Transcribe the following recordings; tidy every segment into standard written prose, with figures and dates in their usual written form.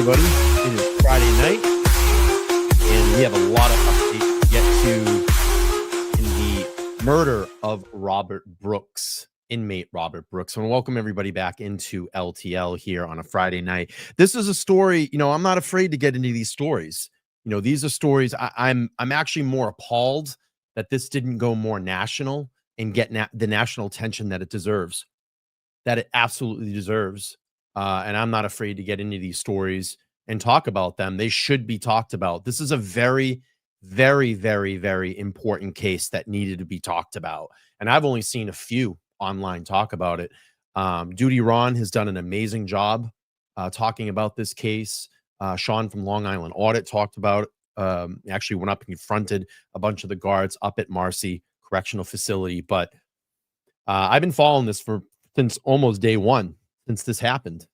everybody. It is Friday night, and we have a lot of updates to get to in the murder of Robert Brooks, inmate Robert Brooks. I want to welcome everybody back into LTL here on a Friday night. This is a story, I'm not afraid to get into these stories. These are stories I'm actually more appalled that this didn't go more national and get the national attention that it deserves, that it absolutely deserves. And I'm not afraid to get into these stories and talk about them. They should be talked about. This is a very, very, very, very important case that needed to be talked about. And I've only seen a few online talk about it. Duty Ron has done an amazing job talking about this case. Sean from Long Island Audit talked about it. Actually went up and confronted a bunch of the guards up at Marcy Correctional Facility. But I've been following this since almost day one, since this happened.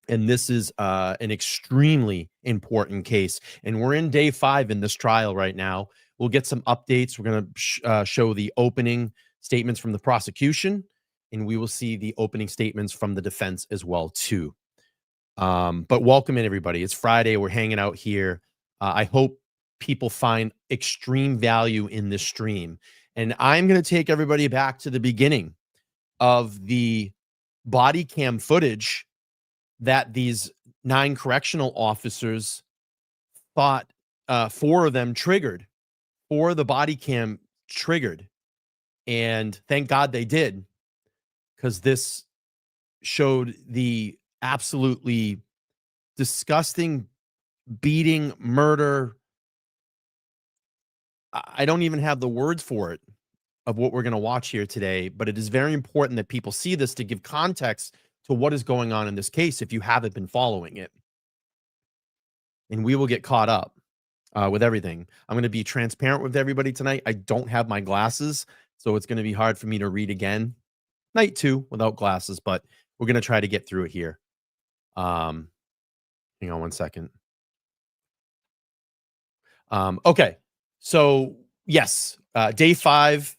And this is an extremely important case. And we're in day 5 in this trial right now. We'll get some updates. We're going to show the opening statements from the prosecution, and we will see the opening statements from the defense as well, too. But welcome in, everybody. It's Friday. We're hanging out here. I hope people find extreme value in this stream. And I'm going to take everybody back to the beginning of the body cam footage that these 9 correctional officers thought 4 of them triggered. 4 of the body cam triggered. And thank God they did, because this showed the absolutely disgusting beating, murder. I don't even have the words for it of what we're going to watch here today, but it is very important that people see this to give context to what is going on in this case if you haven't been following it. And we will get caught up with everything. I'm going to be transparent with everybody tonight. I don't have my glasses, so it's going to be hard for me to read again. Night 2 without glasses, but we're going to try to get through it here. Hang on one second. Okay, so yes, day 5.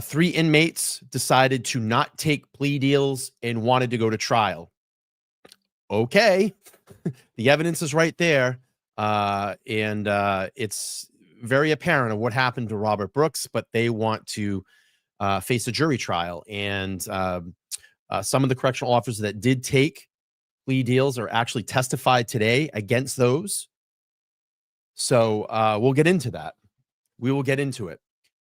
3 inmates decided to not take plea deals and wanted to go to trial. Okay, the evidence is right there, and it's very apparent of what happened to Robert Brooks, but they want to face a jury trial. And some of the correctional officers that did take plea deals are actually testified today against those. So we'll get into that. We will get into it.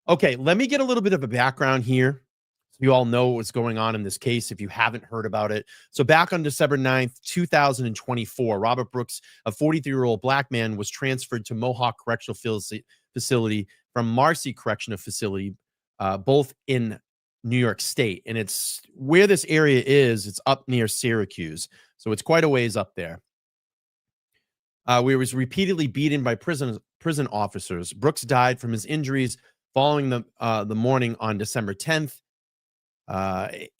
Okay, let me get a little bit of a background here, so you all know what's going on in this case if you haven't heard about it. So back on December 9th, 2024, Robert Brooks, a 43-year-old black man, was transferred to Mohawk Correctional Facility from Marcy Correctional Facility, both in New York State. And it's where this area is, it's up near Syracuse. So it's quite a ways up there. Where he was repeatedly beaten by prison officers. Brooks died from his injuries following the morning on December 10th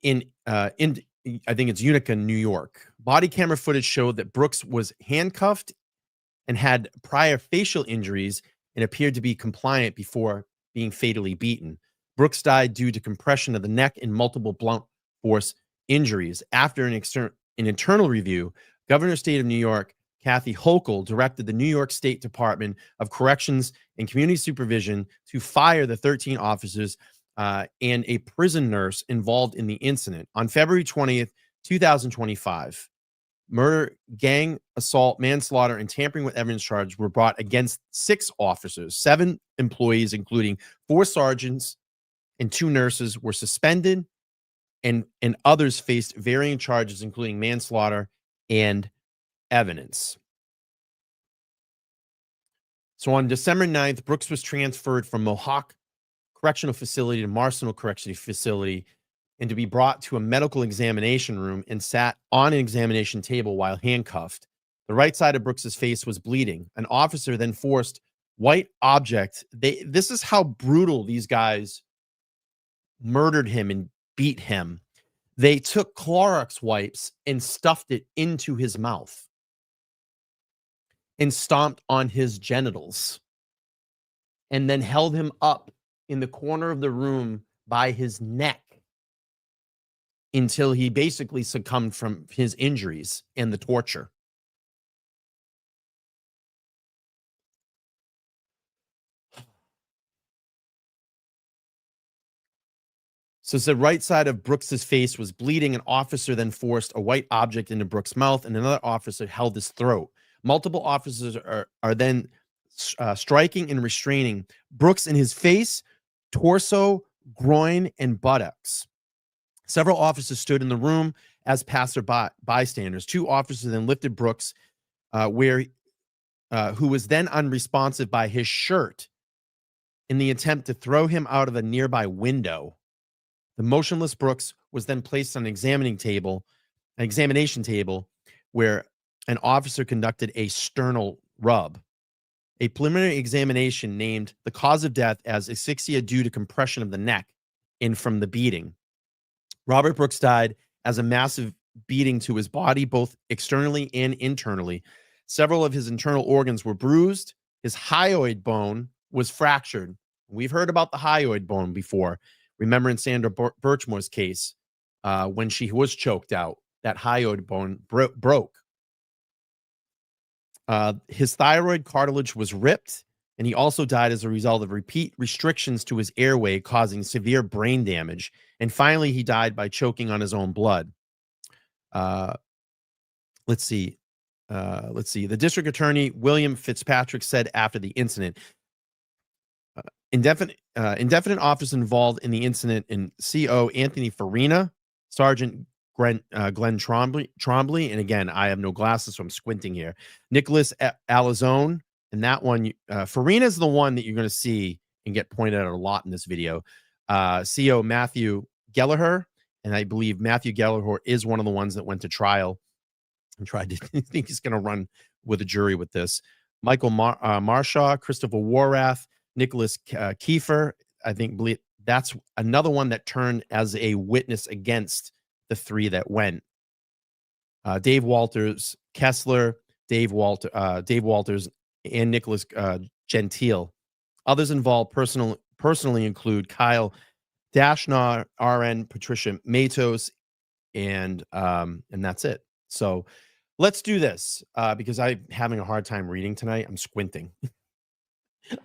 in I think it's Utica, New York. Body camera footage showed that Brooks was handcuffed and had prior facial injuries and appeared to be compliant before being fatally beaten. Brooks died due to compression of the neck and multiple blunt force injuries. After an internal review, Governor of State of New York Kathy Hochul directed the New York State Department of Corrections and Community Supervision to fire the 13 officers and a prison nurse involved in the incident. On February 20th, 2025, murder, gang assault, manslaughter, and tampering with evidence charges were brought against 6 officers. 7 employees, including 4 sergeants and 2 nurses, were suspended, and others faced varying charges, including manslaughter and evidence. So on December 9th, Brooks was transferred from Mohawk Correctional Facility to Marcinal Correctional Facility and to be brought to a medical examination room and sat on an examination table while handcuffed. The right side of Brooks's face was bleeding. An officer then forced white object. This is how brutal these guys murdered him and beat him. They took Clorox wipes and stuffed it into his mouth and stomped on his genitals, and then held him up in the corner of the room by his neck until he basically succumbed from his injuries and the torture. So the right side of Brooks's face was bleeding. An officer then forced a white object into Brooks' mouth, and another officer held his throat. Multiple officers are then striking and restraining Brooks in his face, torso, groin, and buttocks. Several officers stood in the room as bystanders. Two officers then lifted Brooks, who was then unresponsive, by his shirt in the attempt to throw him out of a nearby window. The motionless Brooks was then placed on an examination table, where an officer conducted a sternal rub. A preliminary examination named the cause of death as asphyxia due to compression of the neck and from the beating. Robert Brooks died as a massive beating to his body, both externally and internally. Several of his internal organs were bruised. His hyoid bone was fractured. We've heard about the hyoid bone before. Remember in Sandra Birchmore's case, when she was choked out, that hyoid bone broke. His thyroid cartilage was ripped, and he also died as a result of repeat restrictions to his airway, causing severe brain damage. And finally, he died by choking on his own blood. Let's see. The district attorney, William Fitzpatrick, said after the incident, indefinite officers involved in the incident in CO Anthony Farina, Sergeant Glenn Trombley, and again, I have no glasses, so I'm squinting here. Nicholas Alazone, and that one, Farina is the one that you're going to see and get pointed out a lot in this video. CO Matthew Gallagher, and I believe Matthew Gallagher is one of the ones that went to trial and tried to think he's going to run with a jury with this. Michael Marshaw, Christopher Warrath, Nicholas Kiefer, I think that's another one that turned as a witness against the three that went. Dave Walters, Kessler, Dave Walters, and Nicholas Gentile. Others involved personally include Kyle Dashnar, RN, Patricia Matos, and that's it. So let's do this because I'm having a hard time reading tonight. I'm squinting.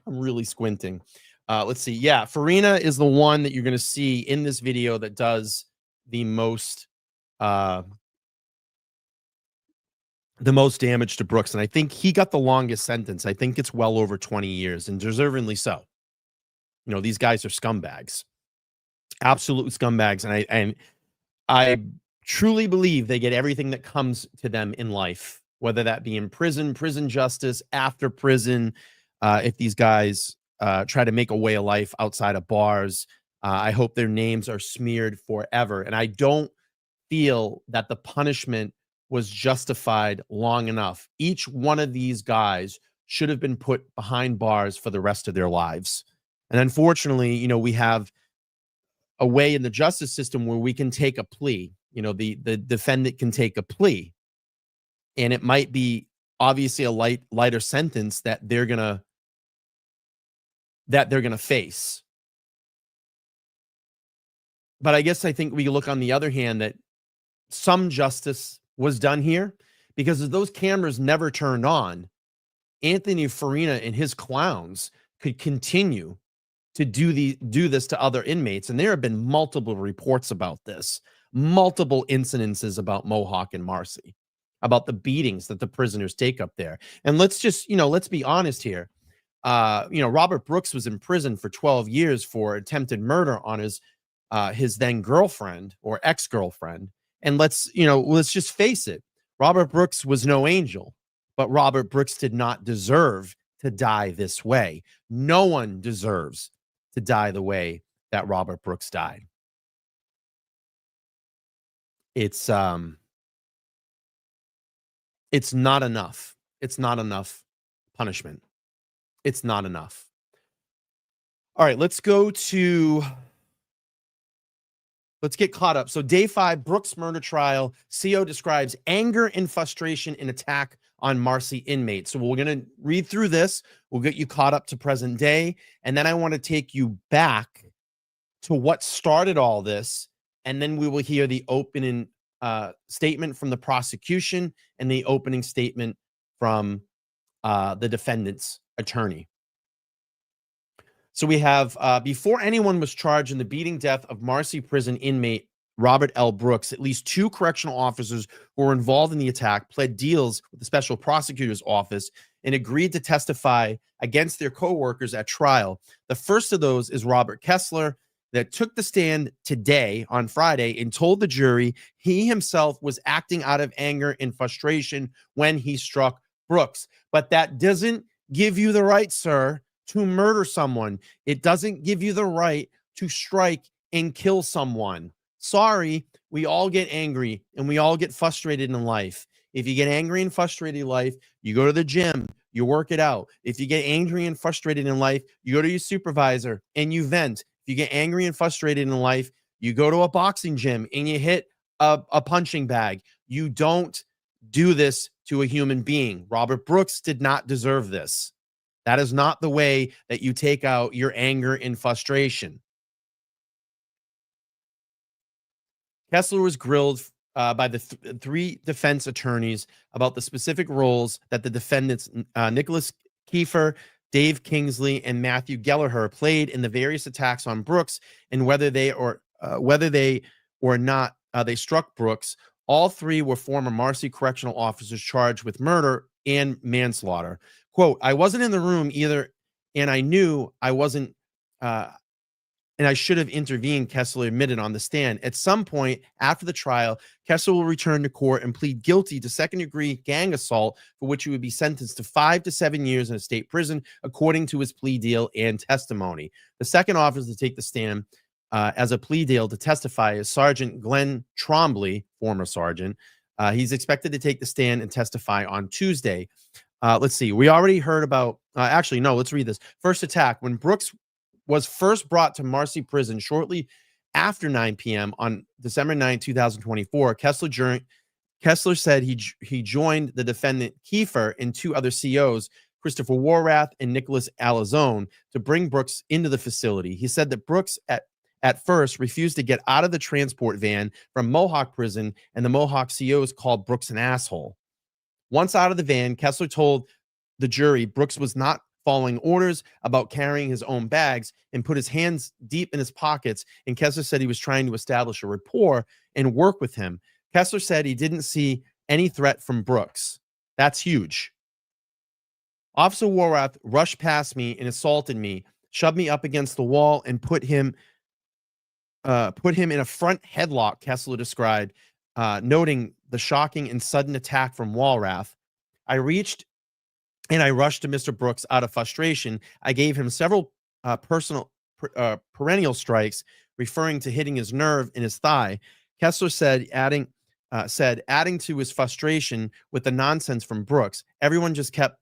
I'm really squinting. Let's see. Yeah, Farina is the one that you're going to see in this video that does the most damage to Brooks. And I think he got the longest sentence. I think it's well over 20 years, and deservingly so. You know, these guys are scumbags. Absolute scumbags. And I truly believe they get everything that comes to them in life, whether that be in prison justice, after prison. If these guys try to make a way of life outside of bars, I hope their names are smeared forever. And I don't feel that the punishment was justified long enough. Each one of these guys should have been put behind bars for the rest of their lives. And unfortunately, you know, we have a way in the justice system where we can take a plea. You know, the defendant can take a plea, and it might be obviously a lighter sentence that they're gonna face. But I guess I think we look on the other hand that some justice was done here, because if those cameras never turned on, Anthony Farina and his clowns could continue to do this to other inmates. And there have been multiple reports about this, multiple incidences about Mohawk and Marcy, about the beatings that the prisoners take up there. And let's just, let's be honest here. Robert Brooks was in prison for 12 years for attempted murder on his then girlfriend or ex-girlfriend. And let's just face it. Robert Brooks was no angel, but Robert Brooks did not deserve to die this way. No one deserves to die the way that Robert Brooks died. It's not enough. It's not enough punishment. It's not enough. All right, let's get caught up. So day 5, Brooks murder trial. CO describes anger and frustration in attack on Marcy inmate. So we're going to read through this. We'll get you caught up to present day. And then I want to take you back to what started all this. And then we will hear the opening statement from the prosecution and the opening statement from the defendant's attorney. So we have before anyone was charged in the beating death of Marcy prison inmate Robert L. Brooks, at least 2 correctional officers who were involved in the attack pled deals with the special prosecutor's office and agreed to testify against their co-workers at trial. The first of those is Robert Kessler, that took the stand today on Friday and told the jury he himself was acting out of anger and frustration when he struck Brooks. But that doesn't give you the right, sir, to murder someone. It doesn't give you the right to strike and kill someone. Sorry, we all get angry and we all get frustrated in life. If you get angry and frustrated in life, you go to the gym, you work it out. If you get angry and frustrated in life, you go to your supervisor and you vent. If you get angry and frustrated in life, you go to a boxing gym and you hit a punching bag. You don't do this to a human being. Robert Brooks did not deserve this. That is not the way that you take out your anger and frustration. Kessler was grilled by the 3 defense attorneys about the specific roles that the defendants, Nicholas Kiefer, Dave Kingsley, and Matthew Gallagher, played in the various attacks on Brooks, and whether they or not they struck Brooks. All 3 were former Marcy correctional officers charged with murder and manslaughter. Quote, I wasn't in the room either, and I knew I wasn't, and I should have intervened, Kessler admitted on the stand. At some point after the trial, Kessler will return to court and plead guilty to second-degree gang assault, for which he would be sentenced to 5 to 7 years in a state prison, according to his plea deal and testimony. The second officer to take the stand as a plea deal to testify is Sergeant Glenn Trombley, former sergeant. He's expected to take the stand and testify on Tuesday. Let's see. We already heard about, actually, no, let's read this. First attack. When Brooks was first brought to Marcy Prison shortly after 9 p.m. on December 9, 2024, Kessler said he joined the defendant Kiefer and 2 other COs, Christopher Warrath and Nicholas Alazone, to bring Brooks into the facility. He said that Brooks at first refused to get out of the transport van from Mohawk Prison, and the Mohawk COs called Brooks an asshole. Once out of the van, Kessler told the jury Brooks was not following orders about carrying his own bags and put his hands deep in his pockets, and Kessler said he was trying to establish a rapport and work with him. Kessler said he didn't see any threat from Brooks. That's huge. Officer Warrath rushed past me and assaulted me, shoved me up against the wall, and put him in a front headlock, Kessler described, noting the shocking and sudden attack from Warrath. I rushed to Mr. Brooks out of frustration. I gave him several perennial strikes, referring to hitting his nerve in his thigh. Kessler said, adding to his frustration with the nonsense from Brooks, everyone just kept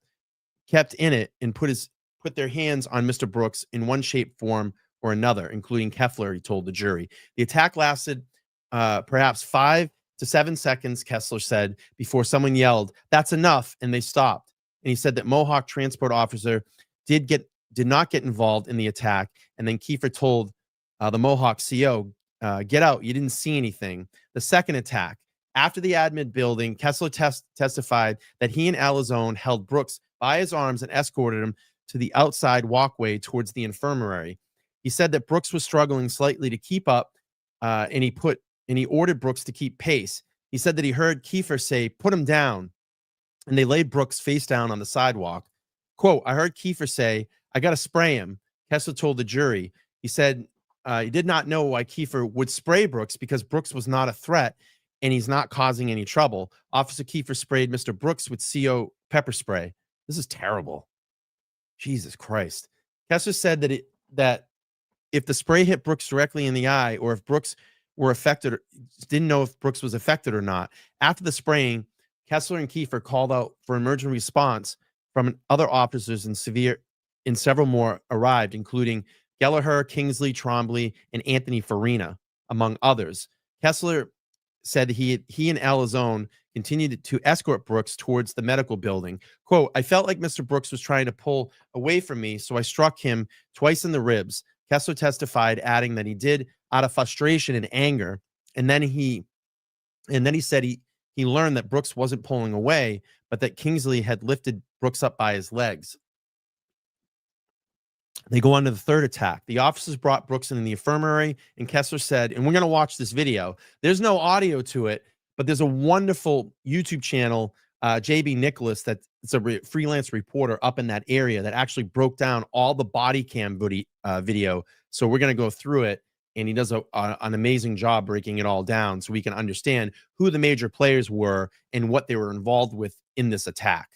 in it and put their hands on Mr. Brooks in one shape, form, or another, including Kessler, he told the jury. The attack lasted perhaps 5 to 7 seconds, Kessler said, before someone yelled, "That's enough," and they stopped. And he said that Mohawk transport officer did not get involved in the attack. And then Kiefer told the Mohawk CO, "Get out, you didn't see anything." The second attack. After the admin building, Kessler testified that he and Alazone held Brooks by his arms and escorted him to the outside walkway towards the infirmary. He said that Brooks was struggling slightly to keep up, and he ordered Brooks to keep pace. He said that he heard Kiefer say, "Put him down," and they laid Brooks face down on the sidewalk. Quote, I heard Kiefer say, "I got to spray him," Kessler told the jury. He said he did not know why Kiefer would spray Brooks because Brooks was not a threat and he's not causing any trouble. Officer Kiefer sprayed Mr. Brooks with CO pepper spray. This is terrible. Jesus Christ. Kessler said that if the spray hit Brooks directly in the eye, or if Brooks were affected, didn't know if Brooks was affected or not. After the spraying, Kessler and Kiefer called out for emergency response from other officers, and several more arrived, including Gallagher, Kingsley, Trombley, and Anthony Farina, among others. Kessler said he and Alazone continued to escort Brooks towards the medical building. Quote, I felt like Mr. Brooks was trying to pull away from me, so I struck him twice in the ribs. Kessler testified, adding that he did out of frustration and anger. And then he said he learned that Brooks wasn't pulling away, but that Kingsley had lifted Brooks up by his legs. They go on to the third attack. The officers brought Brooks in the infirmary, and Kessler said, and we're going to watch this video. There's no audio to it, but there's a wonderful YouTube channel, JB Nicholas, that's a freelance reporter up in that area that actually broke down all the body cam video. So we're going to go through it, and he does an amazing job breaking it all down so we can understand who the major players were and what they were involved with in this attack.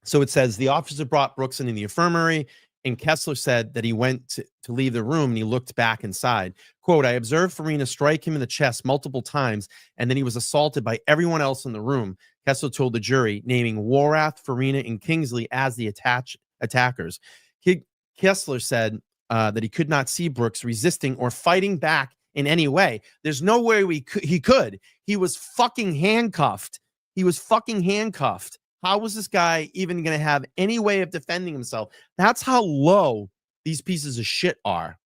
So it says the officer brought Brooks into the infirmary, and Kessler said that he went to leave the room and he looked back inside. Quote, I observed Farina strike him in the chest multiple times, and then he was assaulted by everyone else in the room. Kessler told the jury, naming Warath, Farina, and Kingsley as the attackers. Kessler said that he could not see Brooks resisting or fighting back in any way. There's no way he could. He was fucking handcuffed. How was this guy even going to have any way of defending himself? That's how low these pieces of shit are.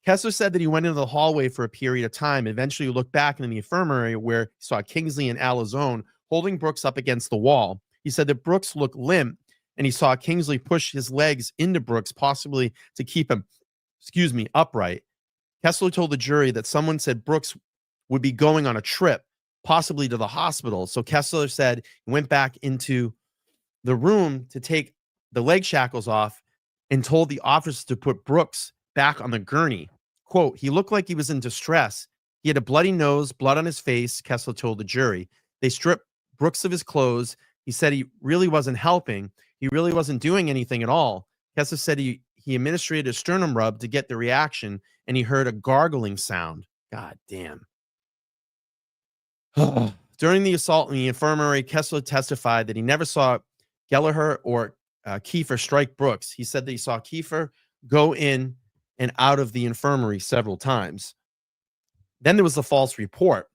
Kessler said that he went into the hallway for a period of time. Eventually, he looked back into the infirmary where he saw Kingsley and Alazone holding Brooks up against the wall. He said that Brooks looked limp, and he saw Kingsley push his legs into Brooks, possibly to keep him, upright. Kessler told the jury that someone said Brooks would be going on a trip, possibly to the hospital. So Kessler said he went back into the room to take the leg shackles off and told the officer to put Brooks back on the gurney. Quote, he looked like he was in distress. He had a bloody nose, blood on his face, Kessler told the jury. They stripped Brooks of his clothes. He said he really wasn't helping. He really wasn't doing anything at all. Kessler said he administered a sternum rub to get the reaction, and he heard a gargling sound. God damn. During the assault in the infirmary, Kessler testified that he never saw Gallagher or Kiefer strike Brooks. He said that he saw Kiefer go in and out of the infirmary several times. Then there was the false report.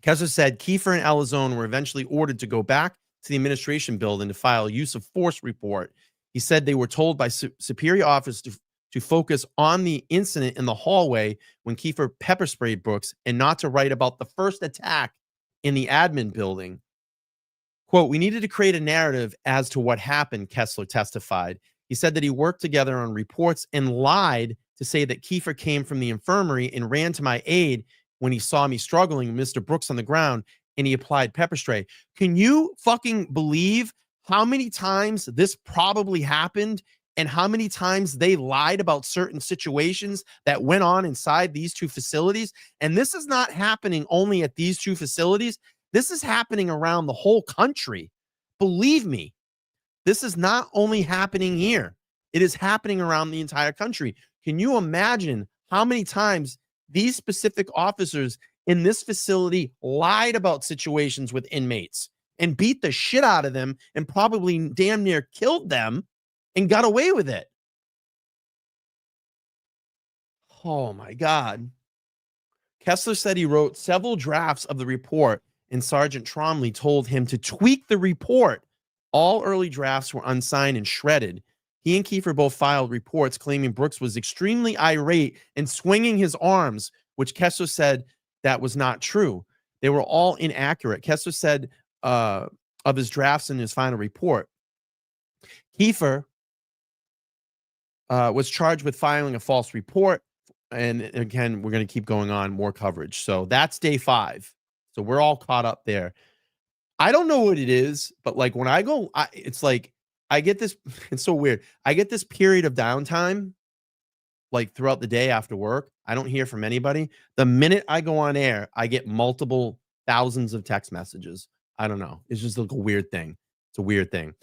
Kessler said Kiefer and Alazone were eventually ordered to go back to the administration building to file a use of force report. He said they were told by superior officers to focus on the incident in the hallway when Kiefer pepper sprayed Brooks and not to write about the first attack in the admin building. Quote, we needed to create a narrative as to what happened, Kessler testified. He said that he worked together on reports and lied to say that Kiefer came from the infirmary and ran to my aid when he saw me struggling with Mr. Brooks on the ground, and he applied pepper spray. Can you fucking believe how many times this probably happened and how many times they lied about certain situations that went on inside these two facilities? And this is not happening only at these two facilities. This is happening around the whole country. Believe me, this is not only happening here. It is happening around the entire country. Can you imagine how many times these specific officers in this facility lied about situations with inmates and beat the shit out of them and probably damn near killed them and got away with it? Oh my God. Kessler said he wrote several drafts of the report, and Sergeant Tromley told him to tweak the report. All early drafts were unsigned and shredded. He and Kiefer both filed reports claiming Brooks was extremely irate and swinging his arms, which Kessler said that was not true. They were all inaccurate. Kessler said of his drafts in his final report, Kiefer was charged with filing a false report. And again, we're going to keep going on more coverage. So that's day 5. So we're all caught up there. I don't know what it is, but like when I go, it's like I get this, it's so weird. I get this period of downtime, like throughout the day after work. I don't hear from anybody. The minute I go on air, I get multiple thousands of text messages. I don't know. It's just like a weird thing. It's a weird thing.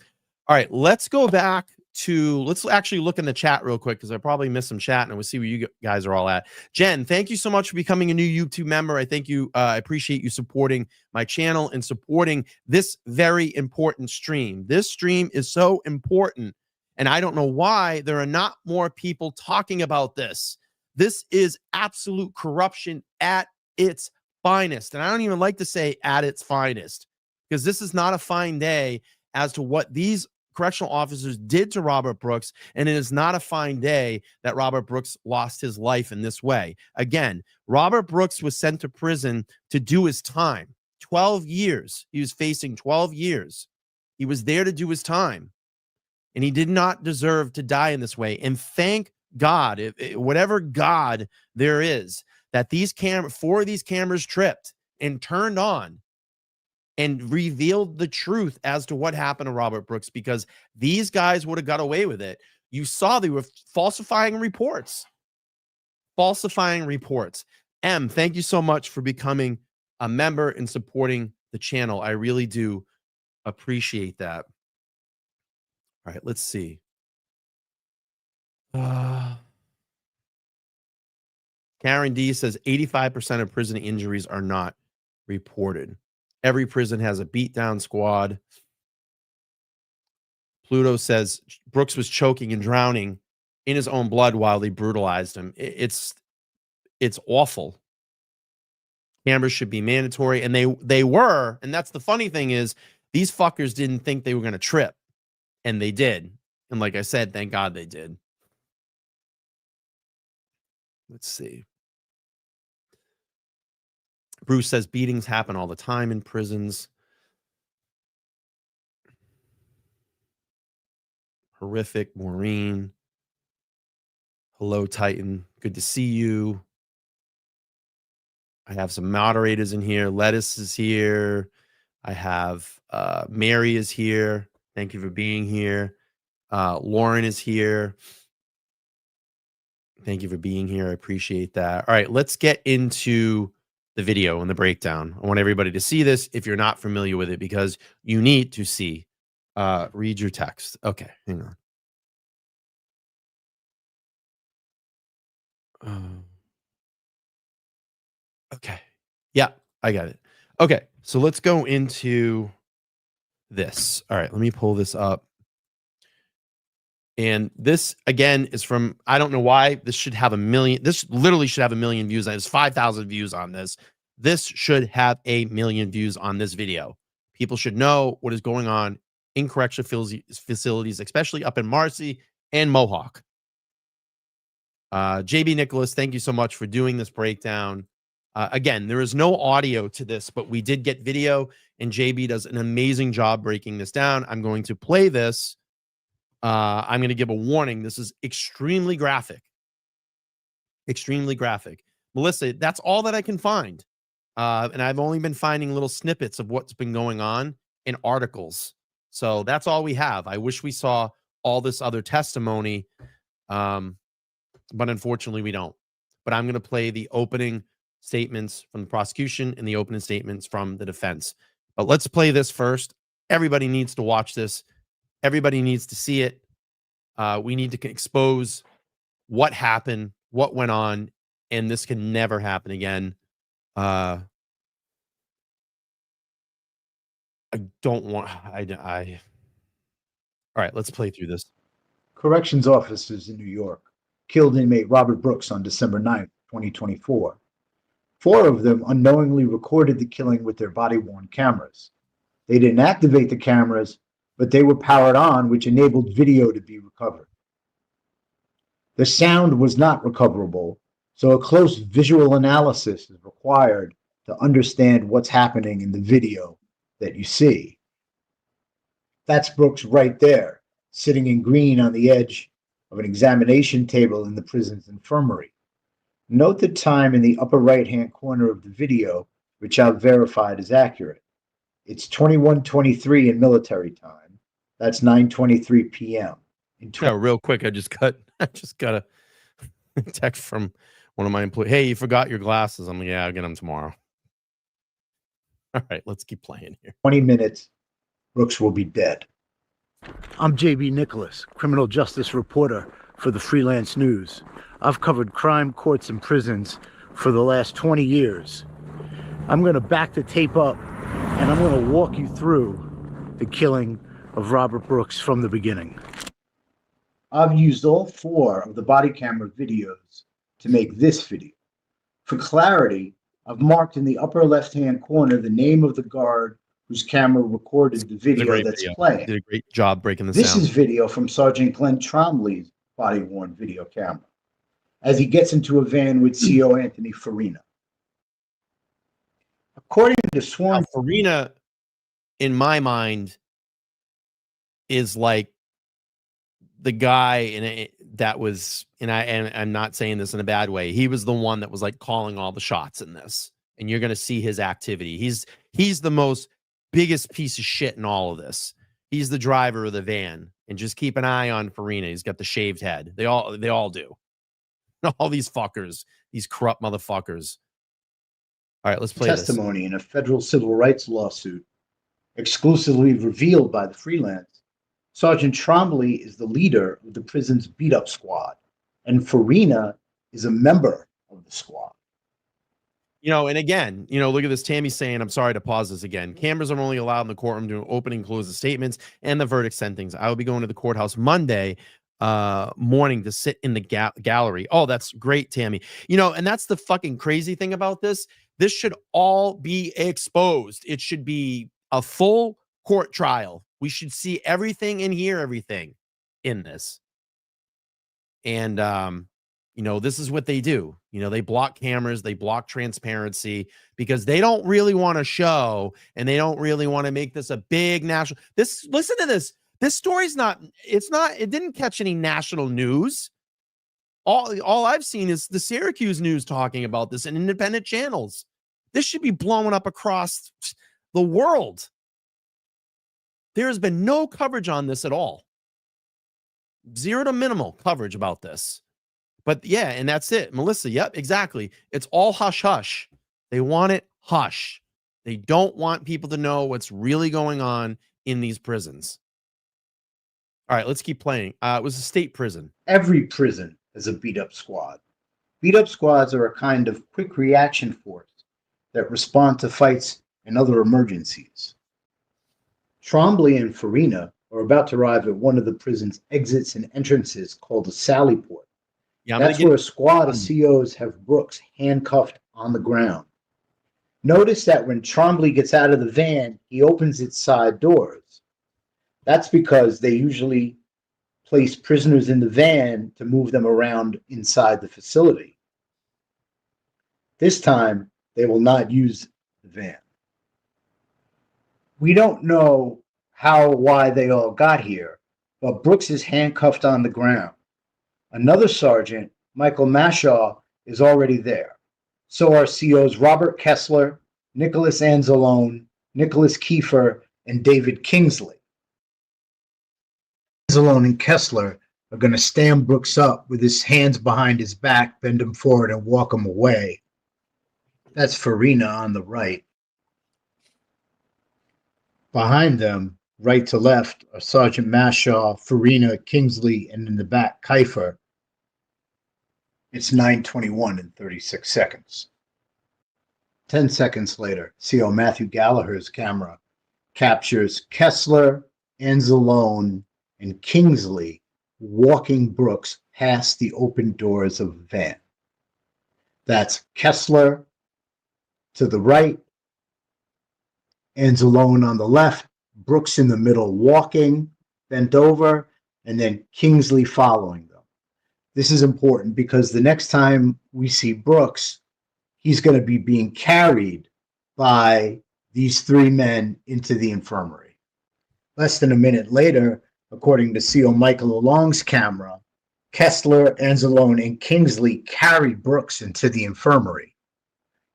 All right, let's go back to, let's actually look in the chat real quick because I probably missed some chat and we'll see where you guys are all at. Jen, thank you so much for becoming a new YouTube member. I thank you. I appreciate you supporting my channel and supporting this very important stream. This stream is so important, and I don't know why there are not more people talking about this. This is absolute corruption at its finest, and I don't even like to say at its finest because this is not a fine day as to what these correctional officers did to Robert Brooks, and it is not a fine day that Robert Brooks lost his life in this way. Again, Robert Brooks was sent to prison to do his time. 12 years. He was facing 12 years. He was there to do his time. and he did not deserve to die in this way. And thank God, whatever God there is, that four of these cameras tripped and turned on and revealed the truth as to what happened to Robert Brooks, because these guys would have got away with it. You saw they were falsifying reports. M, thank you so much for becoming a member and supporting the channel. I really do appreciate that. All right, let's see. Karen D says 85% of prison injuries are not reported. Every prison has a beatdown squad. Pluto says Brooks was choking and drowning in his own blood while they brutalized him. It's awful. Cameras should be mandatory, and they were. And that's the funny thing is these fuckers didn't think they were going to trip, and they did. And like I said, thank God they did. Let's see. Bruce says beatings happen all the time in prisons. Horrific. Maureen. Hello, Titan. Good to see you. I have some moderators in here. Lettuce is here. I have Mary is here. Thank you for being here. Lauren is here. Thank you for being here. I appreciate that. All right, let's get into the video and the breakdown. I want everybody to see this if you're not familiar with it, because you need to see. Read your text. Okay, hang on. Okay. Yeah, I got it. Okay, so let's go into this. All right, let me pull this up. And this, again, is from, I don't know why this should have a million. This literally should have 1 million views. There's 5,000 views on this. This should have 1 million views on this video. People should know what is going on in correctional facilities, especially up in Marcy and Mohawk. JB Nicholas, thank you so much for doing this breakdown. Again, there is no audio to this, but we did get video, and JB does an amazing job breaking this down. I'm going to play this. I'm going to give a warning. This is extremely graphic. Extremely graphic. Melissa, that's all that I can find. And I've only been finding little snippets of what's been going on in articles. So that's all we have. I wish we saw all this other testimony, but unfortunately we don't. But I'm going to play the opening statements from the prosecution and the opening statements from the defense. But let's play this first. Everybody needs to watch this. Everybody needs to see it. We need to expose what happened, what went on, and this can never happen again. I don't want. All right, let's play through this. Corrections officers in New York killed inmate Robert Brooks on December 9th, 2024. 4 of them unknowingly recorded the killing with their body-worn cameras. They didn't activate the cameras, but they were powered on, which enabled video to be recovered. The sound was not recoverable, so a close visual analysis is required to understand what's happening in the video that you see. That's Brooks right there, sitting in green on the edge of an examination table in the prison's infirmary. Note the time in the upper right-hand corner of the video, which I've verified is accurate. It's 21:23 in military time. That's 9:23 p.m. Yeah, real quick, I just got a text from one of my employees. Hey, you forgot your glasses. I'm like, yeah, I'll get them tomorrow. All right, let's keep playing here. 20 minutes, Brooks will be dead. I'm JB Nicholas, criminal justice reporter for the Freelance News. I've covered crime, courts, and prisons for the last 20 years. I'm going to back the tape up, and I'm going to walk you through the killing of Robert Brooks from the beginning. I've used all 4 of the body camera videos to make this video. For clarity, I've marked in the upper left-hand corner the name of the guard whose camera recorded the video that's playing. Did a great job breaking this sound. This is video from Sergeant Glenn Trombley's body-worn video camera as he gets into a van with CO Anthony Farina. According to sworn... Now, Farina, in my mind, is like the guy, that was, and I'm not saying this in a bad way. He was the one that was like calling all the shots in this, and you're going to see his activity. He's the most biggest piece of shit in all of this. He's the driver of the van, and just keep an eye on Farina. He's got the shaved head. They all do. All these fuckers, these corrupt motherfuckers. All right, let's play testimony in a federal civil rights lawsuit, exclusively revealed by the Freelance. Sergeant Trombley is the leader of the prison's beat-up squad, and Farina is a member of the squad. And again, look at this. Tammy saying, I'm sorry to pause this again. Cameras are only allowed in the courtroom to open and close the statements and the verdict sentence. I will be going to the courthouse Monday morning to sit in the gallery. Oh, that's great, Tammy. And that's the fucking crazy thing about this. This should all be exposed. It should be a full court trial. We should see everything and hear everything in this. And, this is what they do. They block cameras, they block transparency because they don't really want to show, and they don't really want to make this a big national. Listen to this. This story's it didn't catch any national news. All I've seen is the Syracuse News talking about this in independent channels. This should be blowing up across the world. There has been no coverage on this at all. Zero to minimal coverage about this. But yeah, and that's it. Melissa, yep, exactly. It's all hush hush. They want it hush. They don't want people to know what's really going on in these prisons. All right, let's keep playing. It was a state prison. Every prison has a beat-up squad. Beat-up squads are a kind of quick reaction force that respond to fights and other emergencies. Trombley and Farina are about to arrive at one of the prison's exits and entrances called a sally port. Yeah, that's where a squad of COs have Brooks handcuffed on the ground. Notice that when Trombley gets out of the van, he opens its side doors. That's because they usually place prisoners in the van to move them around inside the facility. This time, they will not use the van. We don't know how or why they all got here, but Brooks is handcuffed on the ground. Another sergeant, Michael Mashaw, is already there. So are COs Robert Kessler, Nicholas Anzalone, Nicholas Kiefer, and David Kingsley. Anzalone and Kessler are going to stand Brooks up with his hands behind his back, bend him forward, and walk him away. That's Farina on the right. Behind them, right to left, are Sergeant Mashaw, Farina, Kingsley, and in the back, Kiefer. It's 9:21 and 36 seconds. 10 seconds later, CO Matthew Gallagher's camera captures Kessler, Anzalone, and Kingsley walking Brooks past the open doors of the van. That's Kessler to the right, Anzalone on the left, Brooks in the middle walking, bent over, and then Kingsley following them. This is important because the next time we see Brooks, he's going to be being carried by these three men into the infirmary. Less than a minute later, according to CO Michael Along's camera, Kessler, Anzalone, and Kingsley carry Brooks into the infirmary.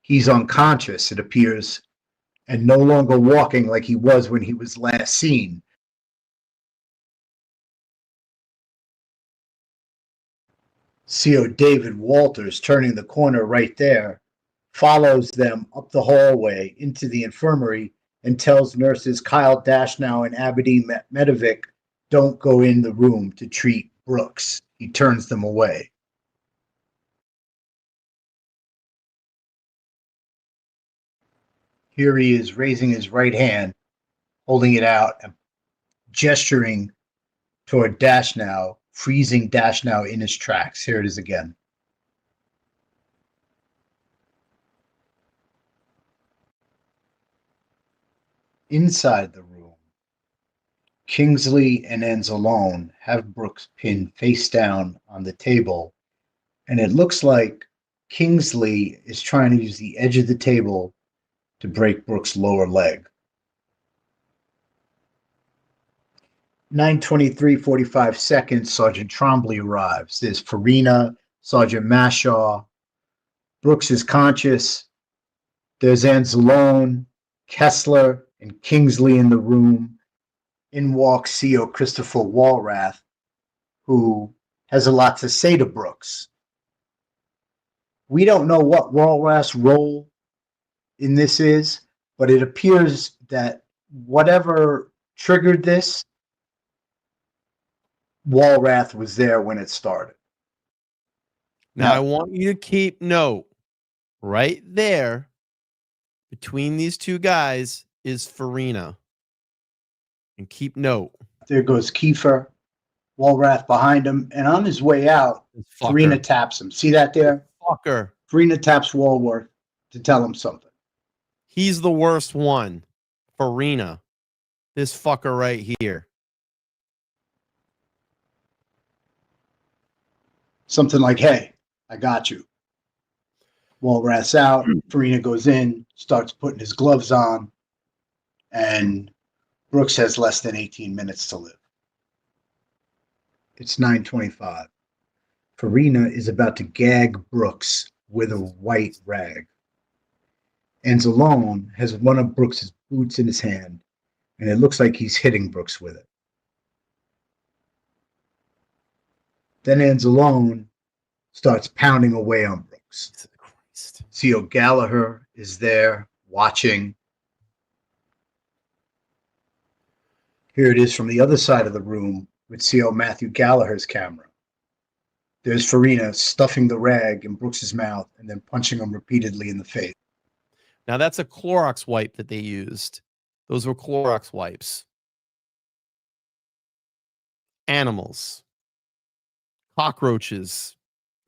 He's unconscious, it appears, and no longer walking like he was when he was last seen. CO David Walters, turning the corner right there, follows them up the hallway into the infirmary and tells nurses Kyle Dashnow and Abedi Medovic don't go in the room to treat Brooks. He turns them away. Here he is raising his right hand, holding it out and gesturing toward Dashnow, freezing Dashnow in his tracks. Here it is again. Inside the room, Kingsley and Anzalone have Brooks pinned face down on the table, and it looks like Kingsley is trying to use the edge of the table to break Brooks' lower leg. 9:23:45, Sergeant Trombley arrives. There's Farina, Sergeant Mashaw. Brooks is conscious. There's Anzalone, Kessler, and Kingsley in the room. In walks CO Christopher Walrath, who has a lot to say to Brooks. We don't know what Walrath's role in this is, but it appears that whatever triggered this, Walrath was there when it started. Now, I want you to keep note right there between these two guys is Farina. And keep note. There goes Kiefer, Walrath behind him, and on his way out, Farina taps him. See that there? Fucker. Farina taps Walworth to tell him something. He's the worst one. Farina. This fucker right here. Something like, hey, I got you. Walrath's out. Farina goes in, starts putting his gloves on, and Brooks has less than 18 minutes to live. It's 9:25. Farina is about to gag Brooks with a white rag. Anzalone has one of Brooks's boots in his hand, and it looks like he's hitting Brooks with it. Then Anzalone starts pounding away on Brooks. CO Gallagher is there watching. Here it is from the other side of the room with CO Matthew Gallagher's camera. There's Farina stuffing the rag in Brooks's mouth and then punching him repeatedly in the face. Now that's a Clorox wipe that they used. Those were Clorox wipes. Animals. Cockroaches.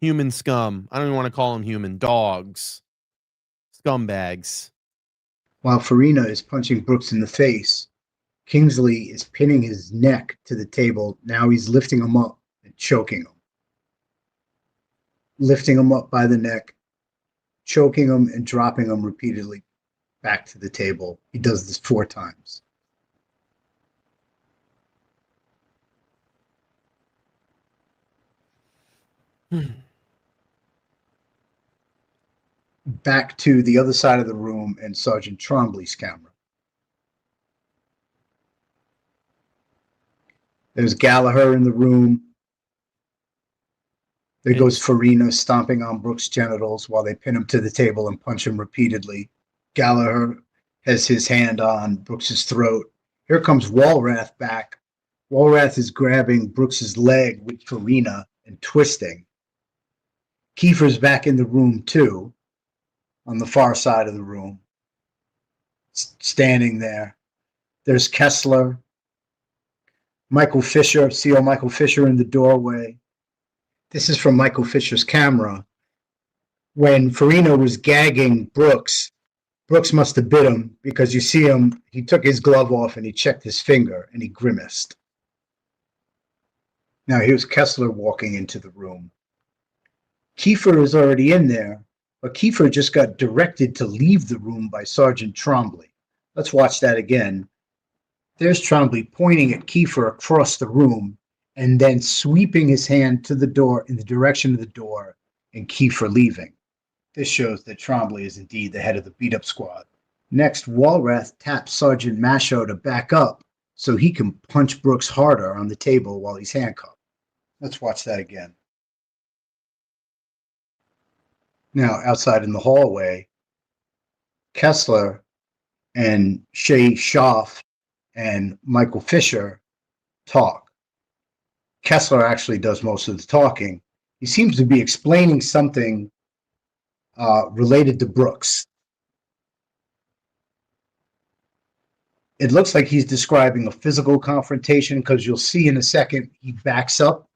Human scum. I don't even want to call them human. Dogs. Scumbags. While Farina is punching Brooks in the face, Kingsley is pinning his neck to the table. Now he's lifting him up and choking him. Lifting him up by the neck, choking him and dropping him repeatedly back to the table. He does this 4 times. Back to the other side of the room and Sergeant Trombley's camera. There's Gallagher in the room. There goes Farina stomping on Brooks' genitals while they pin him to the table and punch him repeatedly. Gallagher has his hand on Brooks' throat. Here comes Walrath back. Walrath is grabbing Brooks' leg with Farina and twisting. Kiefer's back in the room too, on the far side of the room, standing there. There's Kessler. Michael Fisher, CO Michael Fisher in the doorway. This is from Michael Fisher's camera. When Farina was gagging Brooks, Brooks must have bit him because you see him, he took his glove off and he checked his finger and he grimaced. Now here's Kessler walking into the room. Kiefer is already in there, but Kiefer just got directed to leave the room by Sergeant Trombley. Let's watch that again. There's Trombley pointing at Kiefer across the room and then sweeping his hand to the door in the direction of the door and Kiefer leaving. This shows that Trombley is indeed the head of the beat-up squad. Next, Walrath taps Sergeant Mashaw to back up so he can punch Brooks harder on the table while he's handcuffed. Let's watch that again. Now, outside in the hallway, Kessler and Shay Schaff and Michael Fisher talk. Kessler actually does most of the talking. He seems to be explaining something related to Brooks. It looks like he's describing a physical confrontation because you'll see in a second he backs up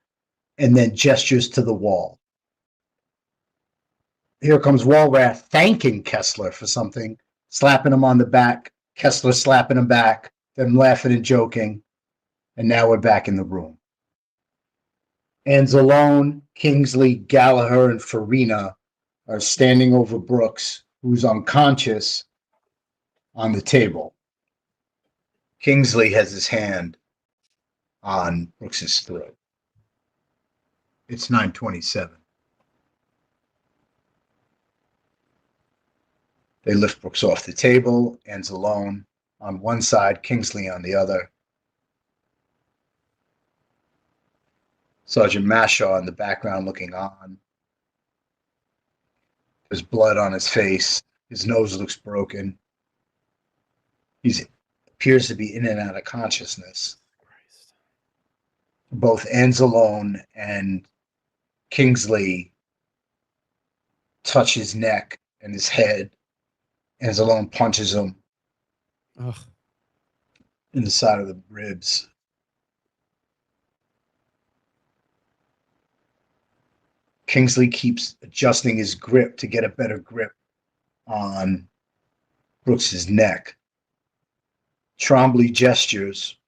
and then gestures to the wall. Here comes Walrath thanking Kessler for something, slapping him on the back, Kessler slapping him back, them laughing and joking, and now we're back in the room. Anzalone, Kingsley, Gallagher, and Farina are standing over Brooks, who's unconscious, on the table. Kingsley has his hand on Brooks's throat. It's 9:27. They lift Brooks off the table, Anzalone on one side, Kingsley on the other. Sergeant Mashaw in the background looking on. There's blood on his face. His nose looks broken. He appears to be in and out of consciousness. Christ. Both Anzalone and Kingsley touch his neck and his head. Anzalone punches him Ugh. in the side of the ribs. Kingsley keeps adjusting his grip to get a better grip on Brooks's neck. Trombley gestures,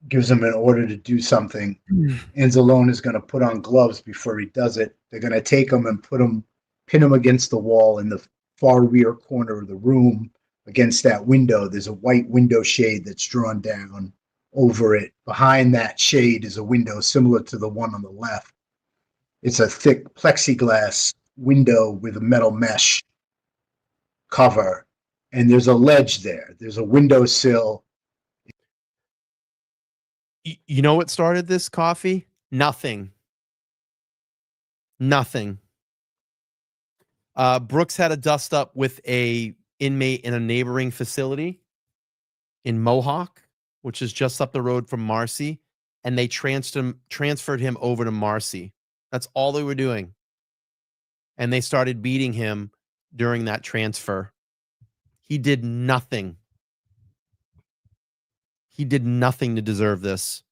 gives him an order to do something. Anzalone is going to put on gloves before he does it. They're going to take him and pin him against the wall in the far rear corner of the room. Against that window, there's a white window shade that's drawn down over it. Behind that shade is a window similar to the one on the left. It's a thick plexiglass window with a metal mesh cover, and there's a ledge there. There's a windowsill. You know what started this, Coffee? Nothing. Brooks had a dust up with a inmate in a neighboring facility in Mohawk, which is just up the road from Marcy, and they transferred him over to Marcy. That's all they were doing. And they started beating him during that transfer. He did nothing. He did nothing to deserve this.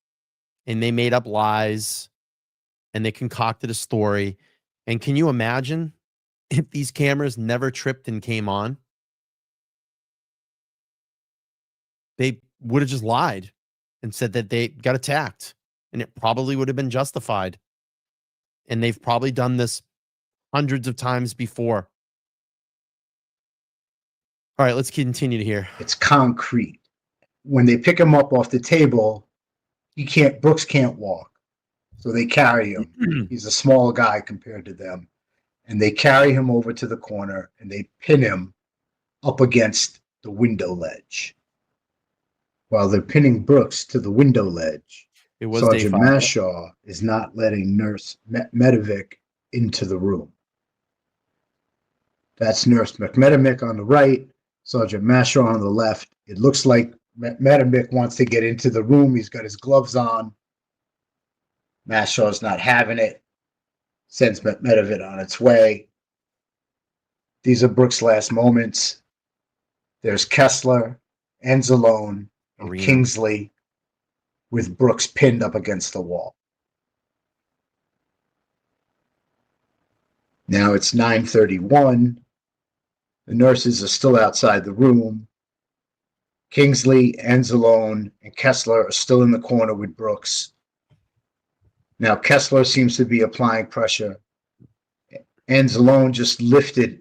And they made up lies and they concocted a story. And can you imagine if these cameras never tripped and came on? They would have just lied and said that they got attacked, and it probably would have been justified. And they've probably done this hundreds of times before. All right, let's continue to hear. It's concrete. When they pick him up off the table, Brooks can't walk. So they carry him. He's a small guy compared to them. And they carry him over to the corner and they pin him up against the window ledge. While they're pinning Brooks to the window ledge, Sergeant Mashaw is not letting Nurse Medvedik into the room. That's Nurse Medvedik on the right, Sergeant Mashaw on the left. It looks like Medvedik wants to get into the room. He's got his gloves on. Mashaw's not having it. Sends Medvedik on its way. These are Brooks' last moments. There's Kessler, Anzalone, and Kingsley with Brooks pinned up against the wall. Now it's 9:31. The nurses are still outside the room. Kingsley, Anzalone, and Kessler are still in the corner with Brooks. Now Kessler seems to be applying pressure. Anzalone just lifted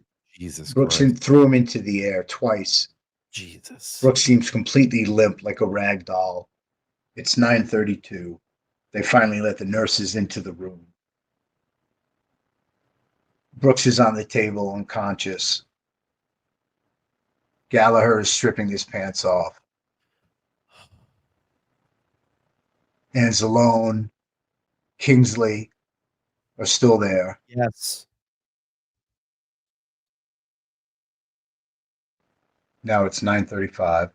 Brooks and threw him into the air twice. Jesus. Brooks seems completely limp like a rag doll. It's 9:32. They finally let the nurses into the room. Brooks is on the table unconscious. Gallagher is stripping his pants off. Anzalone, Kingsley are still there. Yes. Now it's 9:35.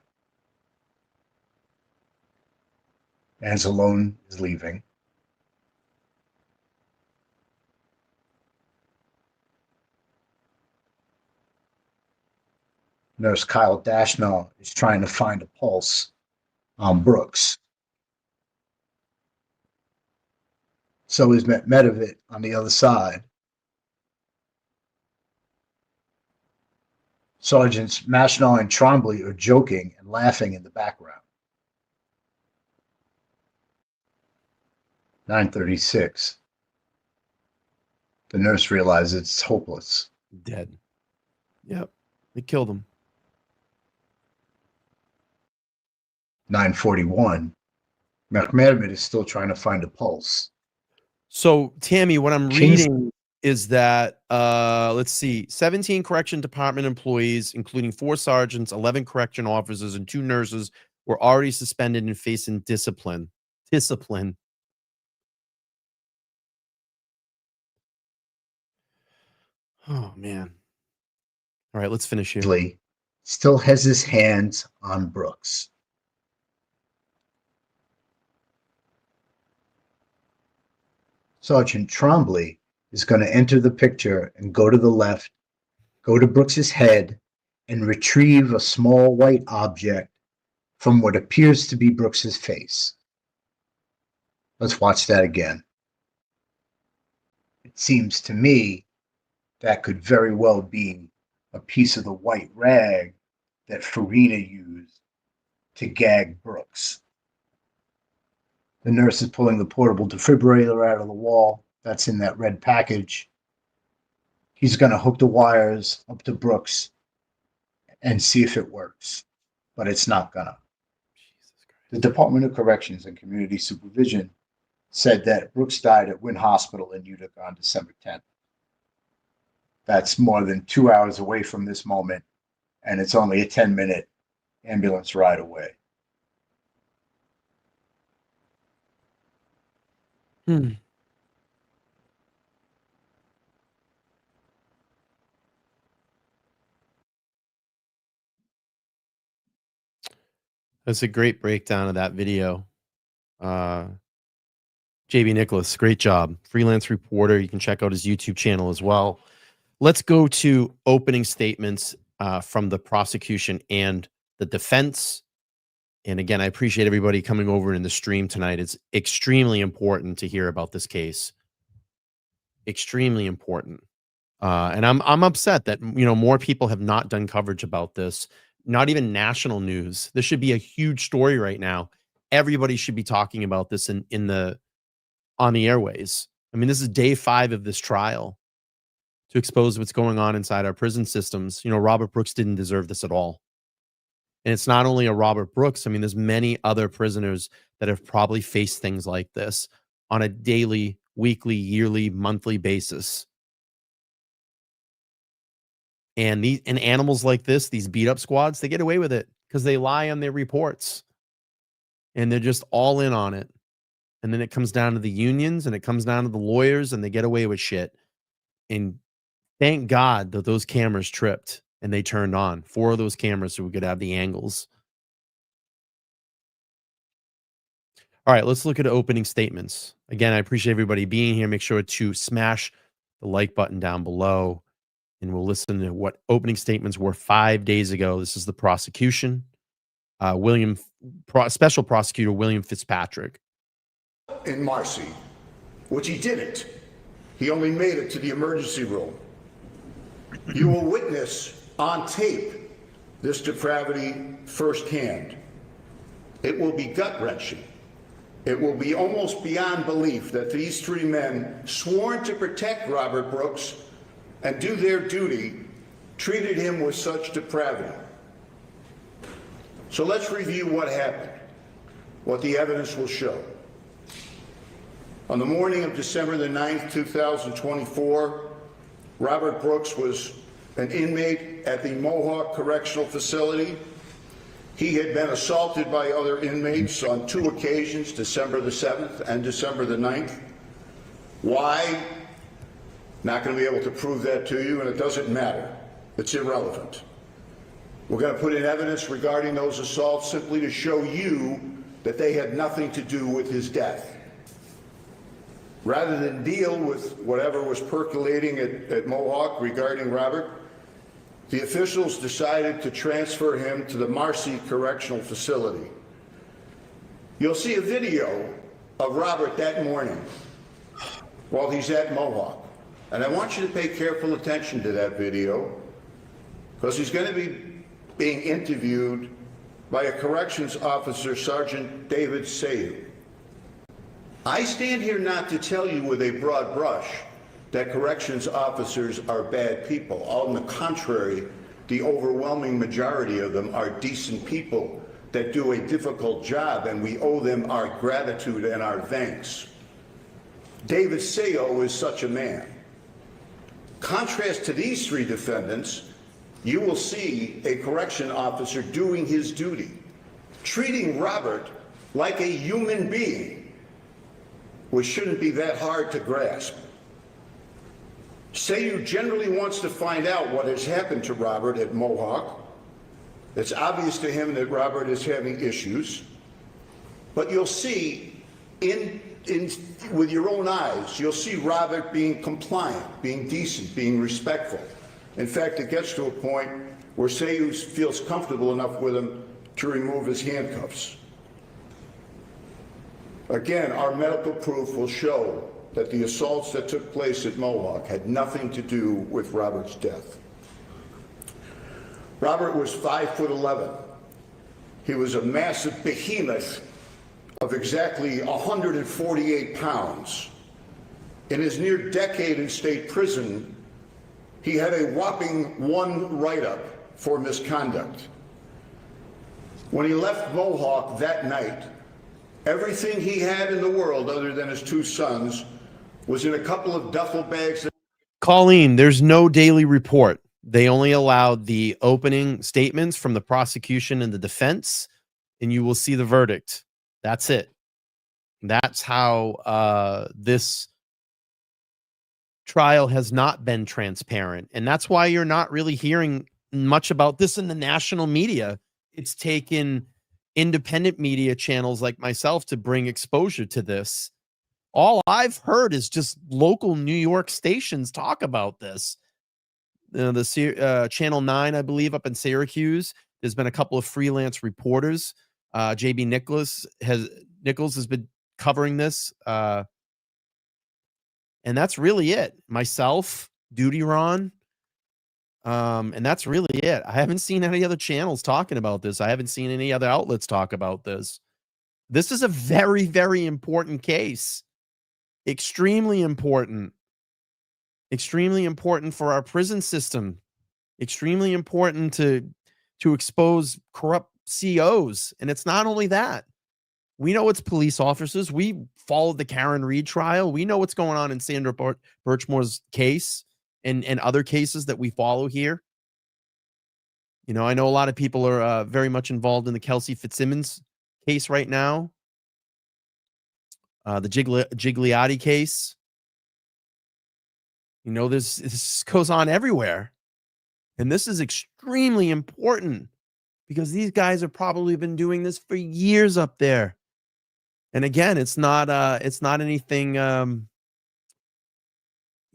Anzalone is leaving. Nurse Kyle Dashnell is trying to find a pulse on Brooks. So is Medvedik on the other side. Sergeants Mashnall and Trombley are joking and laughing in the background. 9:36. The nurse realizes it's hopeless. Dead. Yep. They killed him. 9:41. Mehmet is still trying to find a pulse. So, Tammy, what I'm Kings- reading is that let's see, 17 correction department employees, including 4 sergeants, 11 correction officers, and 2 nurses, were already suspended and facing discipline. Oh man. All right, let's finish here. Still has his hands on Brooks. Sergeant Trombley is going to enter the picture and go to the left, go to Brooks's head, and retrieve a small white object from what appears to be Brooks's face. Let's watch that again. It seems to me that could very well be a piece of the white rag that Farina used to gag Brooks. The nurse is pulling the portable defibrillator out of the wall. That's in that red package. He's going to hook the wires up to Brooks and see if it works, but it's not gonna. The Department of Corrections and Community Supervision said that Brooks died at Wynn Hospital in Utica on December 10th. That's more than 2 hours away from this moment, and it's only a 10-minute ambulance ride away. That's a great breakdown of that video. JB Nicholas, great job. Freelance reporter. You can check out his YouTube channel as well. Let's go to opening statements from the prosecution and the defense. And again, I appreciate everybody coming over in the stream tonight. It's extremely important to hear about this case. Extremely important. And I'm upset that more people have not done coverage about this. Not even national news. This should be a huge story right now. Everybody should be talking about this on the airways. I mean, this is day 5 of this trial to expose what's going on inside our prison systems. Robert Brooks didn't deserve this at all. And it's not only a Robert Brooks. I mean, there's many other prisoners that have probably faced things like this on a daily, weekly, yearly, monthly basis. And animals like this, these beat up squads, they get away with it because they lie on their reports and they're just all in on it. And then it comes down to the unions and it comes down to the lawyers and they get away with shit. And thank God that those cameras tripped and they turned on 4 of those cameras so we could have the angles. All right, let's look at opening statements. Again, I appreciate everybody being here. Make sure to smash the like button down below. And we'll listen to what opening statements were 5 days ago. This is the prosecution. Special Prosecutor William Fitzpatrick. In Marcy, which he didn't. He only made it to the emergency room. You will witness on tape this depravity firsthand. It will be gut-wrenching. It will be almost beyond belief that these 3 men, sworn to protect Robert Brooks and do their duty, treated him with such depravity. So let's review what happened, what the evidence will show. On the morning of December the 9th, 2024, Robert Brooks was an inmate at the Mohawk Correctional Facility. He had been assaulted by other inmates on 2 occasions, December the 7th and December the 9th. Why? Not going to be able to prove that to you, and it doesn't matter. It's irrelevant. We're going to put in evidence regarding those assaults simply to show you that they had nothing to do with his death. Rather than deal with whatever was percolating at Mohawk regarding Robert, the officials decided to transfer him to the Marcy Correctional Facility. You'll see a video of Robert that morning while he's at Mohawk. And I want you to pay careful attention to that video because he's going to be being interviewed by a corrections officer, Sergeant David Sayu. I stand here not to tell you with a broad brush that corrections officers are bad people. On the contrary, the overwhelming majority of them are decent people that do a difficult job, and we owe them our gratitude and our thanks. David Seo is such a man. Contrast to these three defendants, you will see a correction officer doing his duty, treating Robert like a human being, which shouldn't be that hard to grasp. Seo generally wants to find out what has happened to Robert at Mohawk. It's obvious to him that Robert is having issues, but you'll see with your own eyes, you'll see Robert being compliant, being decent, being respectful. In fact, it gets to a point where Seo feels comfortable enough with him to remove his handcuffs. Again, our medical proof will show that the assaults that took place at Mohawk had nothing to do with Robert's death. Robert was 5'11". He was a massive behemoth of exactly 148 pounds. In his near decade in state prison, he had a whopping 1 write-up for misconduct. When he left Mohawk that night, everything he had in the world other than his 2 sons was in a couple of duffel bags. Colleen, there's no daily report. They only allowed the opening statements from the prosecution and the defense, and you will see the verdict. That's it. That's how this trial has not been transparent. And that's why you're not really hearing much about this in the national media. It's taken independent media channels like myself to bring exposure to this. All I've heard is just local New York stations talk about this. Channel 9, I believe, up in Syracuse, there's been a couple of freelance reporters. JB Nichols has been covering this. And that's really it. Myself, Duty Ron. And that's really it. I haven't seen any other channels talking about this. I haven't seen any other outlets talk about this. This is a very, very important case. Extremely important. Extremely important for our prison system. Extremely important to expose corrupt COs. And it's not only that. We know it's police officers. We followed the Karen Reed trial. We know what's going on in Sandra Birchmore's case and other cases that we follow here. You know, I know a lot of people are very much involved in the Kelsey Fitzsimmons case right now. The Gigliotti case. You know, this goes on everywhere. And this is extremely important because these guys have probably been doing this for years up there. And again, it's not anything,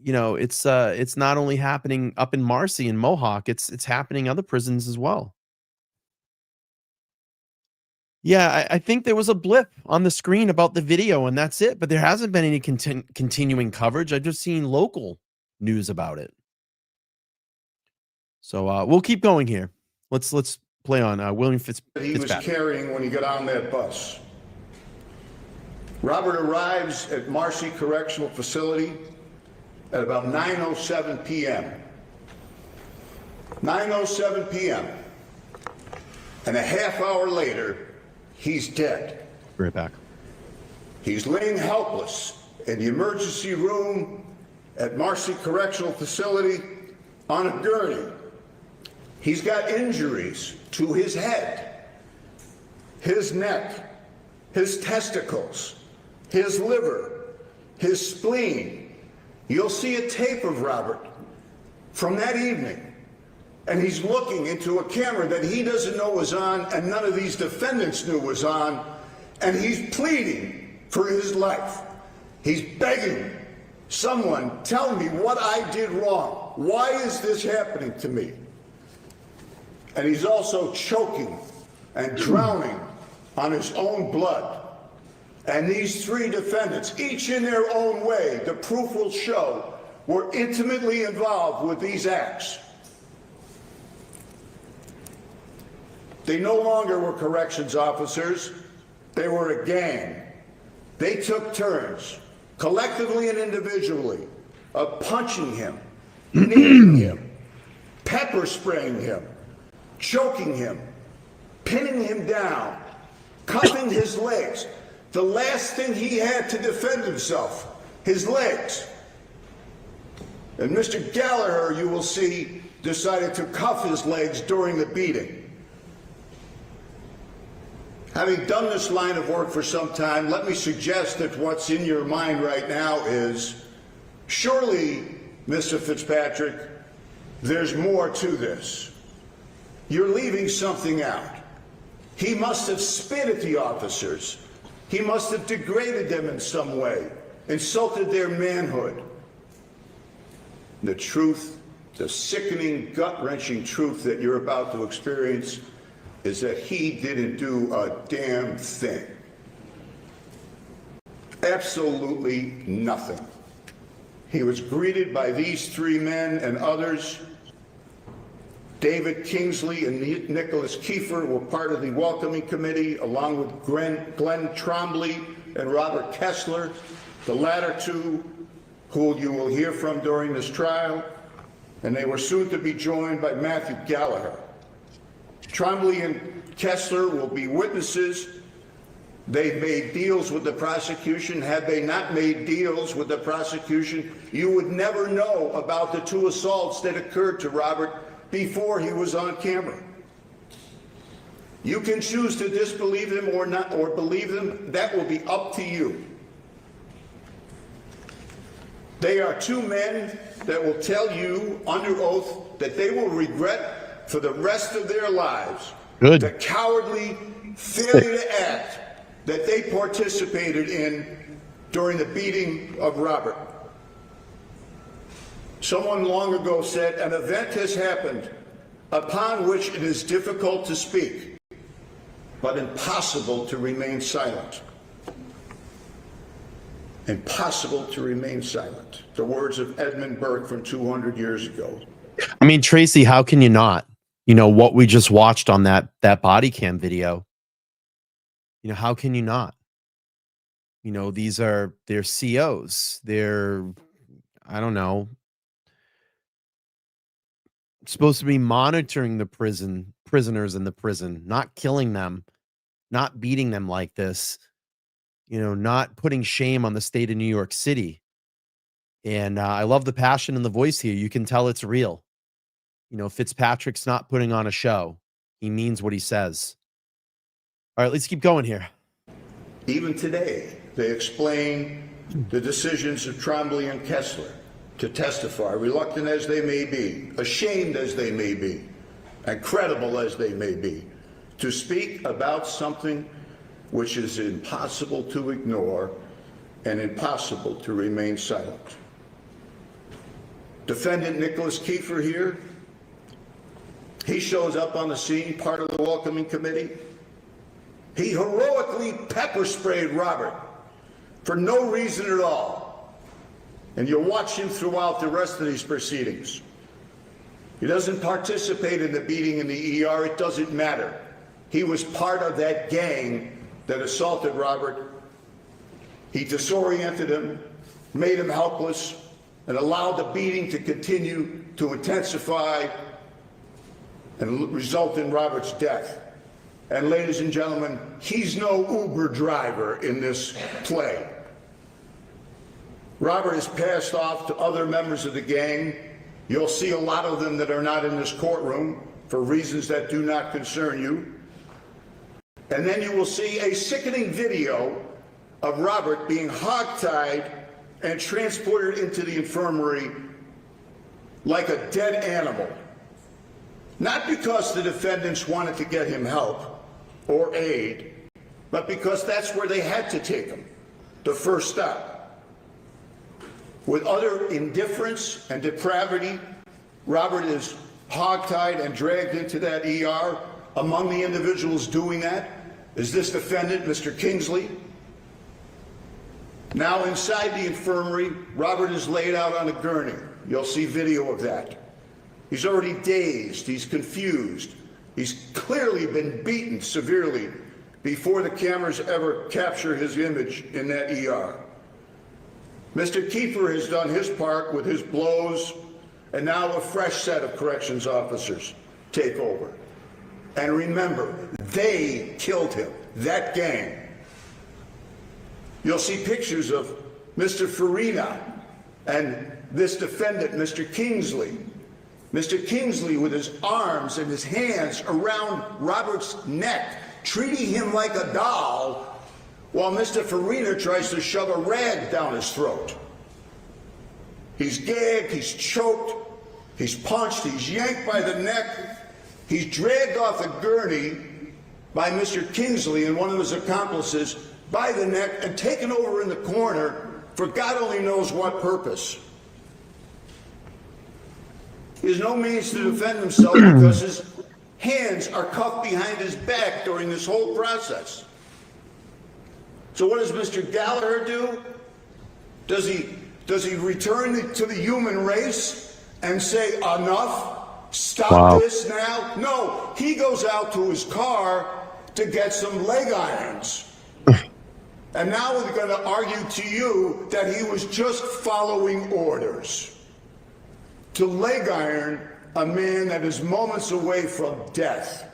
you know, it's not only happening up in Marcy and Mohawk, it's happening other prisons as well. Yeah, I think there was a blip on the screen about the video and that's it, but there hasn't been any continuing coverage. I've just seen local news about it. So we'll keep going here. Let's play on William Fitzpatrick. He was carrying when he got on that bus. Robert arrives at Marcy Correctional Facility at about 9:07 p.m. 9:07 p.m. And a half hour later, he's dead. Be right back. He's laying helpless in the emergency room at Marcy Correctional Facility on a gurney. He's got injuries to his head, his neck, his testicles, his liver, his spleen. You'll see a tape of Robert from that evening, and he's looking into a camera that he doesn't know was on and none of these defendants knew was on, and he's pleading for his life. He's begging, someone tell me what I did wrong. Why is this happening to me? And he's also choking and drowning on his own blood. And these three defendants, each in their own way, the proof will show, were intimately involved with these acts. They no longer were corrections officers. They were a gang. They took turns, collectively and individually, of punching him, kneeing him, pepper spraying him, choking him, pinning him down, cuffing his legs. The last thing he had to defend himself, his legs. And Mr. Gallagher, you will see, decided to cuff his legs during the beating. Having done this line of work for some time, let me suggest that what's in your mind right now is, surely, Mr. Fitzpatrick, there's more to this. You're leaving something out. He must have spit at the officers. He must have degraded them in some way, insulted their manhood. The truth, the sickening, gut-wrenching truth that you're about to experience is that he didn't do a damn thing. Absolutely nothing. He was greeted by these three men and others. David Kingsley and Nicholas Kiefer were part of the welcoming committee, along with Glenn Trombley and Robert Kessler, the latter two who you will hear from during this trial, and they were soon to be joined by Matthew Gallagher. Trombley and Kessler will be witnesses. They made deals with the prosecution. Had they not made deals with the prosecution, you would never know about the two assaults that occurred to Robert before he was on camera. You can choose to disbelieve them or not, or believe them. That will be up to you. They are two men that will tell you under oath that they will regret for the rest of their lives the cowardly failure to act that they participated in during the beating of Robert. Someone long ago said, an event has happened upon which it is difficult to speak, but impossible to remain silent. Impossible to remain silent. The words of Edmund Burke from 200 years ago. I mean, Tracy, how can you not? You know, what we just watched on that body cam video. You know, how can you not? You know, they're COs. They're, I don't know, supposed to be monitoring the prisoners in the prison, not killing them, not beating them like this, you know, not putting shame on the state of New York City. And I love the passion in the voice here. You can tell it's real. You know, Fitzpatrick's not putting on a show. He means what he says. All right, let's keep going here. Even today, they explain the decisions of Trombley and Kessler to testify, reluctant as they may be, ashamed as they may be, and credible as they may be, to speak about something which is impossible to ignore and impossible to remain silent. Defendant Nicholas Kiefer here, he shows up on the scene, part of the welcoming committee. He heroically pepper sprayed Robert for no reason at all. And you'll watch him throughout the rest of these proceedings. He doesn't participate in the beating in the ER. It doesn't matter. He was part of that gang that assaulted Robert. He disoriented him, made him helpless, and allowed the beating to continue to intensify and result in Robert's death. And ladies and gentlemen, he's no Uber driver in this play. Robert is passed off to other members of the gang. You'll see a lot of them that are not in this courtroom for reasons that do not concern you. And then you will see a sickening video of Robert being hogtied and transported into the infirmary like a dead animal. Not because the defendants wanted to get him help or aid, but because that's where they had to take him, the first stop. With utter indifference and depravity, Robert is hogtied and dragged into that ER. Among the individuals doing that is this defendant, Mr. Kingsley. Now inside the infirmary, Robert is laid out on a gurney. You'll see video of that. He's already dazed, he's confused. He's clearly been beaten severely before the cameras ever capture his image in that ER. Mr. Kiefer has done his part with his blows, and now a fresh set of corrections officers take over. And remember, they killed him, that gang. You'll see pictures of Mr. Farina and this defendant, Mr. Kingsley. Mr. Kingsley with his arms and his hands around Robert's neck, treating him like a doll, while Mr. Farina tries to shove a rag down his throat. He's gagged, he's choked, he's punched, he's yanked by the neck, he's dragged off a gurney by Mr. Kingsley and one of his accomplices by the neck and taken over in the corner for God only knows what purpose. He has no means to defend himself because his hands are cuffed behind his back during this whole process. So what does Mr. Gallagher do? Does he return to the human race and say, enough, stop this now? No, he goes out to his car to get some leg irons. And now we're going to argue to you that he was just following orders to leg iron a man that is moments away from death.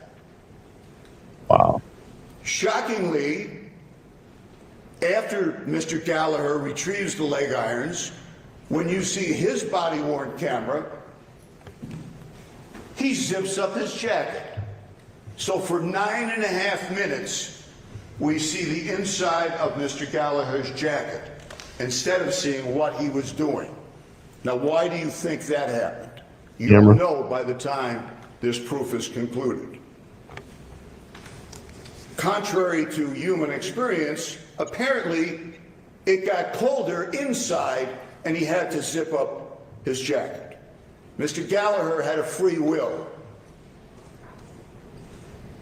Wow. Shockingly, after Mr. Gallagher retrieves the leg irons, when you see his body-worn camera, he zips up his jacket. So for 9.5 minutes, we see the inside of Mr. Gallagher's jacket instead of seeing what he was doing. Now, why do you think that happened? You'll know by the time this proof is concluded. Contrary to human experience, apparently it got colder inside and he had to zip up his jacket. Mr. Gallagher had a free will.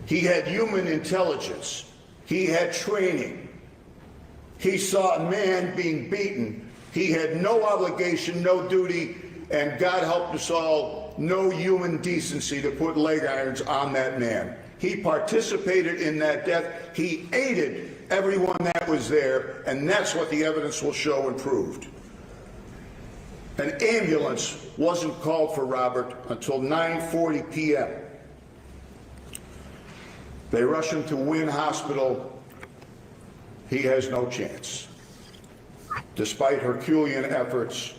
He had human intelligence. He had training. He saw a man being beaten. He had no obligation, no duty, and God help us all, no human decency to put leg irons on that man. He participated in that death. He aided everyone that was there, and that's what the evidence will show and proved. An ambulance wasn't called for Robert until 9:40 p.m. They rush him to Wynn Hospital. He has no chance. Despite Herculean efforts,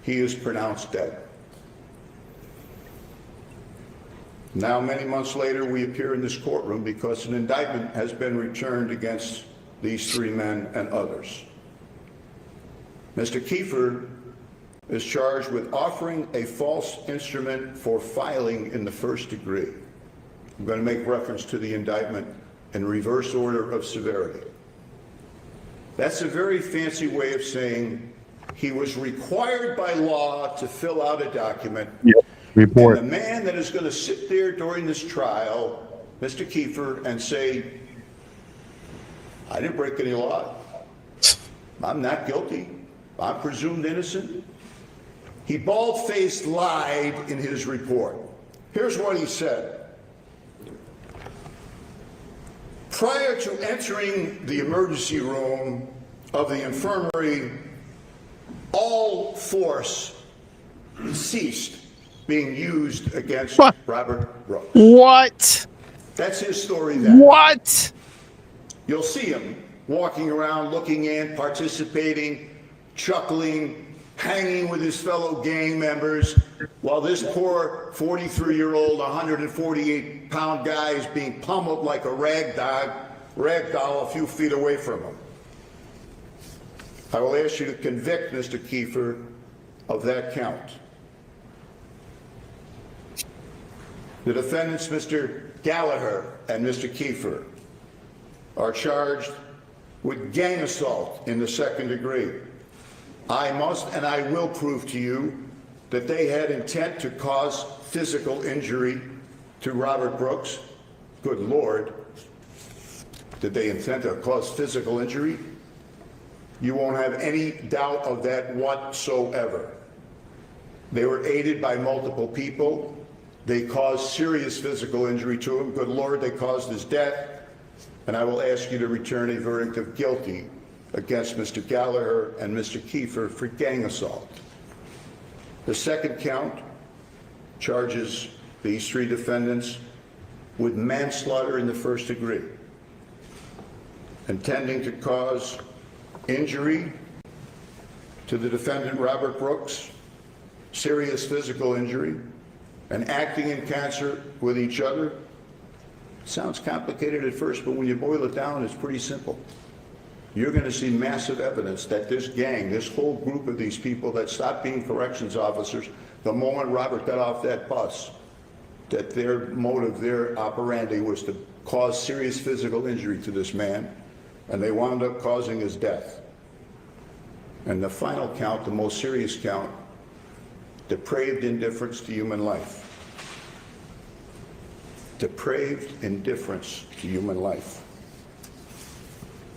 he is pronounced dead. Now, many months later, we appear in this courtroom because an indictment has been returned against these three men and others. Mr. Kiefer is charged with offering a false instrument for filing in the first degree. I'm going to make reference to the indictment in reverse order of severity. That's a very fancy way of saying he was required by law to fill out a document. Report. And the man that is going to sit there during this trial, Mr. Kiefer, and say, I didn't break any law. I'm not guilty. I'm presumed innocent. He bald-faced lied in his report. Here's what he said. Prior to entering the emergency room of the infirmary, all force ceased being used against Robert Brooks. What? That's his story then. What? You'll see him walking around, looking in, participating, chuckling, hanging with his fellow gang members, while this poor 43-year-old, 148-pound guy is being pummeled like a rag doll a few feet away from him. I will ask you to convict Mr. Kiefer of that count. The defendants, Mr. Gallagher and Mr. Kiefer, are charged with gang assault in the second degree. I must and I will prove to you that they had intent to cause physical injury to Robert Brooks. Good Lord. Did they intend to cause physical injury? You won't have any doubt of that whatsoever. They were aided by multiple people. They caused serious physical injury to him. Good Lord, they caused his death. And I will ask you to return a verdict of guilty against Mr. Gallagher and Mr. Kiefer for gang assault. The second count charges these three defendants with manslaughter in the first degree, intending to cause injury to the defendant Robert Brooks, serious physical injury, and acting in concert with each other. It sounds complicated at first, but when you boil it down, it's pretty simple. You're going to see massive evidence that this gang, this whole group of these people that stopped being corrections officers the moment Robert got off that bus, that their motive, their operandi was to cause serious physical injury to this man, and they wound up causing his death. And the final count, the most serious count, depraved indifference to human life. Depraved indifference to human life.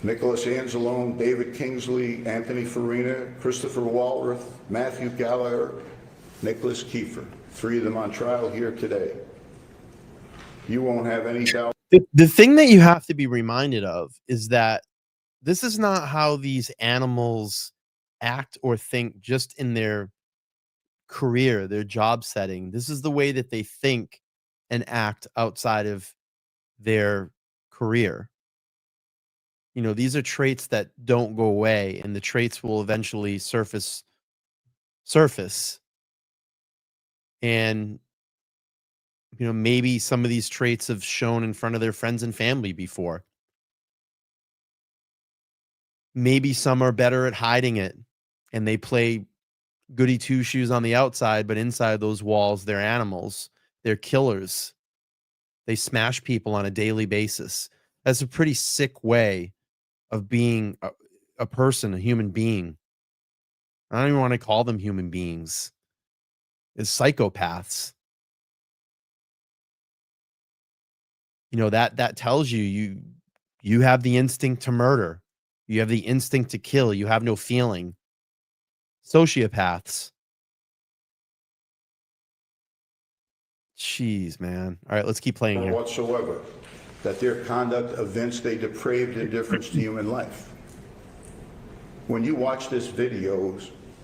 Nicholas Anzalone, David Kingsley, Anthony Farina, Christopher Walworth, Matthew Gallagher, Nicholas Kiefer. 3 of them on trial here today. You won't have any doubt. The thing that you have to be reminded of is that this is not how these animals act or think just in their career, their job setting. This is the way that they think and act outside of their career. You know, these are traits that don't go away, and the traits will eventually surface. And, you know, maybe some of these traits have shown in front of their friends and family before. Maybe some are better at hiding it, and they play goody two shoes on the outside, but inside those walls, they're animals. They're killers. They smash people on a daily basis. That's a pretty sick way of being a person, a human being. I don't even want to call them human beings. It's psychopaths. You know, that tells you have the instinct to murder. You have the instinct to kill. You have no feeling. Sociopaths. Jeez, man. All right, let's keep playing here. Whatsoever, that their conduct evinced a depraved indifference to human life. When you watch this video,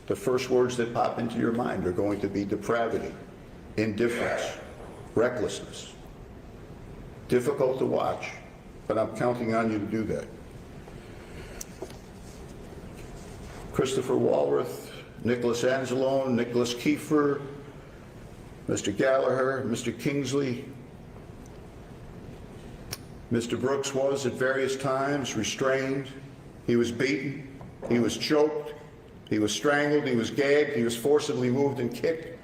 the first words that pop into your mind are going to be depravity, indifference, recklessness. Difficult to watch, but I'm counting on you to do that. Christopher Walworth, Nicholas Anzalone, Nicholas Kiefer, Mr. Gallagher, Mr. Kingsley. Mr. Brooks was at various times restrained. He was beaten. He was choked. He was strangled. He was gagged. He was forcibly moved and kicked,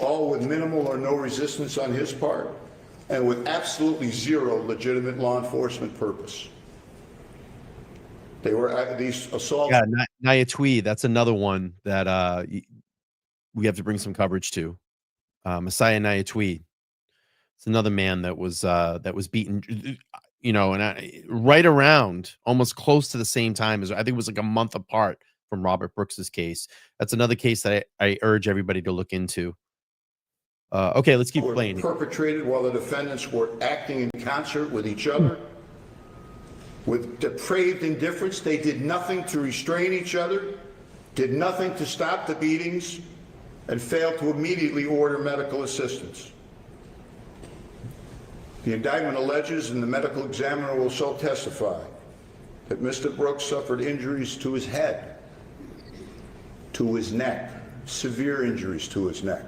all with minimal or no resistance on his part and with absolutely zero legitimate law enforcement purpose. They were these assaults. Yeah, Naya Tweed. That's another one that we have to bring some coverage to. Messiah Naya Tweed. It's another man that was beaten, you know, and right around almost close to the same time as I think it was like a month apart from Robert Brooks's case. That's another case that I urge everybody to look into. Okay, let's keep playing. Perpetrated while the defendants were acting in concert with each other. With depraved indifference, they did nothing to restrain each other, did nothing to stop the beatings, and failed to immediately order medical assistance. The indictment alleges, and the medical examiner will so testify, that Mr. Brooks suffered injuries to his head, to his neck, severe injuries to his neck,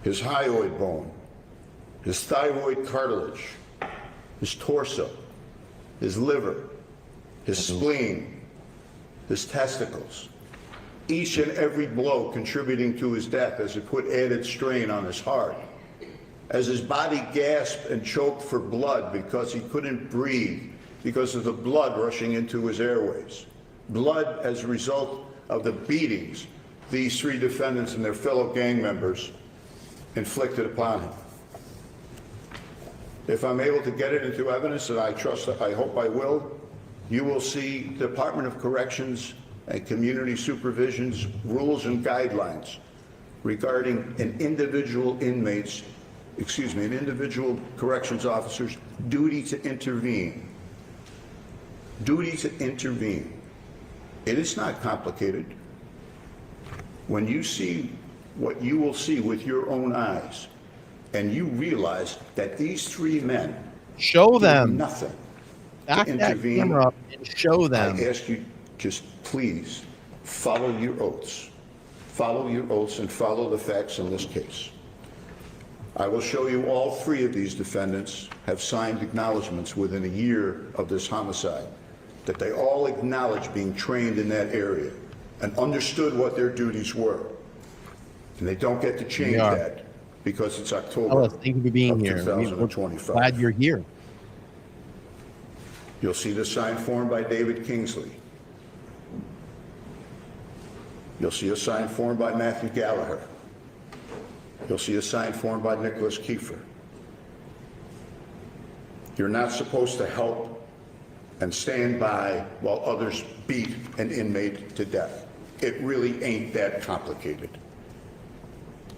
his hyoid bone, his thyroid cartilage, his torso, his liver, his spleen, his testicles. Each and every blow contributing to his death as it put added strain on his heart. As his body gasped and choked for blood because he couldn't breathe because of the blood rushing into his airways. Blood as a result of the beatings these 3 defendants and their fellow gang members inflicted upon him. If I'm able to get it into evidence, and I hope I will, you will see Department of Corrections and Community Supervision's rules and guidelines regarding an individual corrections officer's duty to intervene. Duty to intervene. It is not complicated. When you see what you will see with your own eyes, and you realize that these three men Show did them. nothing Back to that intervene, camera up and show them. I ask you, just please follow your oaths. Follow your oaths and follow the facts in this case. I will show you all three of these defendants have signed acknowledgments within a year of this homicide, that they all acknowledged being trained in that area and understood what their duties were. And they don't get to change that because it's October Ellis, thank you for being of here. We're 2025. glad you're here. You'll see the signed form by David Kingsley. You'll see a signed form by Matthew Gallagher. You'll see a signed form by Nicholas Kiefer. You're not supposed to help and stand by while others beat an inmate to death. It really ain't that complicated.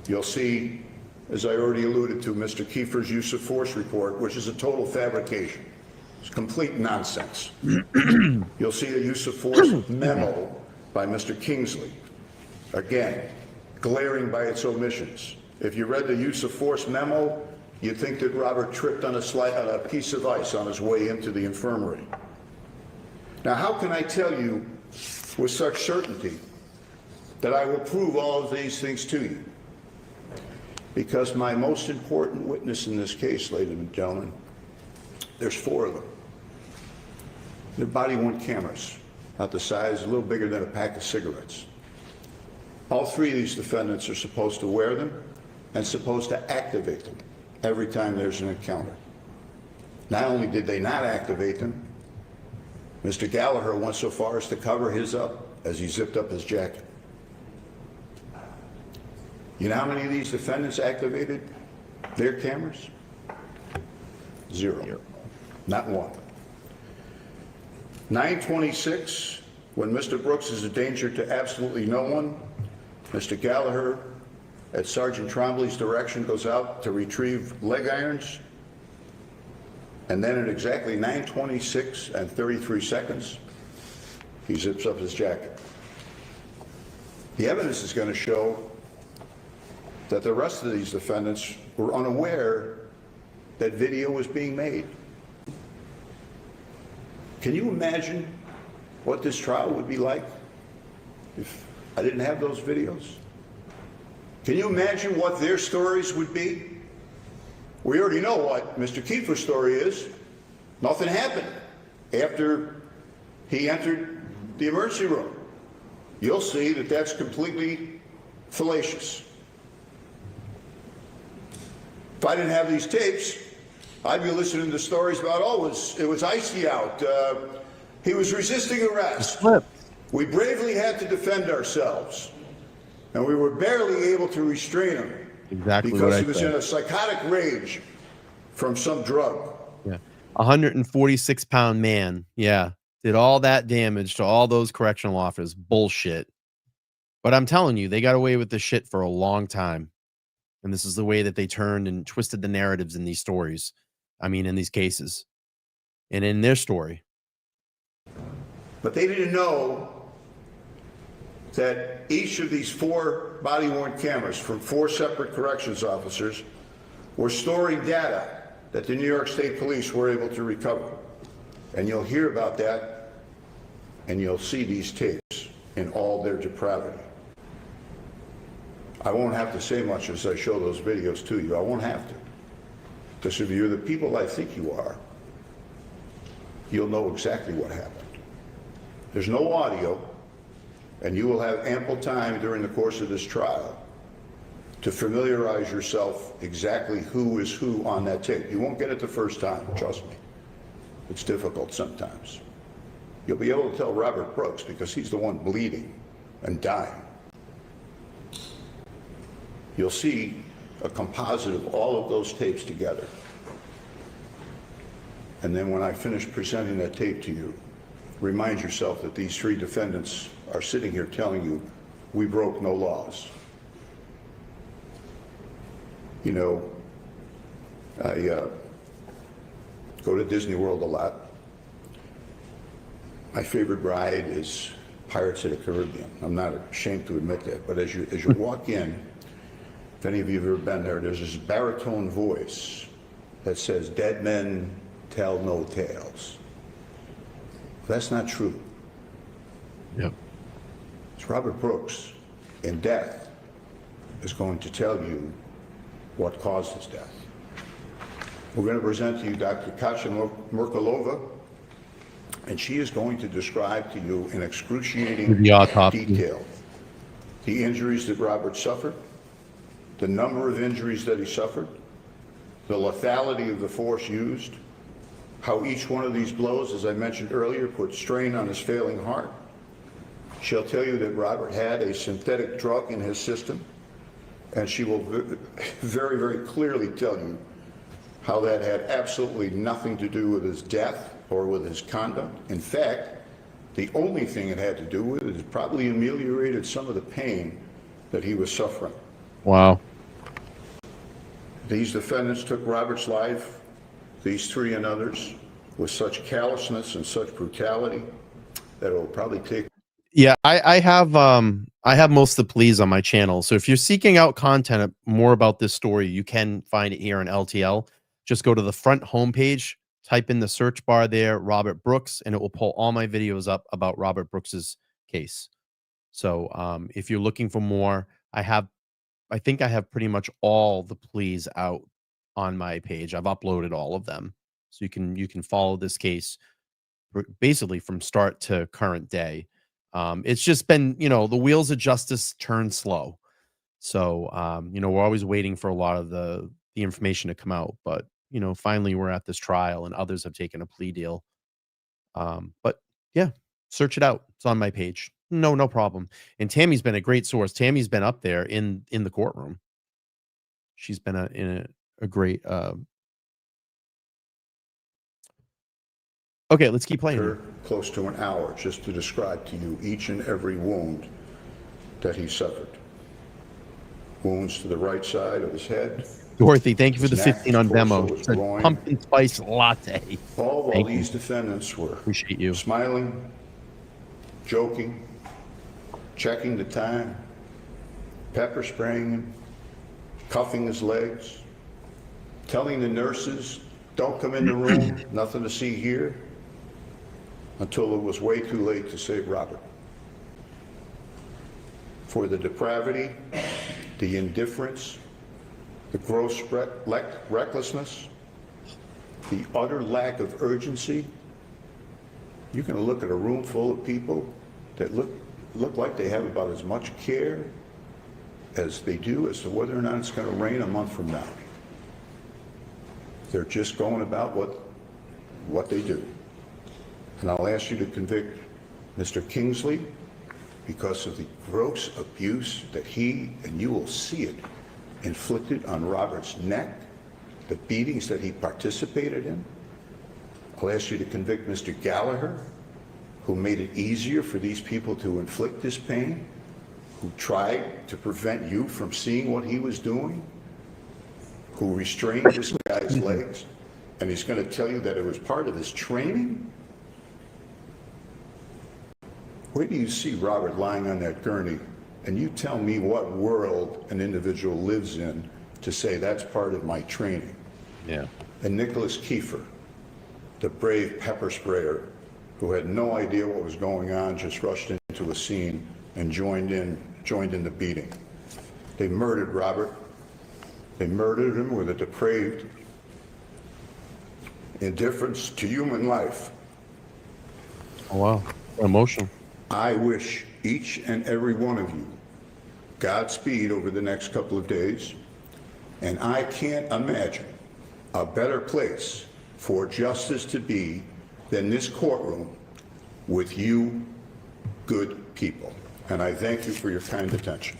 You'll see, as I already alluded to, Mr. Kiefer's use of force report, which is a total fabrication. It's complete nonsense. You'll see a use of force memo by Mr. Kingsley. Again, glaring by its omissions. If you read the use of force memo, you'd think that Robert tripped on a piece of ice on his way into the infirmary. Now, how can I tell you with such certainty that I will prove all of these things to you? Because my most important witness in this case, ladies and gentlemen, there's four of them. They're body-worn cameras, about the size, a little bigger than a pack of cigarettes. All three of these defendants are supposed to wear them and supposed to activate them every time there's an encounter. Not only did they not activate them, Mr. Gallagher went so far as to cover his up as he zipped up his jacket. You know how many of these defendants activated their cameras? Zero. Not one. 9/26, when Mr. Brooks is a danger to absolutely no one, Mr. Gallagher, at Sergeant Trombley's direction, goes out to retrieve leg irons, and then at exactly 9:26 and 33 seconds, he zips up his jacket. The evidence is going to show that the rest of these defendants were unaware that video was being made. Can you imagine what this trial would be like if I didn't have those videos? Can you imagine what their stories would be? We already know what Mr. Kiefer's story is. Nothing happened after he entered the emergency room. You'll see that that's completely fallacious. If I didn't have these tapes, I'd be listening to stories about, oh, it was icy out. He was resisting arrest. We bravely had to defend ourselves. And we were barely able to restrain him. Exactly because what he was said. in a psychotic rage from some drug. Yeah. 146-pound man. Yeah. Did all that damage to all those correctional officers. Bullshit. But I'm telling you, they got away with this shit for a long time. And this is the way that they turned and twisted the narratives in these stories. I mean, in these cases. And in their story. But they didn't know that each of these four body-worn cameras from four separate corrections officers were storing data that the New York State Police were able to recover. And you'll hear about that, and you'll see these tapes in all their depravity. I won't have to say much as I show those videos to you. I won't have to. Because if you're the people I think you are, you'll know exactly what happened. There's no audio, and you will have ample time during the course of this trial to familiarize yourself exactly who is who on that tape. You won't get it the first time, trust me. It's difficult sometimes. You'll be able to tell Robert Brooks because he's the one bleeding and dying. You'll see a composite of all of those tapes together. And then when I finish presenting that tape to you, remind yourself that these three defendants are sitting here telling you, we broke no laws. You know, I go to Disney World a lot. My favorite ride is Pirates of the Caribbean. I'm not ashamed to admit that, but as you walk in, If any of you have ever been there, there's this baritone voice that says, "Dead men tell no tales." That's not true. Yep. It's Robert Brooks in death is going to tell you what caused his death. We're going to present to you Dr. Katya Merkulova, and she is going to describe to you in excruciating The autopsy. detail the injuries that Robert suffered, the number of injuries that he suffered, the lethality of the force used, how each one of these blows, as I mentioned earlier, put strain on his failing heart. She'll tell you that Robert had a synthetic drug in his system, and she will very, very clearly tell you how that had absolutely nothing to do with his death or with his conduct. In fact, the only thing it had to do with it is probably ameliorated some of the pain that he was suffering. Wow. These defendants took Robert's life, these three and others, with such callousness and such brutality that it will probably take. Yeah, I have most of the pleas on my channel. So if you're seeking out content more about this story, you can find it here on LTL. Just go to the front homepage, type in the search bar there, Robert Brooks, and it will pull all my videos up about Robert Brooks's case. So if you're looking for more, I think I have pretty much all the pleas out on my page. I've uploaded all of them. So you can follow this case basically from start to current day. It's just been, the wheels of justice turn slow. So, we're always waiting for a lot of the information to come out, but, finally we're at this trial and others have taken a plea deal. But yeah, search it out. It's on my page. No problem. And Tammy's been a great source. Tammy's been up there in the courtroom. She's been in a great, okay, let's keep playing. Close to an hour just to describe to you each and every wound that he suffered. Wounds to the right side of his head. Dorothy, thank you for the his neck, 15 on his demo. torso, his It's a groin. pumpkin spice latte. All while Thank these defendants were Appreciate you. smiling, joking, checking the time, pepper spraying him, cuffing his legs, telling the nurses, "Don't come in the room, nothing to see here," until it was way too late to save Robert. For the depravity, the indifference, the gross recklessness, the utter lack of urgency, you can look at a room full of people that look like they have about as much care as they do as to whether or not it's going to rain a month from now. They're just going about what they do. And I'll ask you to convict Mr. Kingsley because of the gross abuse that he, and you will see it, inflicted on Robert's neck, the beatings that he participated in. I'll ask you to convict Mr. Gallagher, who made it easier for these people to inflict this pain, who tried to prevent you from seeing what he was doing, who restrained this guy's legs, and he's going to tell you that it was part of his training? Where do you see Robert lying on that gurney, and you tell me what world an individual lives in to say that's part of my training? Yeah. And Nicholas Kiefer, the brave pepper sprayer, who had no idea what was going on, just rushed into a scene and joined in the beating. They murdered Robert. They murdered him with a depraved indifference to human life. Oh, wow. Emotional. I wish each and every one of you Godspeed over the next couple of days, and I can't imagine a better place for justice to be than this courtroom with you good people. And I thank you for your kind attention.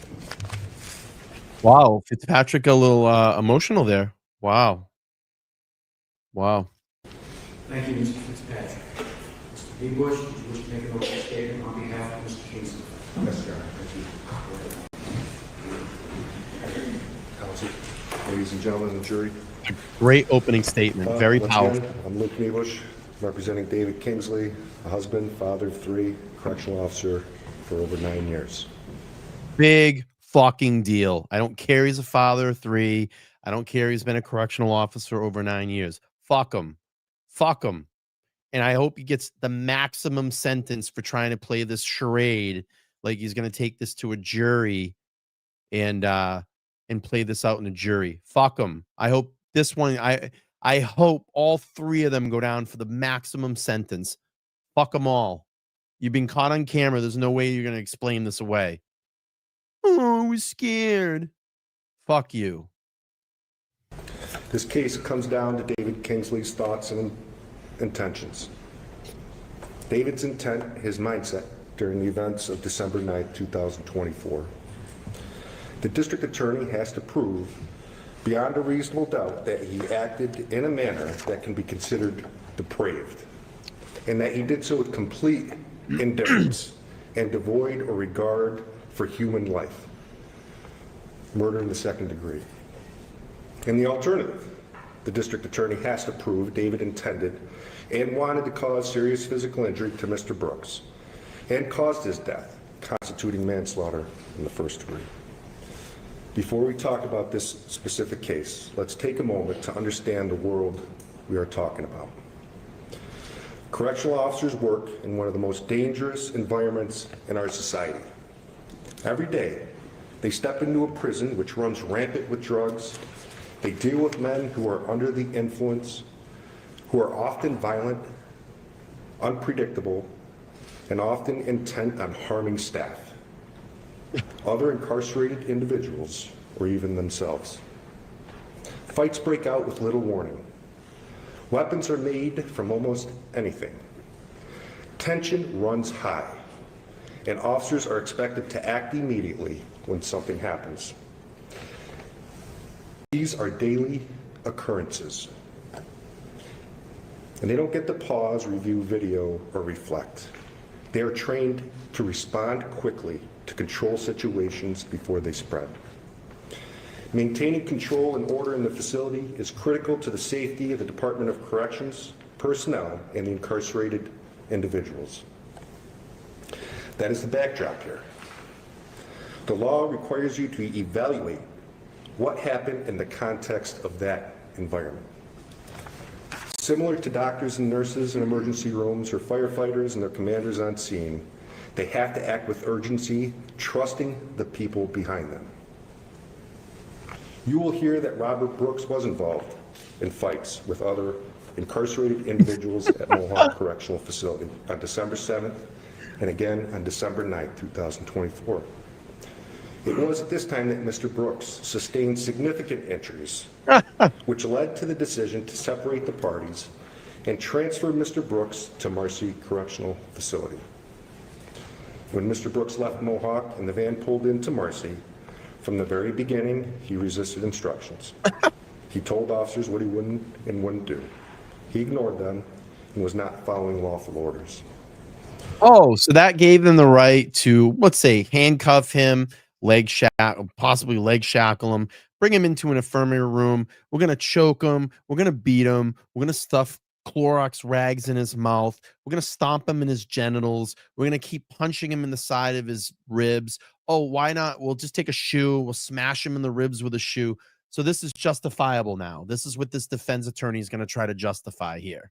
Wow. Fitzpatrick, a little emotional there. Wow. Wow. Thank you, Mr. Fitzpatrick. Mr. B. Bush, did you wish to make an opening statement on behalf of Mr. Kingsley? Yes, Your Honor. Counsel, ladies and gentlemen of the jury. Great opening statement. Very Once powerful. again, I'm Luke Niebusch, representing David Kingsley, a husband, father of 3, correctional officer for over 9 years. Big fucking deal. I don't care he's a father of 3. I don't care he's been a correctional officer over 9 years. Fuck him. Fuck him. And I hope he gets the maximum sentence for trying to play this charade, like he's going to take this to a jury and play this out in a jury. Fuck him. I hope this one, I hope all 3 of them go down for the maximum sentence. Fuck them all. You've been caught on camera. There's no way you're going to explain this away. Oh, I was scared. Fuck you. This case comes down to David Kingsley's thoughts and intentions. David's intent, his mindset during the events of December 9th, 2024. The district attorney has to prove beyond a reasonable doubt that he acted in a manner that can be considered depraved, and that he did so with complete indifference and devoid or regard for human life. Murder in the second degree. In the alternative, the district attorney has to prove David intended and wanted to cause serious physical injury to Mr. Brooks and caused his death, constituting manslaughter in the first degree. Before we talk about this specific case, let's take a moment to understand the world we are talking about. Correctional officers work in one of the most dangerous environments in our society. Every day, they step into a prison which runs rampant with drugs. They deal with men who are under the influence, who are often violent, unpredictable, and often intent on harming staff, other incarcerated individuals, or even themselves. Fights break out with little warning. Weapons are made from almost anything. Tension runs high, and officers are expected to act immediately when something happens. These are daily occurrences, and they don't get to pause, review video, or reflect. They are trained to respond quickly to control situations before they spread. Maintaining control and order in the facility is critical to the safety of the Department of Corrections personnel and the incarcerated individuals. That is the backdrop here. The law requires you to evaluate what happened in the context of that environment. Similar to doctors and nurses in emergency rooms or firefighters and their commanders on scene, they have to act with urgency, trusting the people behind them. You will hear that Robert Brooks was involved in fights with other incarcerated individuals at Mohawk Correctional Facility on December 7th and again on December 9th, 2024. It was at this time that Mr. Brooks sustained significant injuries, which led to the decision to separate the parties and transfer Mr. Brooks to Marcy Correctional Facility. When Mr. Brooks left Mohawk and the van pulled into Marcy, from the very beginning, he resisted instructions. He told officers what he wouldn't and wouldn't do. He ignored them and was not following lawful orders. Oh, so that gave them the right to, let's say, handcuff him, possibly leg shackle him, bring him into an infirmary room. We're going to choke him. We're going to beat him. We're going to stuff Clorox rags in his mouth. We're going to stomp him in his genitals. We're going to keep punching him in the side of his ribs. Oh, why not? We'll just take a shoe. We'll smash him in the ribs with a shoe. So this is justifiable now. This is what this defense attorney is going to try to justify here.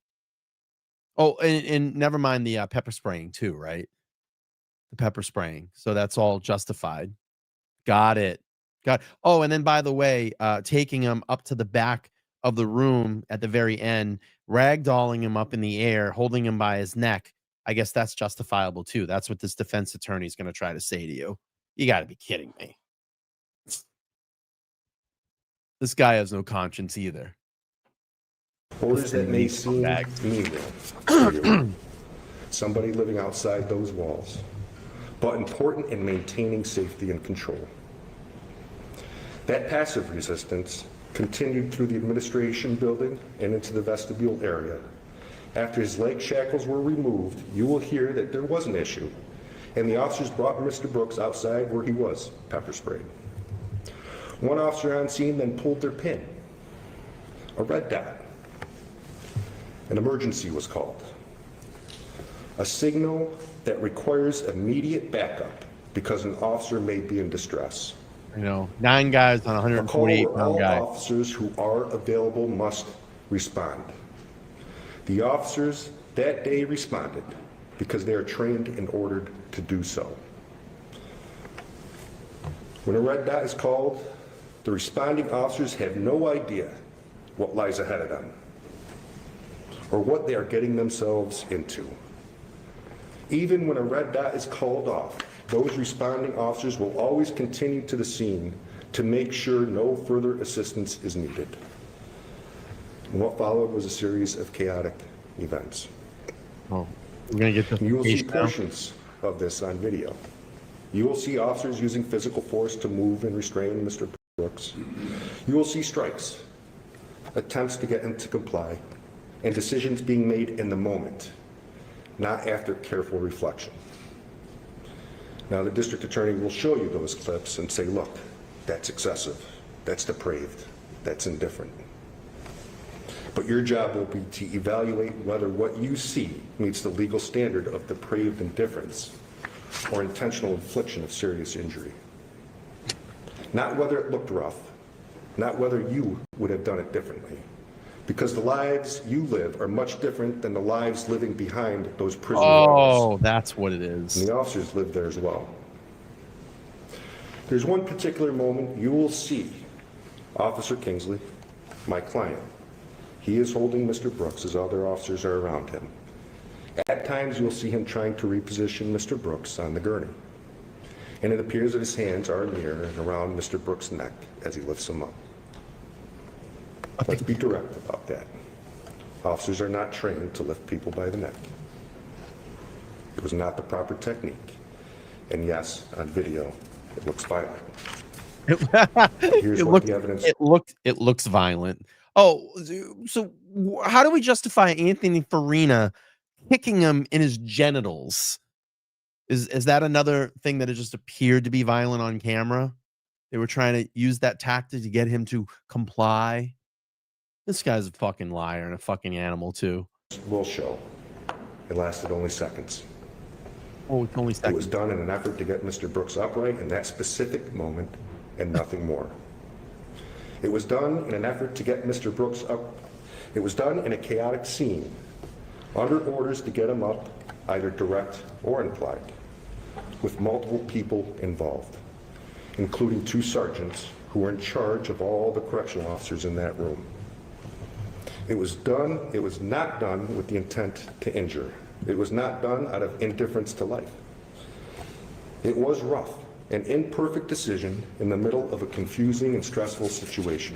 Oh, and never mind the pepper spraying too, right? The pepper spraying. So that's all justified. Got it. Oh, and then by the way, taking him up to the back of the room at the very end, ragdolling him up in the air, holding him by his neck. I guess that's justifiable too. That's what this defense attorney is going to try to say to you. You got to be kidding me. This guy has no conscience either. Orders that may seem menial to you, somebody living outside those walls, but important in maintaining safety and control. That passive resistance continued through the administration building and into the vestibule area. After his leg shackles were removed, you will hear that there was an issue, and the officers brought Mr. Brooks outside where he was pepper sprayed. One officer on scene then pulled their pin, a red dot. An emergency was called, a signal that requires immediate backup because an officer may be in distress. You know, 9 guys on a A call where 148-pound all guy. officers who are available must respond. The officers that day responded because they are trained and ordered to do so. When a red dot is called, the responding officers have no idea what lies ahead of them or what they are getting themselves into. Even when a red dot is called off, those responding officers will always continue to the scene to make sure no further assistance is needed. And what followed was a series of chaotic events. Oh, we're gonna get the You will see case now. portions of this on video. You will see officers using physical force to move and restrain Mr. Brooks. You will see strikes, attempts to get him to comply, and decisions being made in the moment, not after careful reflection. Now, the district attorney will show you those clips and say, look, that's excessive, that's depraved, that's indifferent. But your job will be to evaluate whether what you see meets the legal standard of depraved indifference or intentional infliction of serious injury. Not whether it looked rough, not whether you would have done it differently. Because the lives you live are much different than the lives living behind those prison walls. Oh, that's what it is. And the officers live there as well. There's one particular moment you will see Officer Kingsley, my client. He is holding Mr. Brooks as other officers are around him. At times you'll see him trying to reposition Mr. Brooks on the gurney. And it appears that his hands are near and around Mr. Brooks' neck as he lifts him up. Let's be direct about that. Officers are not trained to lift people by the neck. It was not the proper technique. And yes, on video, it looks violent. Here's what the evidence. It looks violent. Oh, so how do we justify Anthony Farina kicking him in his genitals? Is that another thing that it just appeared to be violent on camera? They were trying to use that tactic to get him to comply. This guy's a fucking liar and a fucking animal too. Will show. It lasted only seconds. Oh, it's only It seconds. was done in an effort to get Mr. Brooks upright in that specific moment and nothing more. It was done in an effort to get Mr. Brooks up. It was done in a chaotic scene, under orders to get him up, either direct or implied, with multiple people involved, including 2 sergeants who were in charge of all the correctional officers in that room. It was not done with the intent to injure. It was not done out of indifference to life. It was rough, an imperfect decision in the middle of a confusing and stressful situation.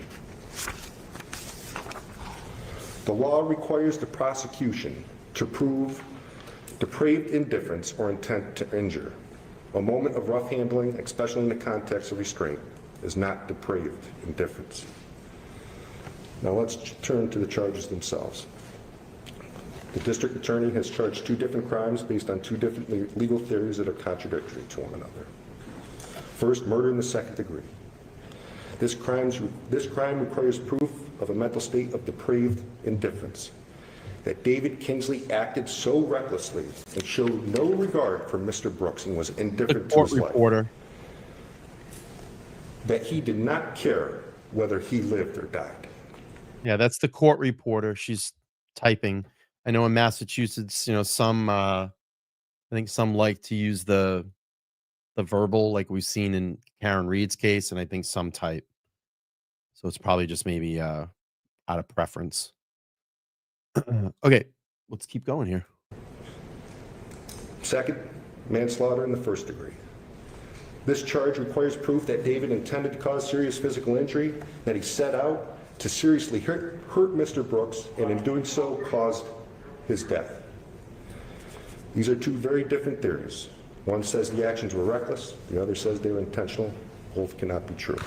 The law requires the prosecution to prove depraved indifference or intent to injure. A moment of rough handling, especially in the context of restraint, is not depraved indifference. Now let's turn to the charges themselves. The district attorney has charged 2 different crimes based on 2 different legal theories that are contradictory to one another. First, murder in the 2nd degree. This crime requires proof of a mental state of depraved indifference, that David Kingsley acted so recklessly and showed no regard for Mr. Brooks and was indifferent to his life, that he did not care whether he lived or died. Yeah, that's the court reporter. She's typing. I know in Massachusetts, some I think some like to use the verbal, like we've seen in Karen Reed's case, and I think some type. So it's probably just maybe out of preference. Okay, let's keep going here. Second, manslaughter in the 1st degree. This charge requires proof that David intended to cause serious physical injury, that he set out to seriously hurt Mr. Brooks, and in doing so caused his death. These are 2 very different theories. One says the actions were reckless, the other says they were intentional. Both cannot be true.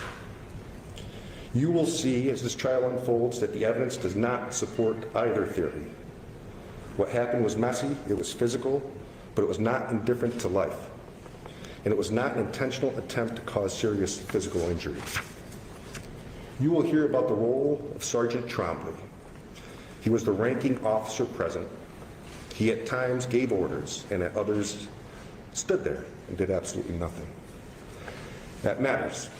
You will see as this trial unfolds that the evidence does not support either theory. What happened was messy, it was physical, but it was not indifferent to life. And it was not an intentional attempt to cause serious physical injury. You will hear about the role of Sergeant Trombley. He was the ranking officer present. He at times gave orders, and at others stood there and did absolutely nothing. That matters,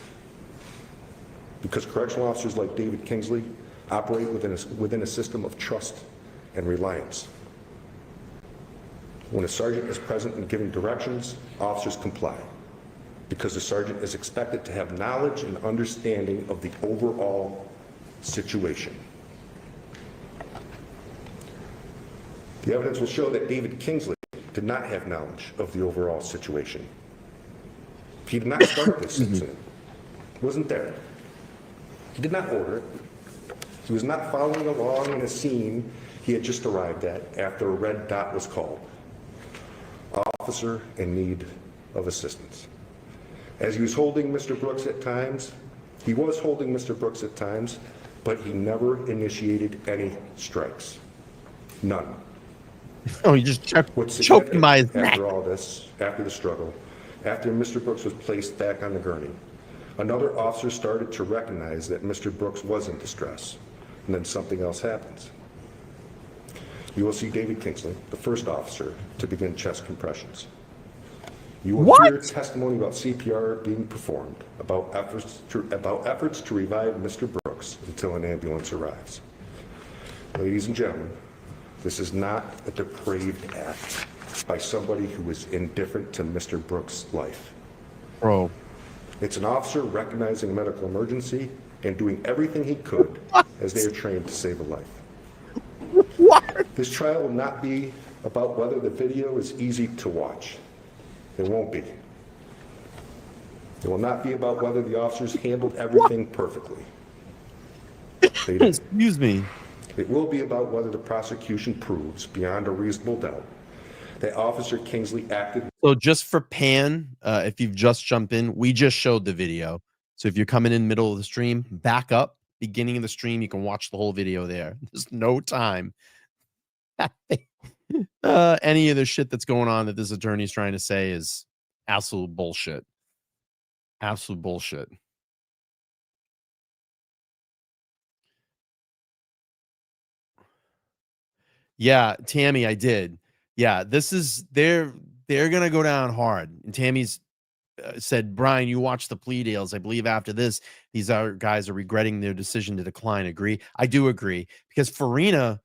because correctional officers like David Kingsley operate within a system of trust and reliance. When a sergeant is present and giving directions, officers comply, because the sergeant is expected to have knowledge and understanding of the overall situation. The evidence will show that David Kingsley did not have knowledge of the overall situation. He did not start this incident. He wasn't there. He did not order it. He was not following along in a scene he had just arrived at after a red dot was called. Officer in need of assistance. As he was holding Mr. Brooks at times, but he never initiated any strikes. None. Oh, he just choked him by his neck. After all this, after the struggle, after Mr. Brooks was placed back on the gurney, another officer started to recognize that Mr. Brooks was in distress, and then something else happens. You will see David Kingsley, the first officer, to begin chest compressions. You will hear testimony about CPR being performed, about efforts to revive Mr. Brooks until an ambulance arrives. Ladies and gentlemen, this is not a depraved act by somebody who is indifferent to Mr. Brooks' life. Bro. It's an officer recognizing a medical emergency and doing everything he could as they are trained to save a life. What? This trial will not be about whether the video is easy to watch. It won't be. It will not be about whether the officers handled everything perfectly. They didn't. Excuse me. It will be about whether the prosecution proves beyond a reasonable doubt that Officer Kingsley acted. So just for Pan, if you've just jumped in, we just showed the video. So if you're coming in the middle of the stream, back up, beginning of the stream, you can watch the whole video there. There's no time. Any of the shit that's going on that this attorney's trying to say is absolute bullshit. Absolute bullshit. Yeah, Tammy, I did. Yeah, this is they're gonna go down hard. And Tammy's said, Brian, you watch the plea deals. I believe after this, these other guys are regretting their decision to decline. Agree? I do agree, because Farina,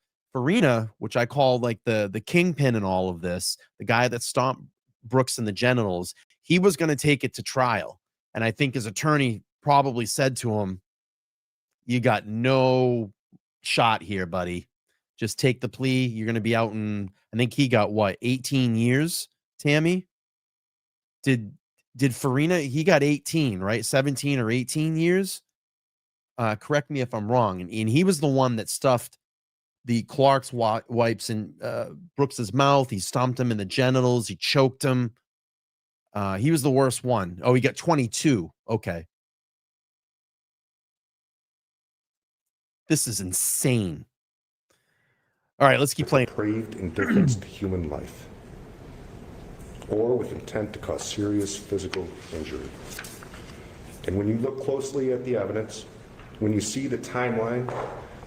which I call like the kingpin in all of this, the guy that stomped Brooks in the genitals, he was going to take it to trial, and I think his attorney probably said to him, "You got no shot here, buddy. Just take the plea. You're going to be out in." I think he got what, 18 years. Tammy, did Farina, he got 18, right? 17 or 18 years. Correct me if I'm wrong. And he was the one that stuffed the Clark's wipes in Brooks's mouth. He stomped him in the genitals. He choked him. He was the worst one. Oh, he got 22. Okay. This is insane. All right, let's keep playing. Depraved indifference to human life, or with intent to cause serious physical injury. And when you look closely at the evidence, when you see the timeline,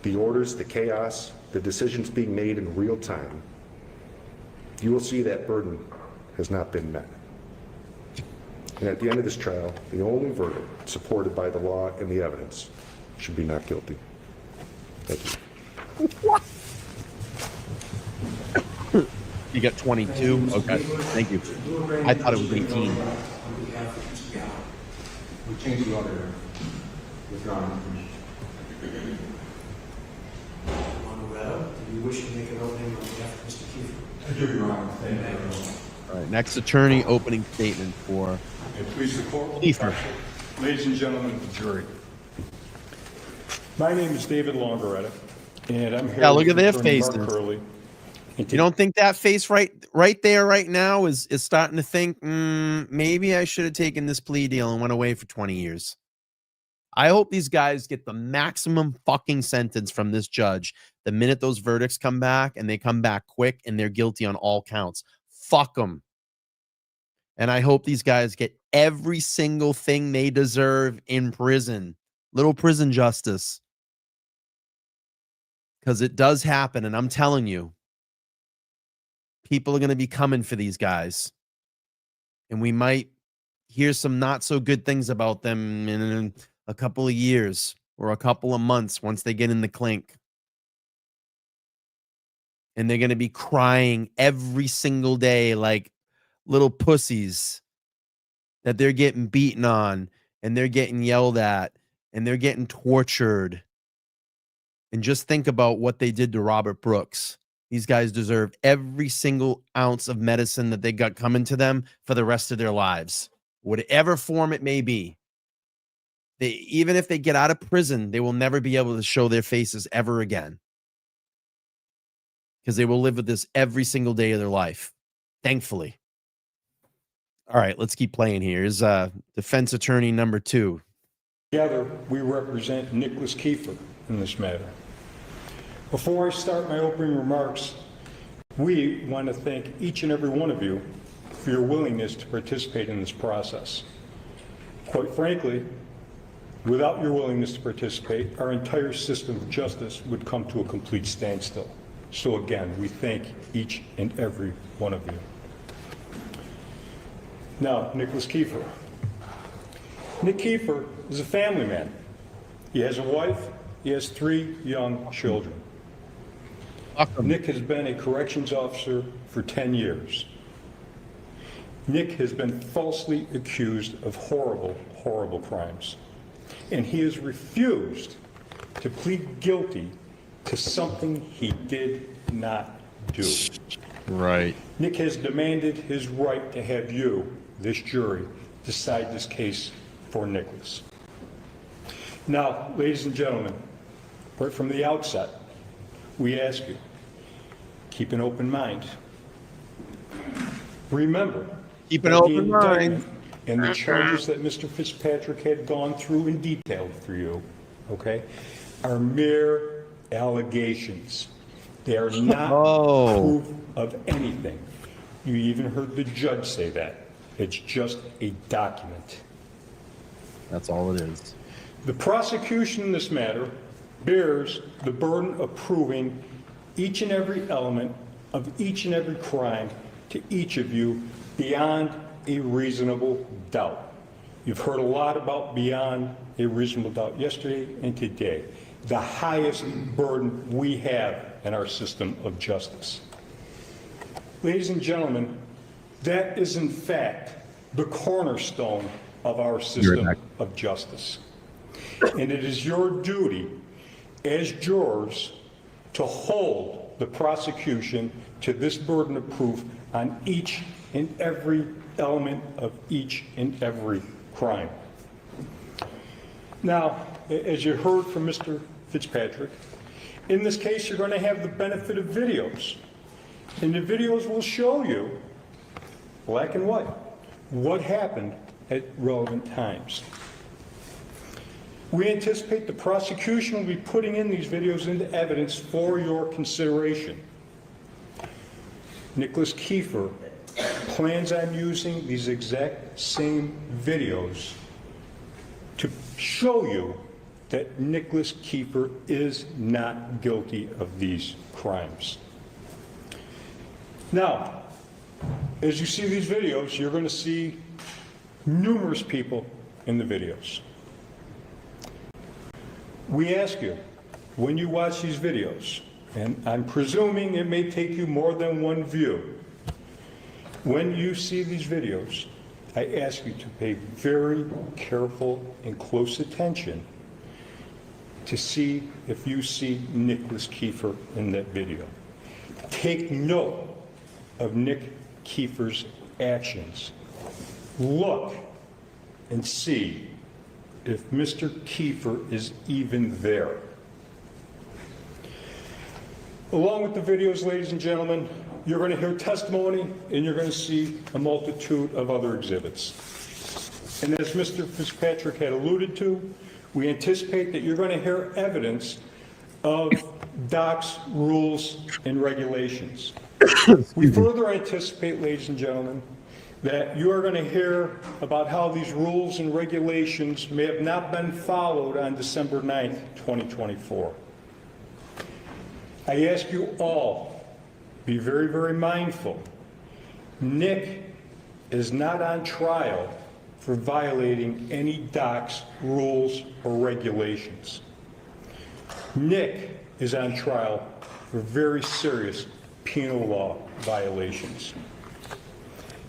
the orders, the chaos, the decisions being made in real time, you will see that burden has not been met. And at the end of this trial, the only verdict supported by the law and the evidence should be not guilty. Thank you. What? You got 22. Okay, thank you. I thought it was 18. We changed the order. Withdrawn. Honorado, do you wish to make an opening on behalf of Mr. Kiefer? I do, Your Honor. Thank you. All right, next attorney opening statement for Please the court. Kiefer. Ladies and gentlemen of the jury. My name is David Longaretta, and I'm here. Yeah, look with at their Attorney Mark faces. Curley. You don't think that face right there right now is starting to think, maybe I should have taken this plea deal and went away for 20 years. I hope these guys get the maximum fucking sentence from this judge the minute those verdicts come back, and they come back quick and they're guilty on all counts. Fuck them. And I hope these guys get every single thing they deserve in prison. Little prison justice. Because it does happen, and I'm telling you, people are going to be coming for these guys. And we might hear some not so good things about them in a couple of years or a couple of months once they get in the clink. And they're going to be crying every single day like little pussies that they're getting beaten on and they're getting yelled at and they're getting tortured. And just think about what they did to Robert Brooks. These guys deserve every single ounce of medicine that they got coming to them for the rest of their lives, whatever form it may be. Even if they get out of prison, they will never be able to show their faces ever again, because they will live with this every single day of their life, thankfully. All right, let's keep playing here. Here's defense attorney number 2. Together, we represent Nicholas Kiefer in this matter. Before I start my opening remarks, we want to thank each and every one of you for your willingness to participate in this process. Quite frankly, without your willingness to participate, our entire system of justice would come to a complete standstill. So again, we thank each and every one of you. Now, Nicholas Kiefer. Nick Kiefer is a family man. He has a wife. He has 3 young children. Awesome. Nick has been a corrections officer for 10 years. Nick has been falsely accused of horrible, horrible crimes. And he has refused to plead guilty to something he did not do. Right. Nick has demanded his right to have you, this jury, decide this case for Nicholas. Now, ladies and gentlemen, right from the outset, we ask you, keep an open mind. Remember, Keep an that the open mind. indictment and the charges that Mr. Fitzpatrick had gone through in detail for you, okay, are mere allegations. They are not proof of anything. You even heard the judge say that. It's just a document. That's all it is. The prosecution in this matter bears the burden of proving each and every element of each and every crime to each of you beyond a reasonable doubt. You've heard a lot about beyond a reasonable doubt yesterday and today. The highest burden we have in our system of justice. Ladies and gentlemen, that is in fact the cornerstone of our system of justice. And it is your duty as jurors to hold the prosecution to this burden of proof on each and every element of each and every crime. Now, as you heard from Mr. Fitzpatrick, in this case you're going to have the benefit of videos. And the videos will show you, black and white, what happened at relevant times. We anticipate the prosecution will be putting in these videos into evidence for your consideration. Nicholas Kiefer plans on using these exact same videos to show you that Nicholas Kiefer is not guilty of these crimes. Now, as you see these videos, you're going to see numerous people in the videos. We ask you, when you watch these videos, and I'm presuming it may take you more than one view, when you see these videos, I ask you to pay very careful and close attention to see if you see Nicholas Kiefer in that video. Take note of Nick Kiefer's actions. Look and see if Mr. Kiefer is even there. Along with the videos, ladies and gentlemen, you're going to hear testimony and you're going to see a multitude of other exhibits. And as Mr. Fitzpatrick had alluded to, we anticipate that you're going to hear evidence of DOC's rules and regulations. We further anticipate, ladies and gentlemen, that you are going to hear about how these rules and regulations may have not been followed on December 9th, 2024. I ask you all, be very, very mindful. Nick is not on trial for violating any docks, rules, or regulations. Nick is on trial for very serious penal law violations.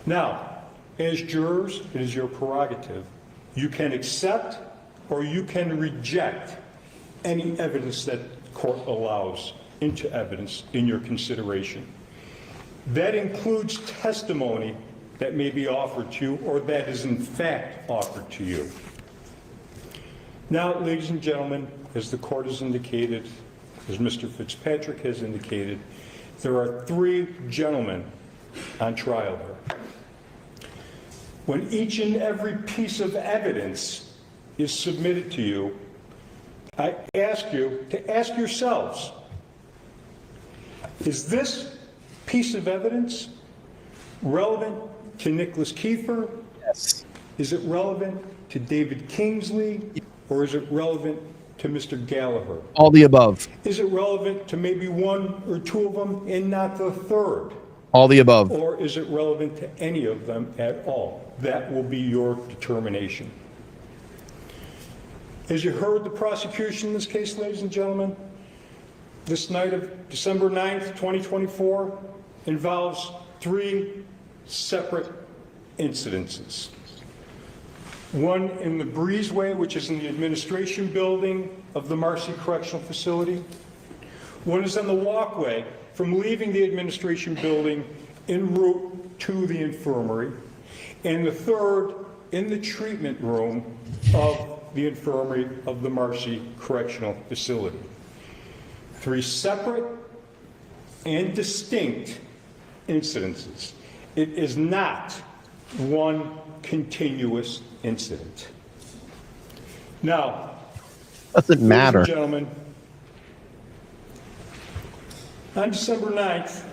Now, as jurors, it is your prerogative. You can accept or you can reject any evidence that the court allows into evidence in your consideration. That includes testimony that may be offered to you or that is in fact offered to you. Now, ladies and gentlemen, as the court has indicated, as Mr. Fitzpatrick has indicated, there are 3 gentlemen on trial here. When each and every piece of evidence is submitted to you, I ask you to ask yourselves, is this piece of evidence relevant to Nicholas Kiefer? Yes. Is it relevant to David Kingsley? Or is it relevant to Mr. Gallagher? All the above. Is it relevant to maybe 1 or 2 of them and not the third? All the above. Or is it relevant to any of them at all? That will be your determination. As you heard the prosecution in this case, ladies and gentlemen, this night of December 9th, 2024 involves 3 separate incidences. One in the breezeway, which is in the administration building of the Marcy Correctional Facility. One is on the walkway from leaving the administration building en route to the infirmary. And the third in the treatment room of the infirmary of the Marcy Correctional Facility. 3 separate and distinct incidences. It is not one continuous incident. Now, Doesn't matter. ladies and gentlemen, on December 9th,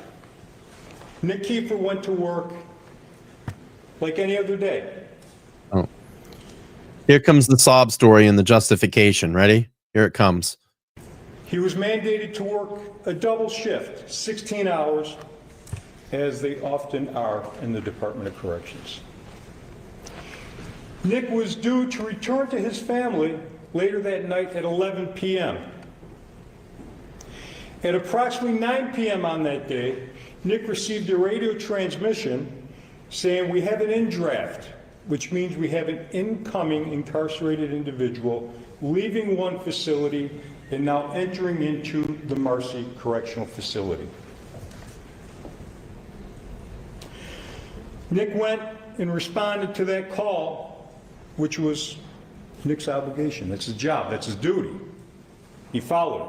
Nick Kiefer went to work like any other day. Oh. Here comes the sob story and the justification. Ready? Here it comes. He was mandated to work a double shift, 16 hours, as they often are in the Department of Corrections. Nick was due to return to his family later that night at 11 p.m. At approximately 9 p.m. on that day, Nick received a radio transmission saying, "We have an in-draft," which means we have an incoming incarcerated individual leaving one facility and now entering into the Marcy Correctional Facility. Nick went and responded to that call, which was Nick's obligation. That's his job. That's his duty. He followed it.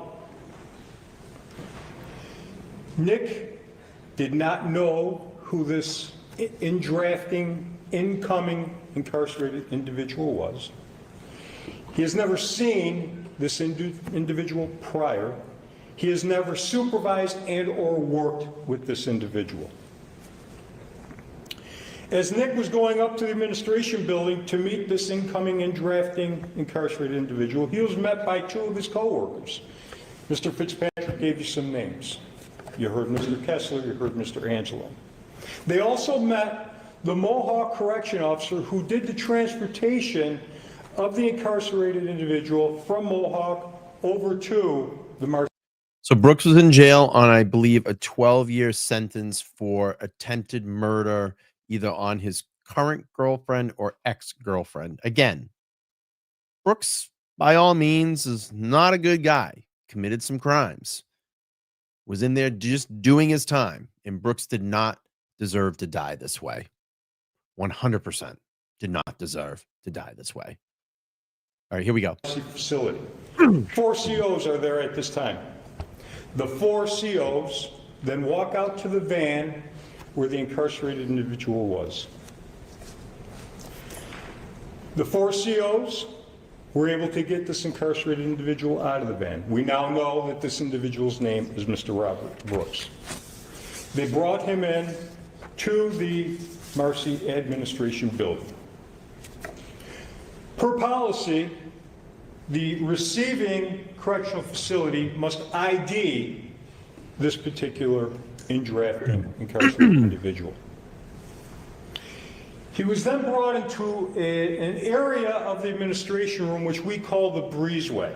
Nick did not know who this in-drafting, incoming incarcerated individual was. He has never seen this individual prior. He has never supervised and or worked with this individual. As Nick was going up to the administration building to meet this incoming and drafting incarcerated individual, he was met by 2 of his coworkers. Mr. Fitzpatrick gave you some names. You heard Mr. Kessler, you heard Mr. Angelo. They also met the Mohawk correction officer who did the transportation of the incarcerated individual from Mohawk over to the Marcy. So Brooks was in jail on, I believe, a 12-year sentence for attempted murder, either on his current girlfriend or ex-girlfriend. Again, Brooks, by all means, is not a good guy. Committed some crimes. Was in there just doing his time. And Brooks did not deserve to die this way. 100% did not deserve to die this way. All right, here we go. Facility. 4 COs are there at this time. The 4 COs then walk out to the van where the incarcerated individual was. The 4 COs were able to get this incarcerated individual out of the van. We now know that this individual's name is Mr. Robert Brooks. They brought him in to the Marcy Administration building. Per policy, the receiving correctional facility must ID this particular in-drafting incarcerated individual. He was then brought into an area of the administration room which we call the breezeway.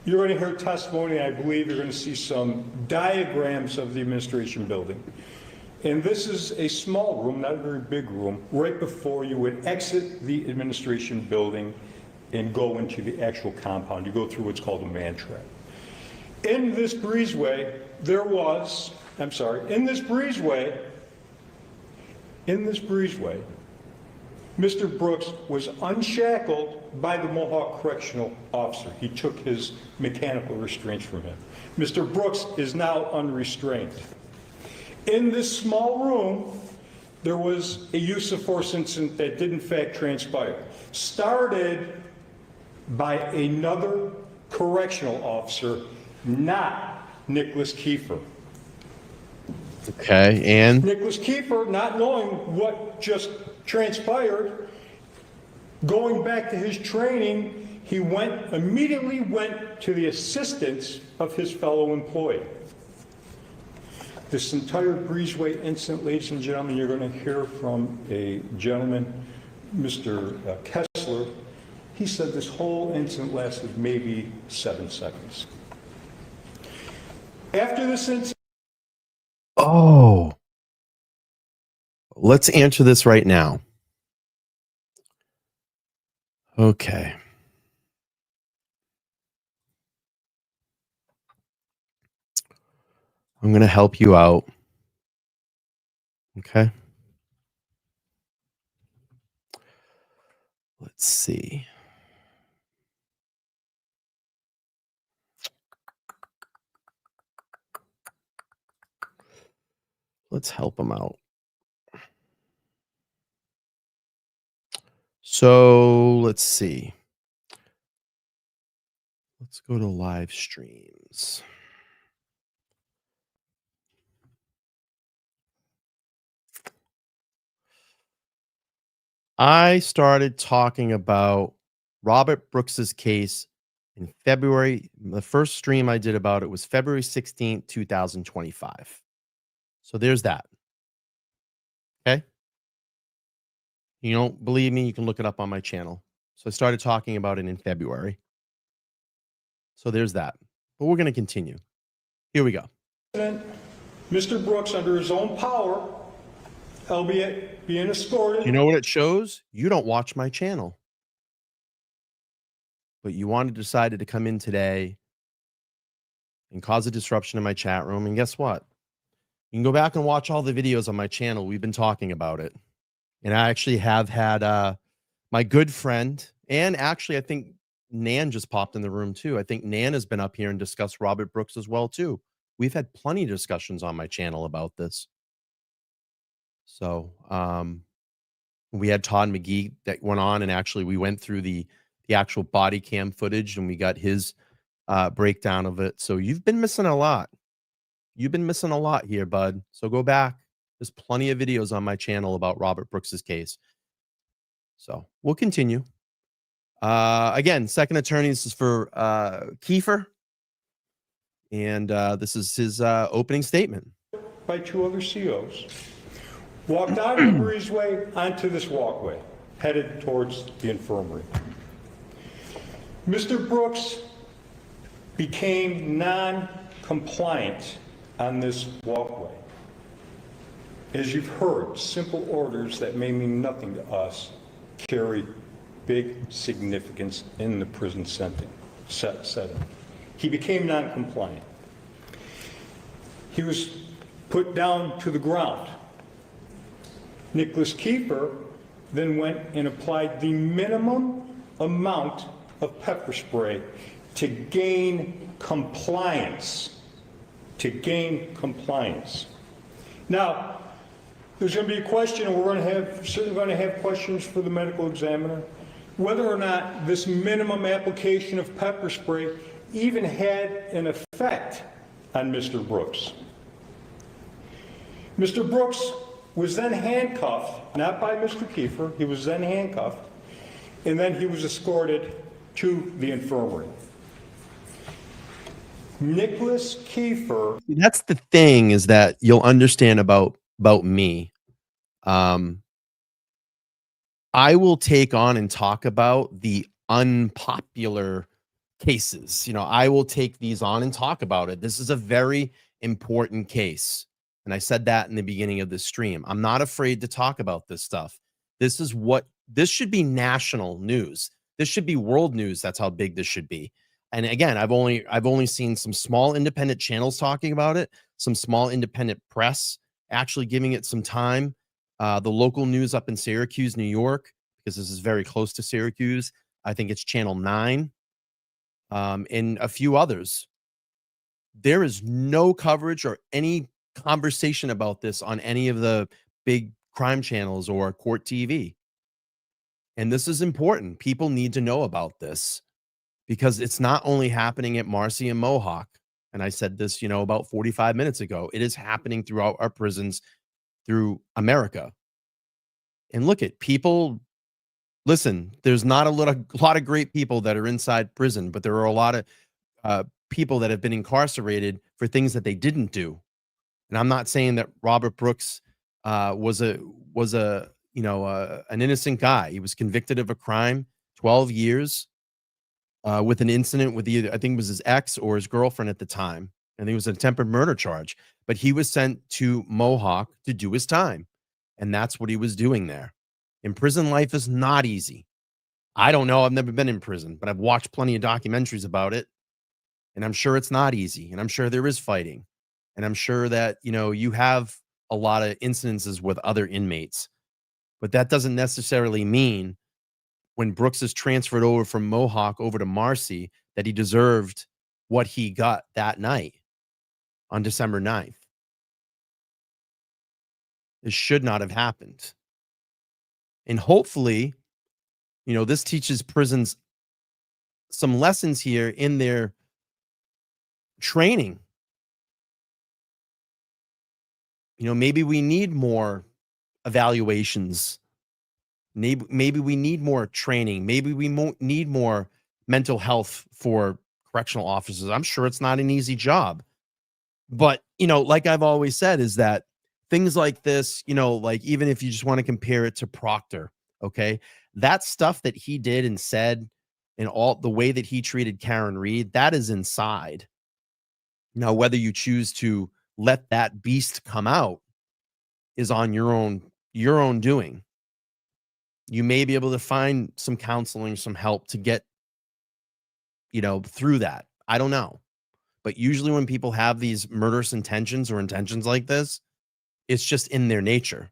You're going to hear testimony, I believe you're going to see some diagrams of the administration building. And this is a small room, not a very big room, right before you would exit the administration building and go into the actual compound. You go through what's called a man trap. In this breezeway, Mr. Brooks was unshackled by the Mohawk correctional officer. He took his mechanical restraints from him. Mr. Brooks is now unrestrained. In this small room, there was a use of force incident that did in fact transpire. Started by another correctional officer, not Nicholas Kiefer. Okay, and Nicholas Kiefer, not knowing what just transpired, going back to his training, he immediately went to the assistance of his fellow employee. This entire breezeway incident, ladies and gentlemen, you're going to hear from a gentleman, Mr. Kessler. He said this whole incident lasted maybe 7 seconds. After this incident, oh, let's answer this right now. Okay. I'm going to help you out. Okay. Let's see. Let's help him out. So let's see. Let's go to live streams. I started talking about Robert Brooks's case in February. The first stream I did about it was February 16th, 2025. So there's that. Okay. You don't believe me, you can look it up on my channel. So I started talking about it in February. So there's that. But we're going to continue. Here we go. Mr. Brooks, under his own power, albeit being escorted. You know what it shows? You don't watch my channel. But you decided to come in today and cause a disruption in my chat room. And guess what? You can go back and watch all the videos on my channel. We've been talking about it. And I actually have had my good friend, and actually I think Nan just popped in the room too. I think Nan has been up here and discussed Robert Brooks as well too. We've had plenty of discussions on my channel about this. So we had Todd McGee that went on, and actually we went through the actual body cam footage and we got his breakdown of it. So you've been missing a lot. You've been missing a lot here, bud. So go back. There's plenty of videos on my channel about Robert Brooks's case. So we'll continue. Again, second attorney, this is for Kiefer. And this is his opening statement. By 2 other COs, walked out of the breezeway onto this walkway, headed towards the infirmary. Mr. Brooks became non-compliant on this walkway. As you've heard, simple orders that may mean nothing to us carry big significance in the prison setting. He became non-compliant. He was put down to the ground. Nicholas Kiefer then went and applied the minimum amount of pepper spray to gain compliance. Now, there's going to be a question, and we're going to certainly going to have questions for the medical examiner, whether or not this minimum application of pepper spray even had an effect on Mr. Brooks. Mr. Brooks was then handcuffed, not by Mr. Kiefer, he was then handcuffed, and then he was escorted to the infirmary. Nicholas Kiefer. That's the thing, is that you'll understand about me. I will take on and talk about the unpopular cases. I will take these on and talk about it. This is a very important case. And I said that in the beginning of the stream. I'm not afraid to talk about this stuff. This should be national news. This should be world news. That's how big this should be. And again, I've only seen some small independent channels talking about it, some small independent press actually giving it some time. The local news up in Syracuse, New York, because this is very close to Syracuse. I think it's Channel 9, and a few others. There is no coverage or any conversation about this on any of the big crime channels or court TV. And this is important. People need to know about this because it's not only happening at Marcy and Mohawk. And I said this, about 45 minutes ago. It is happening throughout our prisons through America. And look at people. Listen, there's not a lot of great people that are inside prison, but there are a lot of people that have been incarcerated for things that they didn't do. And I'm not saying that Robert Brooks was an innocent guy. He was convicted of a crime, 12 years, with an incident with either, I think it was his ex or his girlfriend at the time. I think it was an attempted murder charge. But he was sent to Mohawk to do his time. And that's what he was doing there. And prison life is not easy. I don't know. I've never been in prison, but I've watched plenty of documentaries about it. And I'm sure it's not easy. And I'm sure there is fighting. And I'm sure that, you have a lot of incidences with other inmates. But that doesn't necessarily mean when Brooks is transferred over from Mohawk over to Marcy that he deserved what he got that night on December 9th. This should not have happened. And hopefully, this teaches prisons some lessons here in their training. Maybe we need more evaluations. Maybe we need more training. Maybe we need more mental health for correctional officers. I'm sure it's not an easy job. But, like I've always said, is that things like this, like even if you just want to compare it to Proctor, okay, that stuff that he did and said and all the way that he treated Karen Reed, that is inside. Now, whether you choose to let that beast come out is on your own doing. You may be able to find some counseling, some help to get, through that. I don't know. But usually when people have these murderous intentions or intentions like this, it's just in their nature.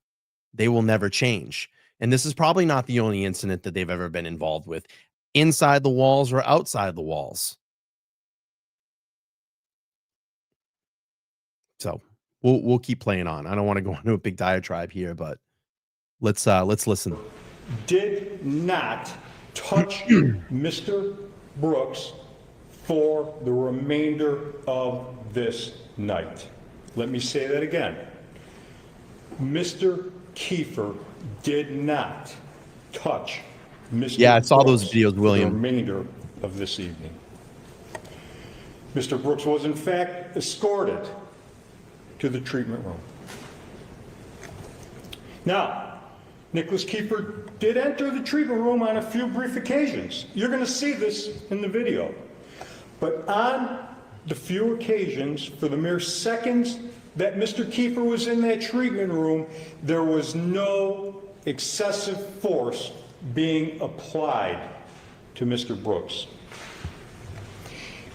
They will never change. And this is probably not the only incident that they've ever been involved with, inside the walls or outside the walls. So we'll keep playing on. I don't want to go into a big diatribe here, but let's listen. Did not touch Mr. Brooks for the remainder of this night. Let me say that again. Mr. Kiefer did not touch Mr. Yeah, I saw Brooks those videos, William. for the remainder of this evening. Mr. Brooks was in fact escorted to the treatment room. Now, Nicholas Kiefer did enter the treatment room on a few brief occasions. You're going to see this in the video. But on the few occasions, for the mere seconds that Mr. Kiefer was in that treatment room, there was no excessive force being applied to Mr. Brooks.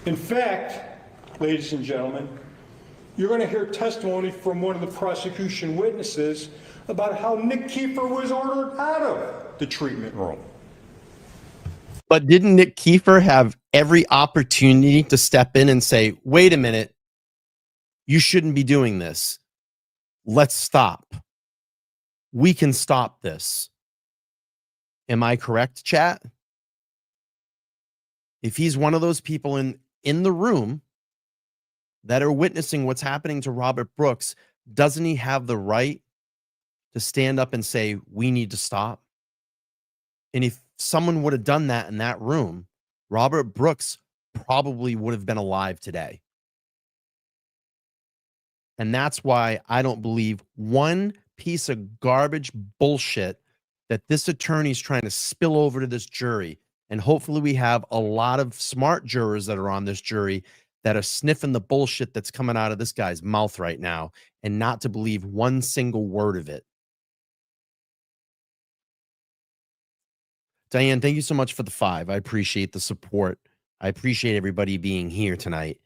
In fact, ladies and gentlemen, you're going to hear testimony from one of the prosecution witnesses about how Nick Kiefer was ordered out of the treatment room. But didn't Nick Kiefer have every opportunity to step in and say, wait a minute, you shouldn't be doing this. Let's stop. We can stop this. Am I correct, chat? If he's one of those people in the room that are witnessing what's happening to Robert Brooks, doesn't he have the right to stand up and say, we need to stop? And if someone would have done that in that room, Robert Brooks probably would have been alive today. And that's why I don't believe one piece of garbage bullshit that this attorney's trying to spill over to this jury. And hopefully we have a lot of smart jurors that are on this jury that are sniffing the bullshit that's coming out of this guy's mouth right now and not to believe one single word of it. Diane, thank you so much for the 5. I appreciate the support. I appreciate everybody being here tonight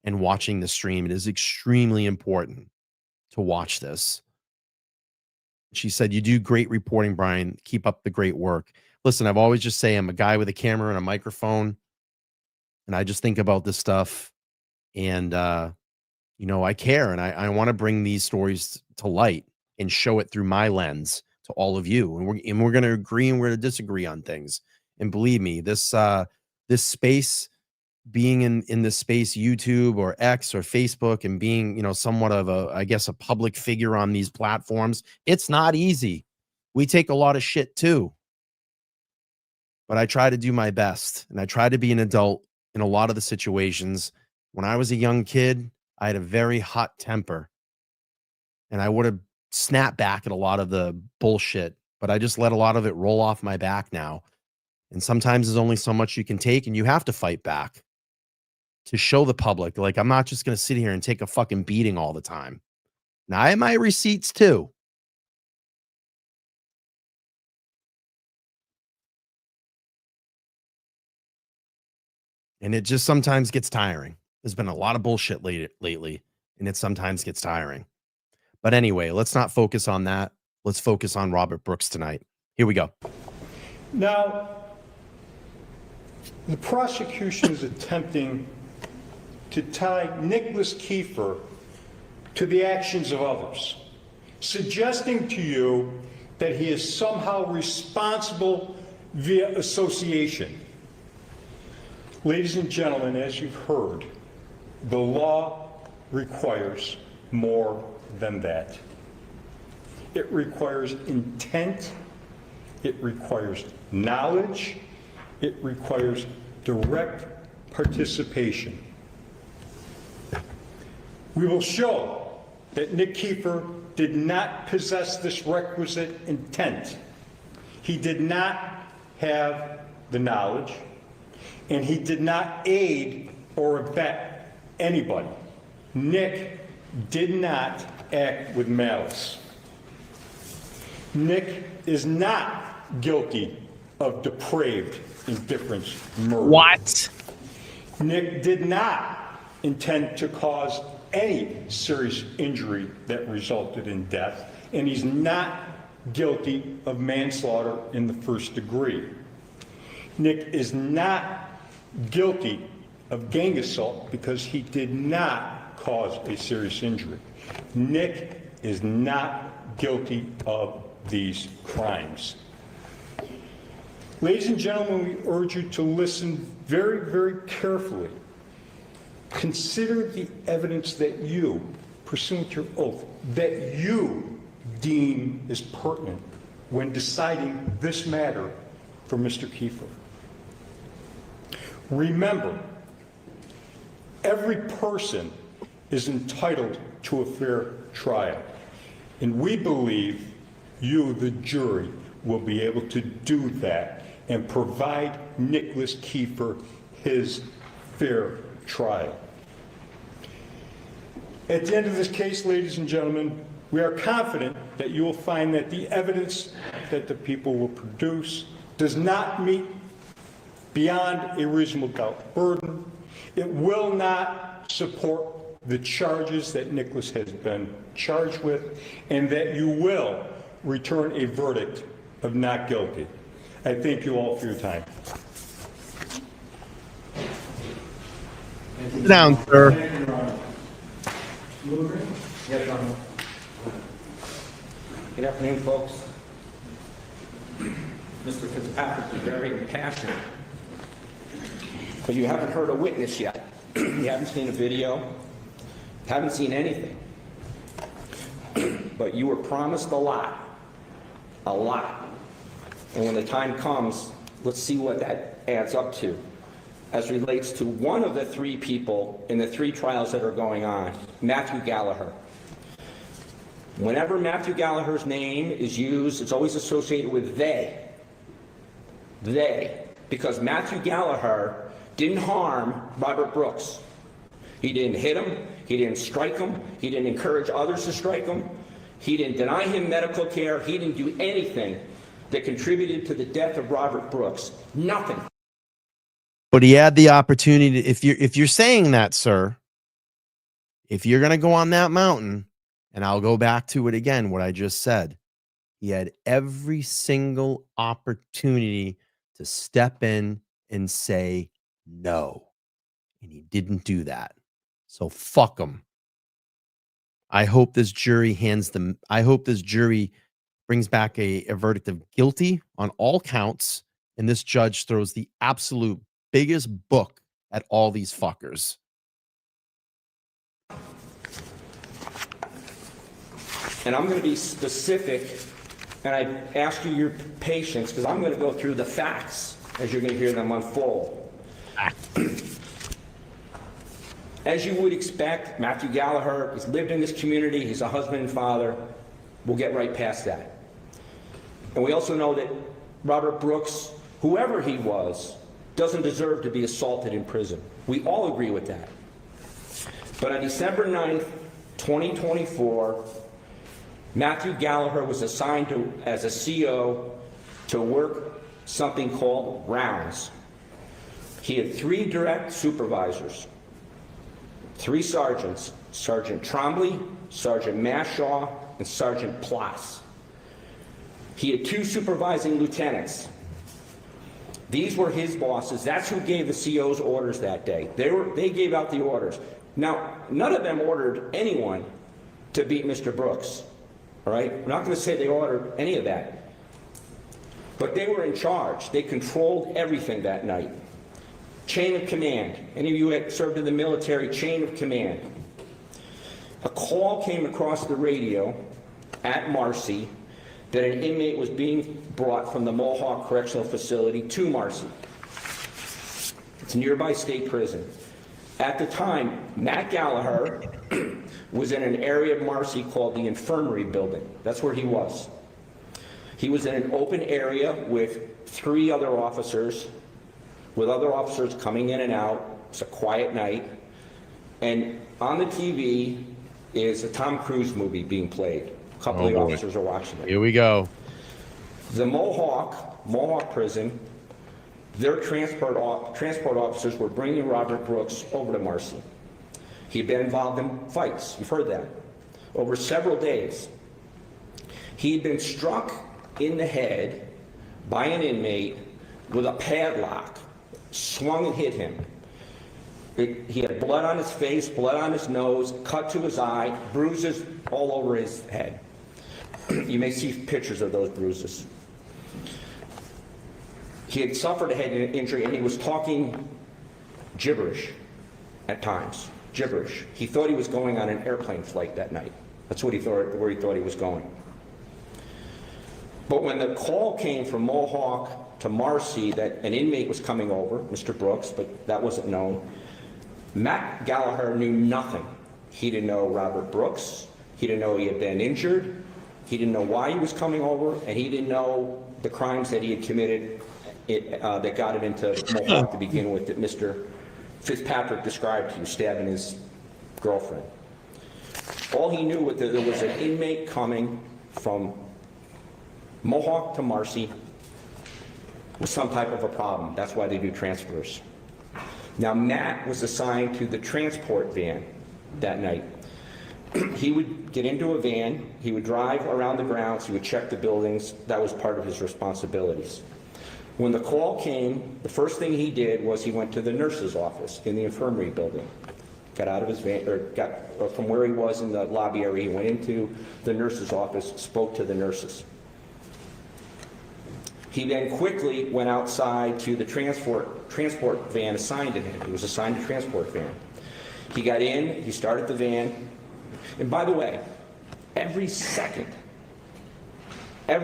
and watching the stream. It is extremely important to watch this. She said, you do great reporting, Brian. Keep up the great work. Listen, I've always just say I'm a guy with a camera and a microphone, and I just think about this stuff. And, you know, I care, and I want to bring these stories to light and show it through my lens to all of you. And we're going to agree and we're going to disagree on things. And believe me, this space, being in this space, YouTube or X or Facebook, and being, you know, somewhat of I guess a public figure on these platforms, it's not easy. We take a lot of shit too. But I try to do my best, and I try to be an adult in a lot of the situations. When I was a young kid, I had a very hot temper, and I would have snapped back at a lot of the bullshit, but I just let a lot of it roll off my back now. And sometimes there's only so much you can take, and you have to fight back to show the public, like, I'm not just going to sit here and take a fucking beating all the time. Now, I have my receipts too. And it just sometimes gets tiring. There's been a lot of bullshit lately, and it sometimes gets tiring. But anyway, let's not focus on that. Let's focus on Robert Brooks tonight. Here we go. Now, the prosecution is attempting to tie Nicholas Kiefer to the actions of others, suggesting to you that he is somehow responsible via association. Ladies and gentlemen, as you've heard, the law requires more than that. It requires intent, it requires knowledge, it requires direct participation. We will show that Nick Kiefer did not possess this requisite intent. He did not have the knowledge, and he did not aid or abet anybody. Nick did not act with malice. Nick is not guilty of depraved indifference murder. What? Nick did not intend to cause any serious injury that resulted in death, and he's not guilty of manslaughter in the first degree. Nick is not guilty of gang assault because he did not cause a serious injury. Nick is not guilty of these crimes. Ladies and gentlemen, we urge you to listen very, very carefully. Consider the evidence that you, pursuant to your oath, that you deem is pertinent when deciding this matter for Mr. Kiefer. Remember, every person is entitled to a fair trial, and we believe you, the jury, will be able to do that and provide Nicholas Kiefer his fair trial. At the end of this case, ladies and gentlemen, we are confident that you will find that the evidence that the people will produce does not meet beyond a reasonable doubt burden. It will not support the charges that Nicholas has been charged with, and that you will return a verdict of not guilty. I thank you all for your time. Sit down, sir. Yes, Your Honor. Good afternoon, folks. Mr. Fitzpatrick is very impassioned, but you haven't heard a witness yet. You haven't seen a video, haven't seen anything. But you were promised a lot. And when the time comes, let's see what that adds up to as relates to one of the 3 people in the 3 trials that are going on, Matthew Gallagher. Whenever Matthew Gallagher's name is used, it's always associated with they. They. Because Matthew Gallagher didn't harm Robert Brooks. He didn't hit him. He didn't strike him. He didn't encourage others to strike him. He didn't deny him medical care. He didn't do anything that contributed to the death of Robert Brooks. Nothing. But he had the opportunity. If you're saying that, sir, if you're going to go on that mountain, and I'll go back to it again, what I just said, he had every single opportunity to step in and say no. And he didn't do that. So fuck him. I hope this jury brings back a verdict of guilty on all counts. And this judge throws the absolute biggest book at all these fuckers. And I'm going to be specific, and I ask you your patience, because I'm going to go through the facts as you're going to hear them unfold. As you would expect, Matthew Gallagher has lived in this community. He's a husband and father. We'll get right past that. And we also know that Robert Brooks, whoever he was, doesn't deserve to be assaulted in prison. We all agree with that. But on December 9th, 2024, Matthew Gallagher was assigned as a CO to work something called rounds. He had 3 direct supervisors, 3 sergeants, Sergeant Trombley, Sergeant Mashaw, and Sergeant Plas. He had 2 supervising lieutenants. These were his bosses. That's who gave the CO's orders that day. They gave out the orders. Now, none of them ordered anyone to beat Mr. Brooks. All right? I'm not going to say they ordered any of that. But they were in charge. They controlled everything that night. Chain of command. Any of you had served in the military, chain of command. A call came across the radio at Marcy that an inmate was being brought from the Mohawk Correctional Facility to Marcy. It's a nearby state prison. At the time, Matt Gallagher was in an area of Marcy called the Infirmary Building. That's where he was. He was in an open area with 3 other officers, with other officers coming in and out. It's a quiet night. And on the TV is a Tom Cruise movie being played. A couple of the officers are watching it. Here we go. The Mohawk prison, their transport officers were bringing Robert Brooks over to Marcy. He had been involved in fights. You've heard that. Over several days. He had been struck in the head by an inmate with a padlock, swung and hit him. He had blood on his face, blood on his nose, cut to his eye, bruises all over his head. You may see pictures of those bruises. He had suffered a head injury and he was talking gibberish at times. Gibberish. He thought he was going on an airplane flight that night. That's what he thought, where he thought he was going. But when the call came from Mohawk to Marcy that an inmate was coming over, Mr. Brooks, but that wasn't known, Matt Gallagher knew nothing. He didn't know Robert Brooks. He didn't know he had been injured. He didn't know why he was coming over, and he didn't know the crimes that he had committed that got him into Mohawk to begin with, that Mr. Fitzpatrick described to you, stabbing his girlfriend. All he knew was that there was an inmate coming from Mohawk to Marcy with some type of a problem. That's why they do transfers. Now, Matt was assigned to the transport van that night. He would get into a van, he would drive around the grounds, he would check the buildings. That was part of his responsibilities. When the call came, the first thing he did was he went to the nurse's office in the infirmary building. Got out of his van, or from where he was in the lobby area, he went into the nurse's office, spoke to the nurses. He then quickly went outside to the transport van assigned to him. He was assigned a transport van. He got in, he started the van, and by the way, every second of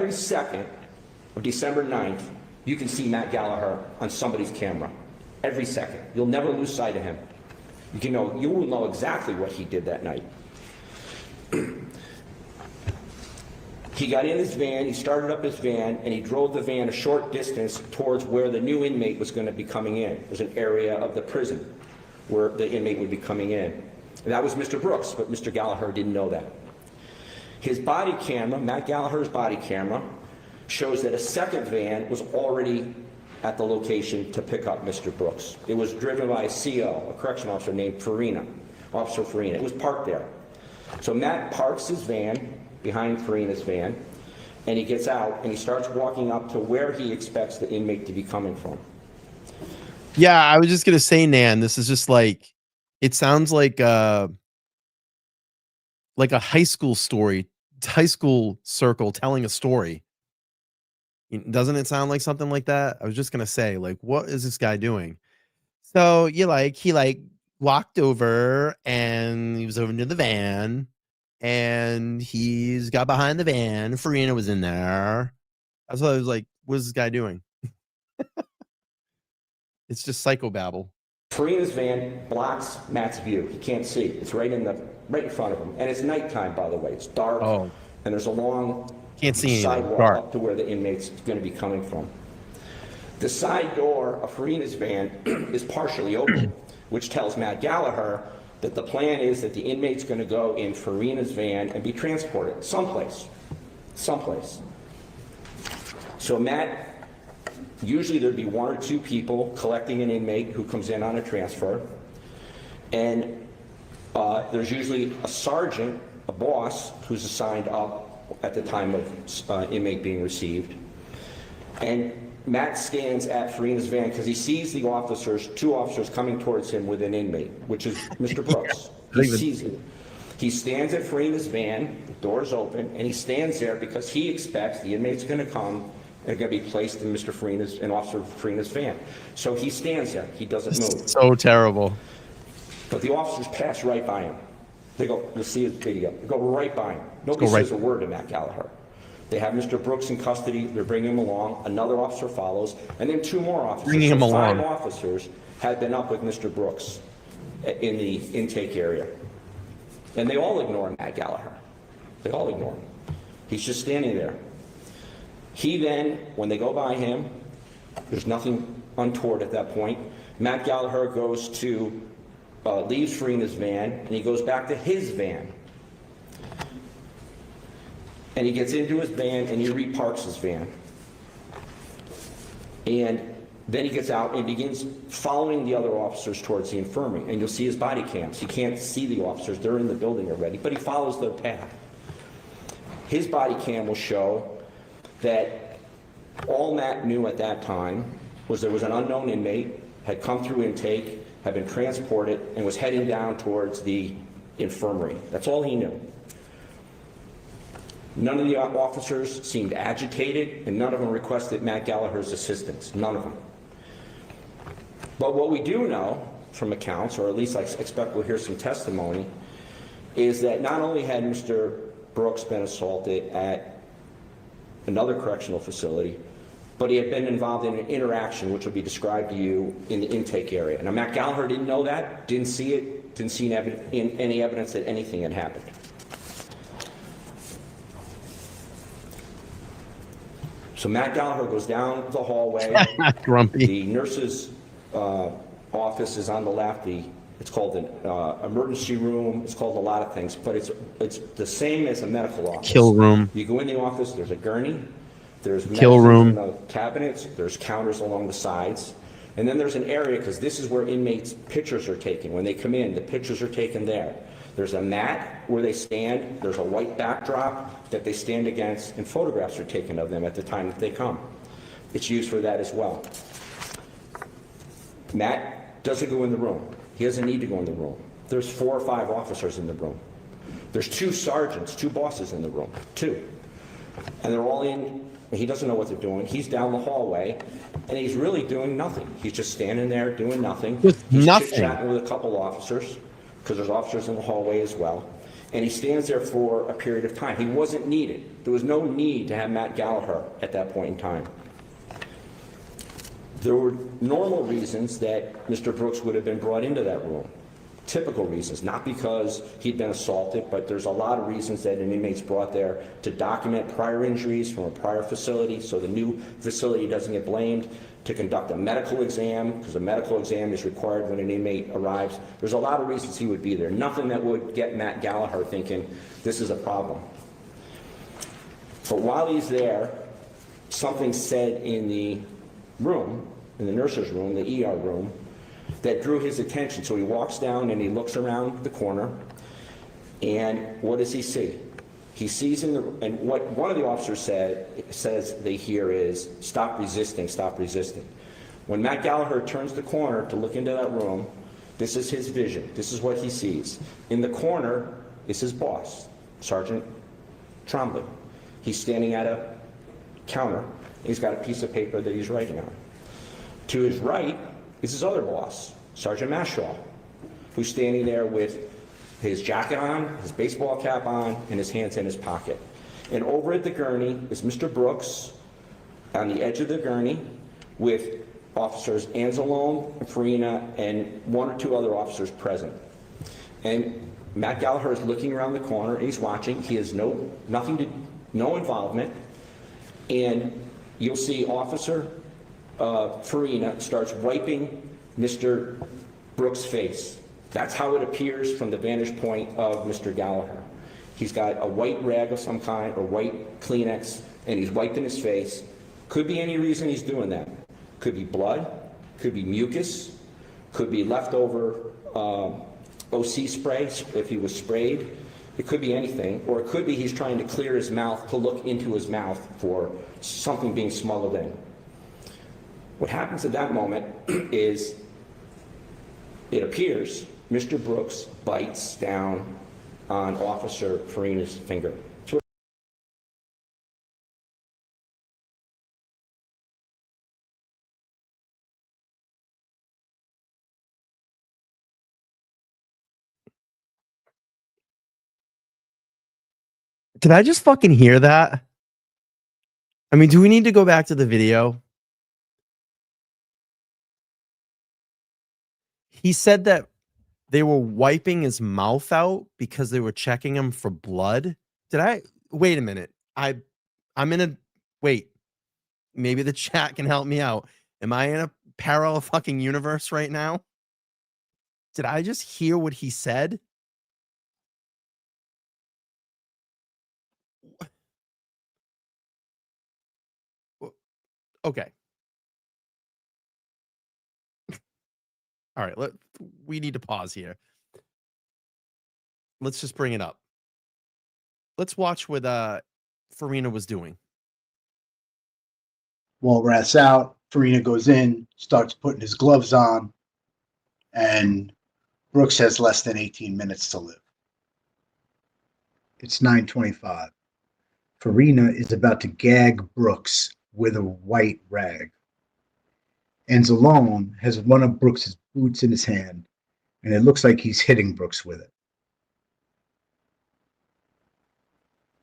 December 9th, you can see Matt Gallagher on somebody's camera. Every second. You'll never lose sight of him. You will know exactly what he did that night. He got in his van, he started up his van, and he drove the van a short distance towards where the new inmate was going to be coming in. There's an area of the prison where the inmate would be coming in. And that was Mr. Brooks, but Mr. Gallagher didn't know that. His body camera, Matt Gallagher's body camera, shows that a second van was already at the location to pick up Mr. Brooks. It was driven by a CO, a correction officer named Farina, Officer Farina. It was parked there. So Matt parks his van behind Farina's van, and he gets out and he starts walking up to where he expects the inmate to be coming from. Yeah, I was just gonna say, Nan, this is just like, it sounds like a high school story, high school circle telling a story. Doesn't it sound like something like that? I was just gonna say, like, what is this guy doing? So he walked over and he was over near the van, and he's got behind the van. Farina was in there. That's why I was like, what is this guy doing? It's just psychobabble. Farina's van blocks Matt's view. He can't see. It's right in front of him. And it's nighttime, by the way. It's dark. Oh. And there's a long Can't see sidewalk dark. up to where the inmate's going to be coming from. The side door of Farina's van is partially open, which tells Matt Gallagher that the plan is that the inmate's going to go in Farina's van and be transported someplace. So Matt, usually there'd be one or two people collecting an inmate who comes in on a transfer, and there's usually a sergeant, a boss, who's assigned up at the time of inmate being received. And Matt stands at Farina's van because he sees the officers, two officers coming towards him with an inmate, which is Mr. Brooks. He sees it. He stands at Farina's van, the door's open, and he stands there because he expects the inmate's going to come and going to be placed in Officer Farina's van. So he stands there. He doesn't move. So terrible. But the officers pass right by him. They go, you'll see his video. They go right by him. Nobody says a word to Matt Gallagher. They have Mr. Brooks in custody. They're bringing him along. Another officer follows, and then two more officers. Bringing him along. 5 officers had been up with Mr. Brooks in the intake area. And they all ignore Matt Gallagher. They all ignore him. He's just standing there. He then, when they go by him, there's nothing untoward at that point. Matt Gallagher goes to, leaves Farina's van, and he goes back to his van. And he gets into his van and he reparks his van. And then he gets out and begins following the other officers towards the infirmary. And you'll see his body cams. He can't see the officers. They're in the building already, but he follows their path. His body cam will show that all Matt knew at that time was there was an unknown inmate, had come through intake, had been transported, and was heading down towards the infirmary. That's all he knew. None of the officers seemed agitated, and none of them requested Matt Gallagher's assistance. None of them. But what we do know from accounts, or at least I expect we'll hear some testimony, is that not only had Mr. Brooks been assaulted at another correctional facility, but he had been involved in an interaction which will be described to you in the intake area. Now, Matt Gallagher didn't know that, didn't see it, didn't see any evidence that anything had happened. So Matt Gallagher goes down the hallway. Grumpy. The nurse's office is on the left. It's called an emergency room. It's called a lot of things, but it's the same as a medical office. Kill room. You go in the office, there's a gurney, there's Kill room. in the cabinets, there's counters along the sides, and then there's an area, because this is where inmates' pictures are taken. When they come in, the pictures are taken there. There's a mat where they stand, there's a white backdrop that they stand against, and photographs are taken of them at the time that they come. It's used for that as well. Matt doesn't go in the room. He doesn't need to go in the room. There's 4 or 5 officers in the room. There's 2 sergeants, 2 bosses in the room, 2. And they're all in, he doesn't know what they're doing. He's down the hallway, and he's really doing nothing. He's just standing there doing nothing. He's chit-chatting with a couple officers, because there's officers in the hallway as well. And he stands there for a period of time. He wasn't needed. There was no need to have Matt Gallagher at that point in time. There were normal reasons that Mr. Brooks would have been brought into that room. typical reasons, not because he'd been assaulted, but there's a lot of reasons that an inmate's brought there to document prior injuries from a prior facility so the new facility doesn't get blamed, to conduct a medical exam, because a medical exam is required when an inmate arrives. There's a lot of reasons he would be there. Nothing that would get Matt Gallagher thinking this is a problem. But while he's there, something's said in the room, in the nurse's room, the ER room, that drew his attention. So he walks down and he looks around the corner, and what does he see? He sees in the, and what one of the officers says they hear is, "Stop resisting, stop resisting." When Matt Gallagher turns the corner to look into that room, this is his vision. This is what he sees. In the corner is his boss, Sergeant Trombley. He's standing at a counter. He's got a piece of paper that he's writing on. To his right is his other boss, Sergeant Mashaw, who's standing there with his jacket on, his baseball cap on, and his hands in his pocket. And over at the gurney is Mr. Brooks on the edge of the gurney with officers Anzalone, Farina, and one or two other officers present. And Matt Gallagher is looking around the corner, and he's watching. He has no involvement. And you'll see Officer Farina starts wiping Mr. Brooks' face. That's how it appears from the vantage point of Mr. Gallagher. He's got a white rag of some kind, or white Kleenex, and he's wiping his face. Could be any reason he's doing that. Could be blood, could be mucus, could be leftover OC spray if he was sprayed. It could be anything, or it could be he's trying to clear his mouth to look into his mouth for something being smuggled in. What happens at that moment is, it appears, Mr. Brooks bites down on Officer Farina's finger. Did I just fucking hear that? I mean, do we need to go back to the video? He said that they were wiping his mouth out because they were checking him for blood. Wait a minute. I'm in a, wait, maybe the chat can help me out. Am I in a parallel fucking universe right now? Did I just hear what he said? Okay. All right, we need to pause here. Let's just bring it up. Let's watch what Farina was doing. Walrath's out. Farina goes in, starts putting his gloves on, and Brooks has less than 18 minutes to live. It's 9:25. Farina is about to gag Brooks with a white rag. Anzalone has one of Brooks's boots in his hand, and it looks like he's hitting Brooks with it.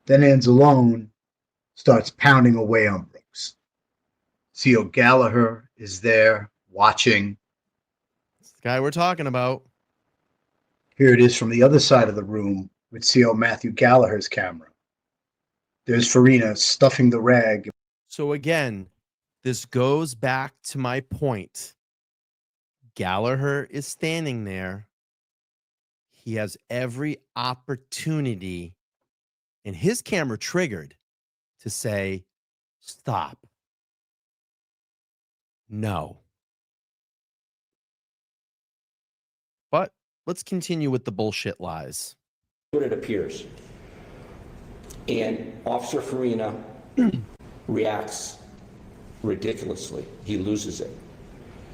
Then Anzalone starts pounding away on Brooks. CO Gallagher is there watching. It's the guy we're talking about. Here it is from the other side of the room with CO Matthew Gallagher's camera. There's Farina stuffing the rag. So again, this goes back to my point. Gallagher is standing there. He has every opportunity, and his camera triggered, to say, stop. No. But let's continue with the bullshit lies. What it appears. And Officer Farina reacts ridiculously. He loses it.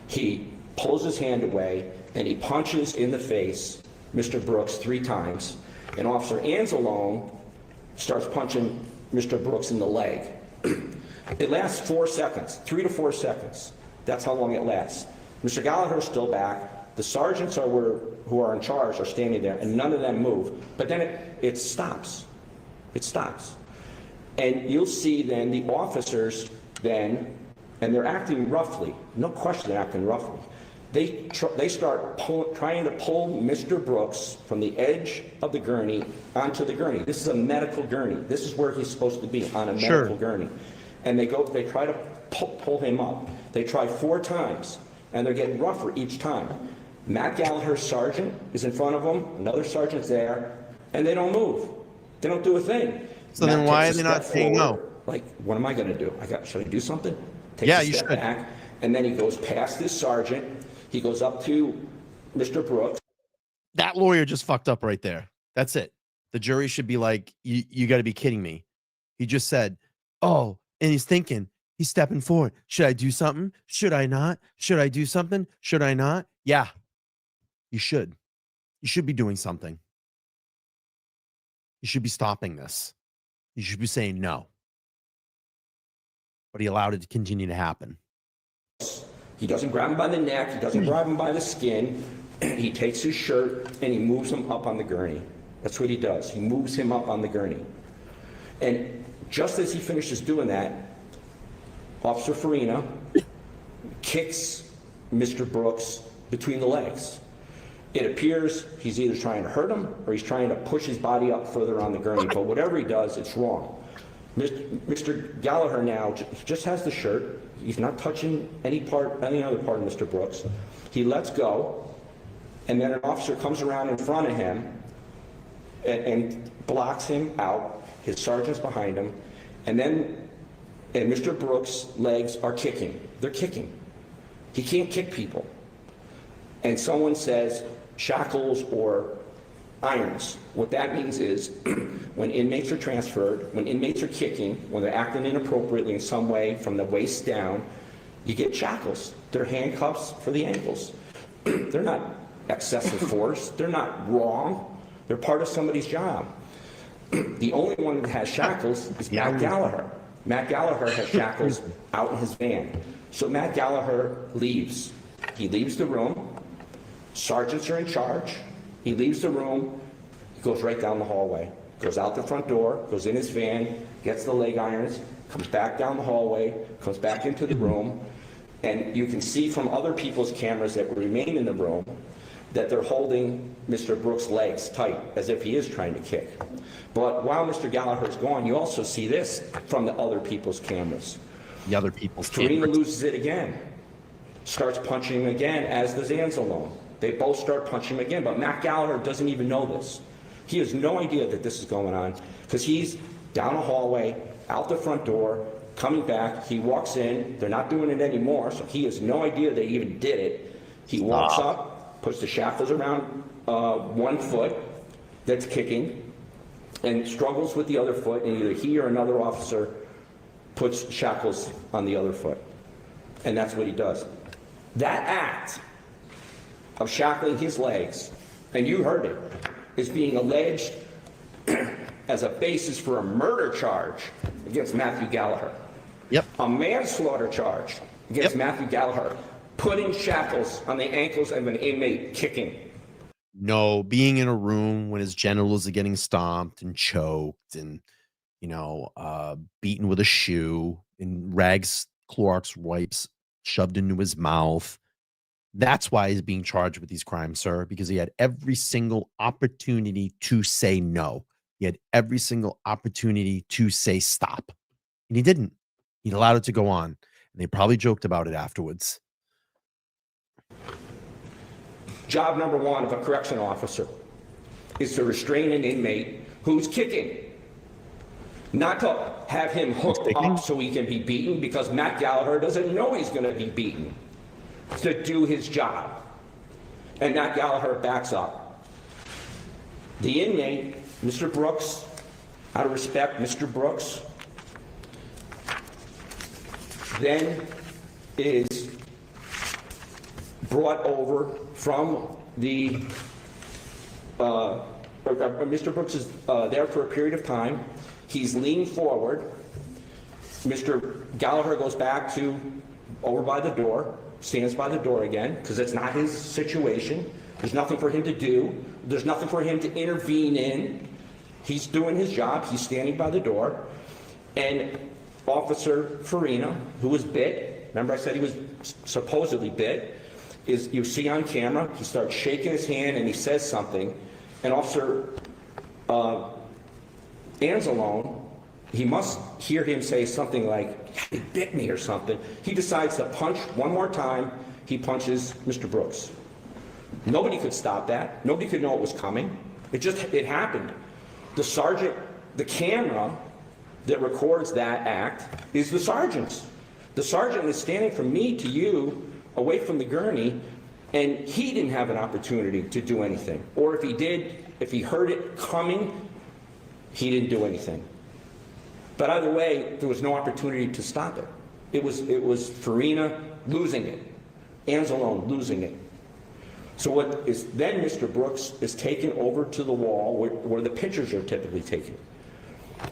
He pulls his hand away and he punches in the face Mr. Brooks 3 times. And Officer Anzalone starts punching Mr. Brooks in the leg. It lasts 4 seconds, 3 to 4 seconds. That's how long it lasts. Mr. Gallagher's still back. The sergeants who are in charge are standing there, and none of them move. But then it stops. It stops. And you'll see then the officers then, and they're acting roughly. No question they're acting roughly. They start trying to pull Mr. Brooks from the edge of the gurney onto the gurney. This is a medical gurney. This is where he's supposed to be, on a medical gurney. And they try to pull him up. They try 4 times, and they're getting rougher each time. Matt Gallagher's sergeant is in front of them, another sergeant's there, and they don't move. They don't do a thing. So then why are they not saying no? Like, what am I going to do? Should I do something? Yeah, Takes a you step should. back, and then he goes past this sergeant. He goes up to Mr. Brooks. That lawyer just fucked up right there. That's it. The jury should be like, you got to be kidding me. He just said, oh, and he's thinking, he's stepping forward. Should I do something? Should I not? Should I do something? Should I not? Yeah, you should. You should be doing something. You should be stopping this. You should be saying no. But he allowed it to continue to happen. He doesn't grab him by the neck. He doesn't grab him by the skin. He takes his shirt and he moves him up on the gurney. That's what he does. He moves him up on the gurney. And just as he finishes doing that, Officer Farina kicks Mr. Brooks between the legs. It appears he's either trying to hurt him or he's trying to push his body up further on the gurney. But whatever he does, it's wrong. Mr. Gallagher now just has the shirt. He's not touching any other part of Mr. Brooks. He lets go, and then an officer comes around in front of him and blocks him out. His sergeant's behind him, and Mr. Brooks' legs are kicking. They're kicking. He can't kick people. And someone says shackles or irons. What that means is when inmates are transferred, when inmates are kicking, when they're acting inappropriately in some way from the waist down, you get shackles. They're handcuffs for the ankles. They're not excessive force. They're not wrong. They're part of somebody's job. The only one that has shackles is Matt Gallagher. Matt Gallagher has shackles out in his van. So Matt Gallagher leaves. He leaves the room. Sergeants are in charge. He leaves the room. He goes right down the hallway. Goes out the front door, goes in his van, gets the leg irons, comes back down the hallway, comes back into the room, and you can see from other people's cameras that remain in the room that they're holding Mr. Brooks' legs tight, as if he is trying to kick. But while Mr. Gallagher's gone, you also see this from the other people's cameras. The other people's Farina cameras. loses it again, starts punching him again, as does Anzalone. They both start punching him again, but Matt Gallagher doesn't even know this. He has no idea that this is going on because he's down a hallway, out the front door, coming back. He walks in. They're not doing it anymore, so he has no idea they even did it. He walks up, puts the shackles around one foot that's kicking, and struggles with the other foot, and either he or another officer puts shackles on the other foot. And that's what he does. That act of shackling his legs, and you heard it, is being alleged as a basis for a murder charge against Matthew Gallagher. Yep. A manslaughter charge against Matthew Gallagher, putting shackles on the ankles of an inmate kicking. No, being in a room when his genitals are getting stomped and choked and, beaten with a shoe and rags, Clorox wipes shoved into his mouth. That's why he's being charged with these crimes, sir, because he had every single opportunity to say no. He had every single opportunity to say stop. And he didn't. He allowed it to go on. And they probably joked about it afterwards. Job number one of a correctional officer is to restrain an inmate who's kicking. Not to have him hooked up so he can be beaten, because Matt Gallagher doesn't know he's going to be beaten. To do his job. And Matt Gallagher backs up. The inmate, Mr. Brooks, out of respect, Mr. Brooks, then is brought over from the, Mr. Brooks is there for a period of time. He's leaning forward. Mr. Gallagher goes back to over by the door, stands by the door again, because it's not his situation. There's nothing for him to do. There's nothing for him to intervene in. He's doing his job. He's standing by the door. And Officer Farina, who was bit, remember I said he was supposedly bit, is you see on camera, he starts shaking his hand and he says something, and Officer Anzalone, he must hear him say something like, he bit me or something. He decides to punch one more time. He punches Mr. Brooks. Nobody could stop that. Nobody could know it was coming. It happened. The sergeant, the camera that records that act is the sergeant's. The sergeant is standing from me to you, away from the gurney, and he didn't have an opportunity to do anything. Or if he did, if he heard it coming, he didn't do anything. But either way, there was no opportunity to stop it. It was Farina losing it, Anzalone losing it. So what is then Mr. Brooks is taken over to the wall where the pictures are typically taken.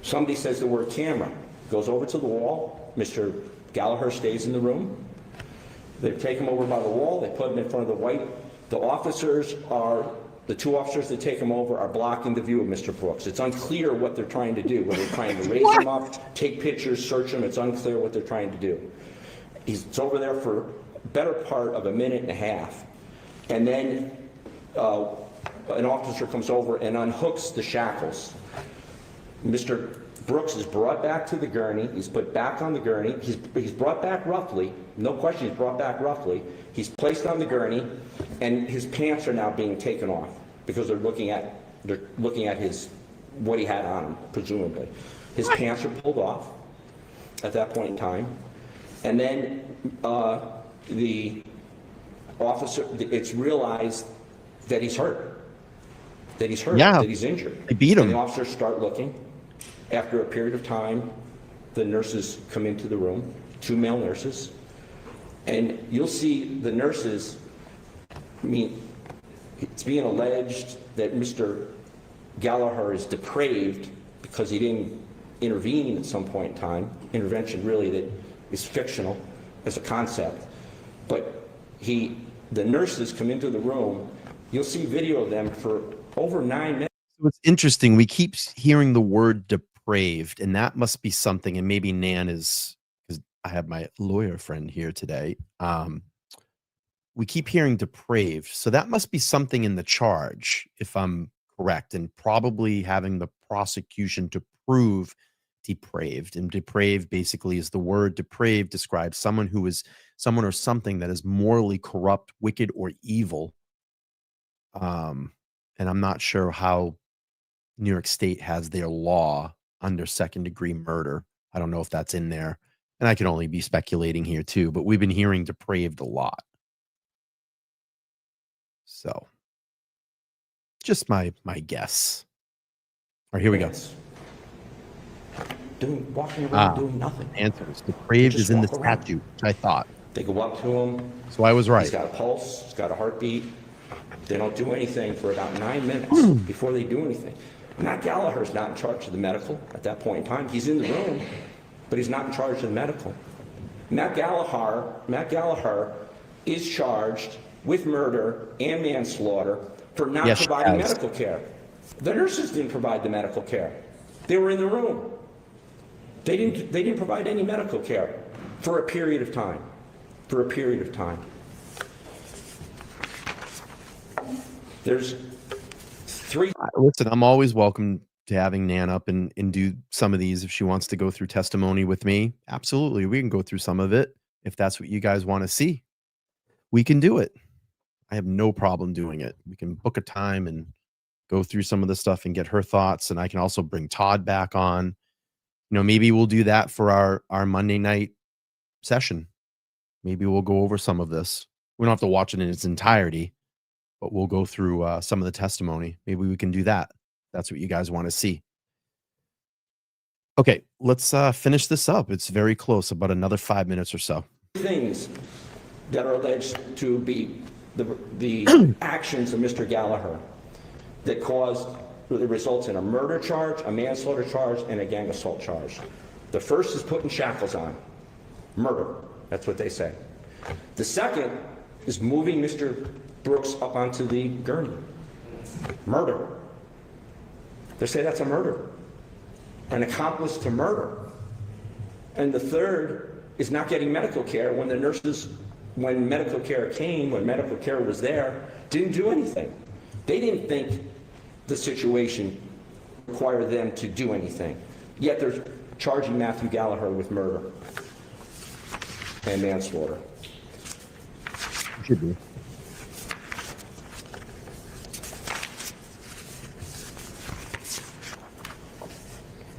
Somebody says the word camera, goes over to the wall. Mr. Gallagher stays in the room. They take him over by the wall. They put him in front of the white. The two officers that take him over are blocking the view of Mr. Brooks. It's unclear what they're trying to do. Whether they're trying to raise him up, take pictures, search him. It's unclear what they're trying to do. It's over there for a better part of a minute and a half. And then an officer comes over and unhooks the shackles. Mr. Brooks is brought back to the gurney. He's put back on the gurney. He's brought back roughly. No question, he's brought back roughly. He's placed on the gurney, and his pants are now being taken off because they're looking at what he had on him, presumably. His pants are pulled off at that point in time, and then the officer, it's realized that he's hurt, that he's injured. They beat him. And the officers start looking. After a period of time, the nurses come into the room, 2 male nurses, and you'll see the nurses, it's being alleged that Mr. Gallagher is depraved because he didn't intervene at some point in time. Intervention really that is fictional as a concept. But the nurses come into the room, you'll see video of them for over 9 minutes. What's interesting, we keep hearing the word depraved, and that must be something, and maybe Nan is, because I have my lawyer friend here today. We keep hearing depraved, so that must be something in the charge, if I'm correct, and probably having the prosecution to prove depraved. And depraved basically is the word depraved describes someone or something that is morally corrupt, wicked, or evil. And I'm not sure how New York State has their law under second-degree murder. I don't know if that's in there. And I can only be speculating here too, but we've been hearing depraved a lot. So just my guess. All right, here we go. Walking around doing nothing. Answers. Depraved is in the statute, which I thought. They go up to him. So I was right. He's got a pulse. He's got a heartbeat. They don't do anything for about 9 minutes before they do anything. Matt Gallagher's not in charge of the medical at that point in time. He's in the room, but he's not in charge of the medical. Matt Gallagher is charged with murder and manslaughter for not providing medical care. The nurses didn't provide the medical care. They were in the room. They didn't provide any medical care for a period of time. There's 3. Listen, I'm always welcome to having Nan up and do some of these if she wants to go through testimony with me. Absolutely. We can go through some of it. If that's what you guys want to see, we can do it. I have no problem doing it. We can book a time and go through some of the stuff and get her thoughts. And I can also bring Todd back on. Maybe we'll do that for our Monday night session. Maybe we'll go over some of this. We don't have to watch it in its entirety, but we'll go through some of the testimony. Maybe we can do that. That's what you guys want to see. Okay, let's finish this up. It's very close, about another 5 minutes or so. Things that are alleged to be the actions of Mr. Gallagher that results in a murder charge, a manslaughter charge, and a gang assault charge. The first is putting shackles on. Murder. That's what they say. The second is moving Mr. Brooks up onto the gurney. Murder. They say that's a murder. An accomplice to murder. And the third is not getting medical care when the nurses when medical care came, when medical care was there, didn't do anything. They didn't think the situation required them to do anything. Yet they're charging Matthew Gallagher with murder and manslaughter. Should be.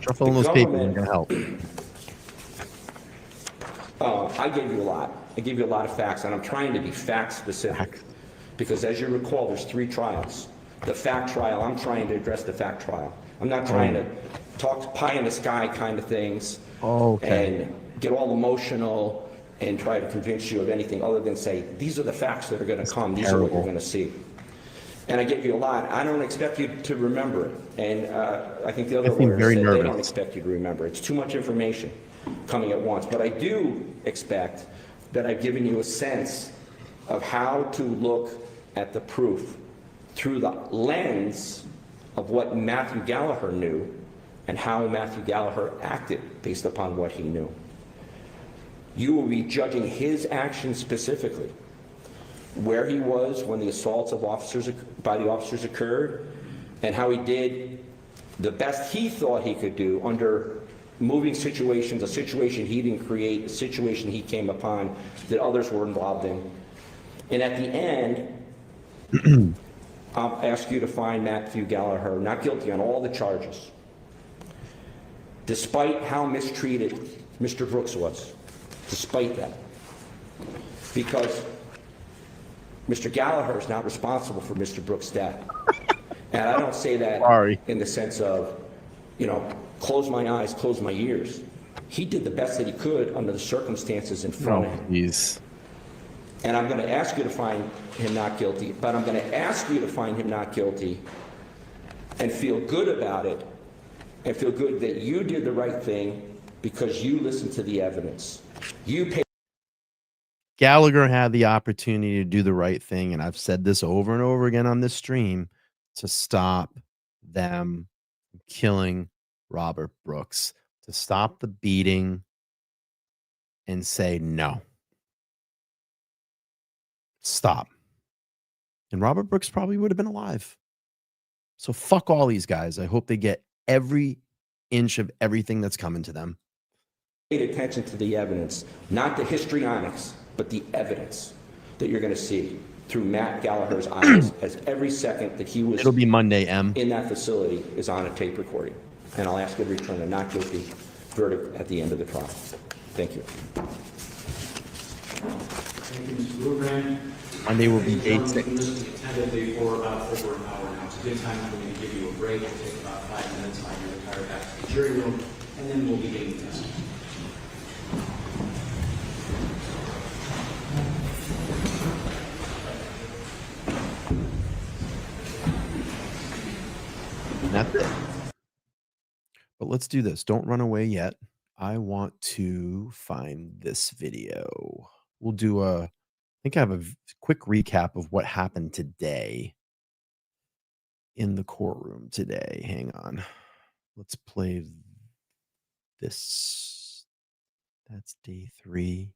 Shuffling those papers ain't gonna help. I gave you a lot. I gave you a lot of facts, and I'm trying to be fact specific. Because as you recall, there's 3 trials. The fact trial, I'm trying to address the fact trial. I'm not trying to talk pie in the sky kind of things and get all emotional and try to convince you of anything other than say, these are the facts that are going to come. These are what you're going to see. And I gave you a lot. I don't expect you to remember it. And I think the other lawyers said they don't expect you to remember. It's too much information coming at once. But I do expect that I've given you a sense of how to look at the proof through the lens of what Matthew Gallagher knew and how Matthew Gallagher acted based upon what he knew. You will be judging his actions specifically, where he was when the assaults of by the officers occurred, and how he did the best he thought he could do under moving situations, a situation he didn't create, a situation he came upon that others were involved in. And at the end, I'll ask you to find Matthew Gallagher not guilty on all the charges, despite how mistreated Mr. Brooks was, despite that. Because Mr. Gallagher is not responsible for Mr. Brooks' death. And I don't say that in the sense of, you know, close my eyes, close my ears. He did the best that he could under the circumstances in front of him. And I'm going to ask you to find him not guilty, but I'm going to ask you to find him not guilty and feel good about it and feel good that you did the right thing because you listened to the evidence. You paid. Gallagher had the opportunity to do the right thing, and I've said this over and over again on this stream, to stop them from killing Robert Brooks, to stop the beating and say no. Stop. And Robert Brooks probably would have been alive. So fuck all these guys. I hope they get every inch of everything that's coming to them. Paid attention to the evidence, not the histrionics, but the evidence that you're going to see through Matt Gallagher's eyes as every second that he was It'll be Monday, M. in that facility is on a tape recording. And I'll ask you to return a not guilty verdict at the end of the trial. Thank you. Thank you, Mr. Bluegrand. Monday will be day 6. Tentatively for about over an hour now. It's a good time for me to give you a break. It'll take about 5 minutes. I'm going to retire back to the jury room, and then we'll begin the testimony. And that's it. But let's do this. Don't run away yet. I want to find this video. We'll do I think I have a quick recap of what happened today in the courtroom today. Hang on. Let's play this. That's day 3.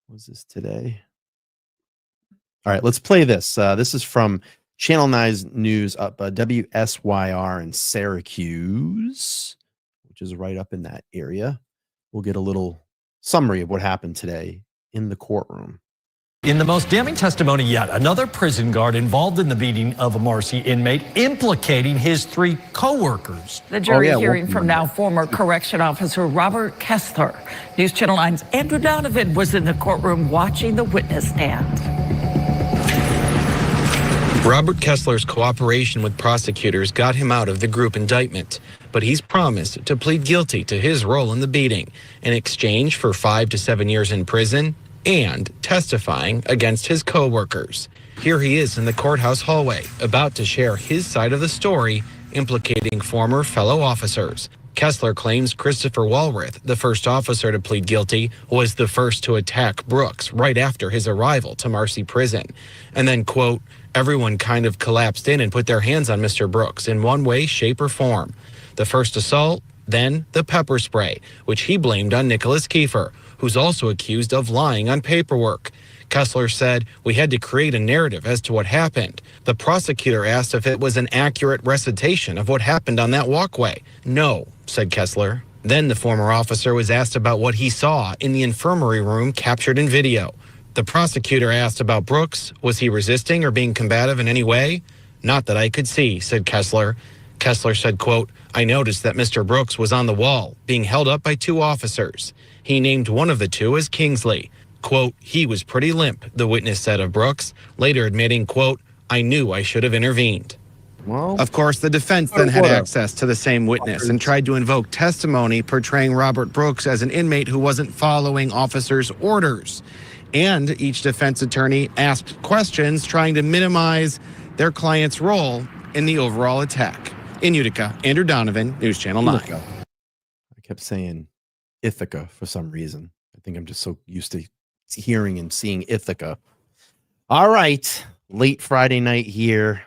Was this today? All right, let's play this. This is from Channel 9's news up WSYR in Syracuse, which is right up in that area. We'll get a little summary of what happened today in the courtroom. In the most damning testimony yet, another prison guard involved in the beating of a Marcy inmate, implicating his 3 co-workers. The jury hearing from now former correction officer Robert Kessler. News Channel 9's Andrew Donovan was in the courtroom watching the witness stand. Robert Kessler's cooperation with prosecutors got him out of the group indictment, but he's promised to plead guilty to his role in the beating in exchange for 5 to 7 years in prison and testifying against his co-workers. Here he is in the courthouse hallway, about to share his side of the story implicating former fellow officers. Kessler claims Christopher Walrath, the first officer to plead guilty, was the first to attack Brooks right after his arrival to Marcy Prison. And then, quote, everyone kind of collapsed in and put their hands on Mr. Brooks in one way, shape, or form. The first assault, then the pepper spray, which he blamed on Nicholas Kiefer, who's also accused of lying on paperwork. Kessler said, "We had to create a narrative as to what happened." The prosecutor asked if it was an accurate recitation of what happened on that walkway. "No," said Kessler. Then the former officer was asked about what he saw in the infirmary room captured in video. The prosecutor asked about Brooks. Was he resisting or being combative in any way? "Not that I could see," said Kessler. Kessler said, quote, "I noticed that Mr. Brooks was on the wall, being held up by two officers. He named one of the two as Kingsley. Quote, he was pretty limp," the witness said of Brooks, later admitting, quote, "I knew I should have intervened." Well, of course, the defense then had access to the same witness and tried to invoke testimony portraying Robert Brooks as an inmate who wasn't following officers' orders. And each defense attorney asked questions trying to minimize their client's role in the overall attack. In Utica, Andrew Donovan, News Channel 9. I kept saying Ithaca for some reason. I think I'm just so used to hearing and seeing Ithaca. All right. Late Friday night here.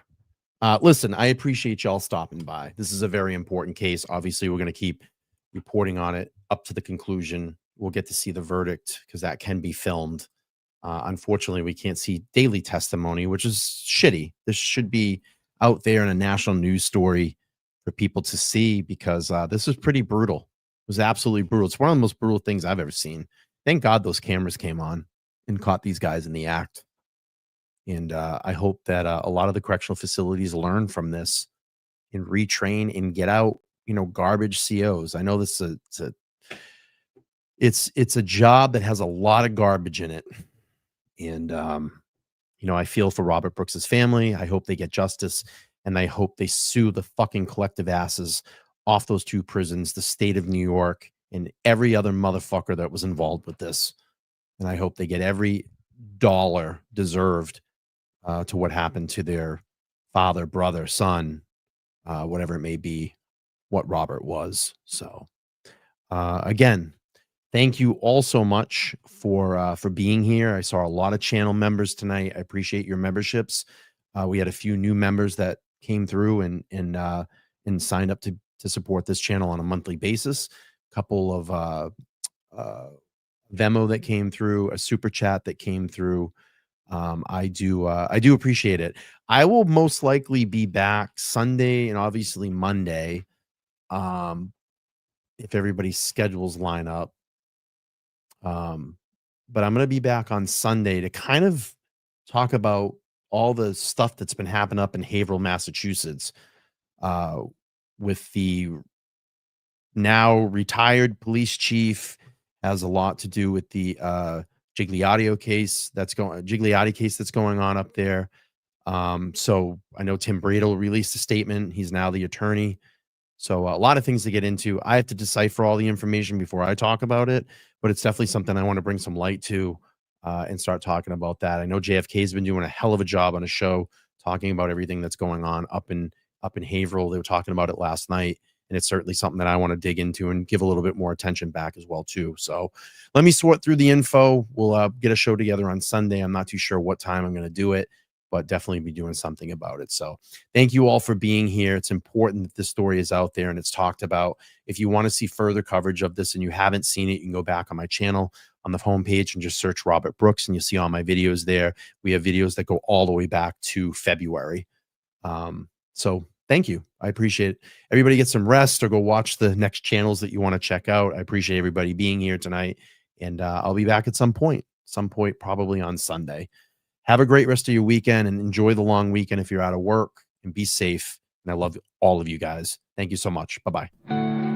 Listen, I appreciate y'all stopping by. This is a very important case. Obviously, we're going to keep reporting on it up to the conclusion. We'll get to see the verdict because that can be filmed. Unfortunately, we can't see daily testimony, which is shitty. This should be out there in a national news story for people to see because this is pretty brutal. It was absolutely brutal. It's one of the most brutal things I've ever seen. Thank God those cameras came on and caught these guys in the act. And I hope that a lot of the correctional facilities learn from this and retrain and get out, garbage COs. I know this is it's a job that has a lot of garbage in it. And, I feel for Robert Brooks's family. I hope they get justice and I hope they sue the fucking collective asses off those two prisons, the state of New York and every other motherfucker that was involved with this. And I hope they get every dollar deserved to what happened to their father, brother, son, whatever it may be, what Robert was. So again, thank you all so much for being here. I saw a lot of channel members tonight. I appreciate your memberships. We had a few new members that came through and signed up to support this channel on a monthly basis. A couple of Venmo that came through, a super chat that came through. I do appreciate it. I will most likely be back Sunday and obviously Monday. If everybody's schedules line up. But I'm going to be back on Sunday to kind of talk about all the stuff that's been happening up in Haverhill, Massachusetts, with the now retired police chief. Has a lot to do with the Gigliotti case that's going on up there. So I know Tim Bradel released a statement. He's now the attorney. So a lot of things to get into. I have to decipher all the information before I talk about it, but it's definitely something I want to bring some light to and start talking about that. I know JFK's been doing a hell of a job on a show talking about everything that's going on up in Haverhill. They were talking about it last night, and it's certainly something that I want to dig into and give a little bit more attention back as well too. So let me sort through the info. We'll get a show together on Sunday. I'm not too sure what time I'm going to do it, but definitely be doing something about it. So thank you all for being here. It's important that this story is out there and it's talked about. If you want to see further coverage of this and you haven't seen it, you can go back on my channel on the homepage and just search Robert Brooks and you'll see all my videos there. We have videos that go all the way back to February. So thank you. I appreciate it. Everybody get some rest or go watch the next channels that you want to check out. I appreciate everybody being here tonight. And I'll be back at some point probably on Sunday. Have a great rest of your weekend and enjoy the long weekend if you're out of work, and be safe. And I love all of you guys. Thank you so much. Bye-bye.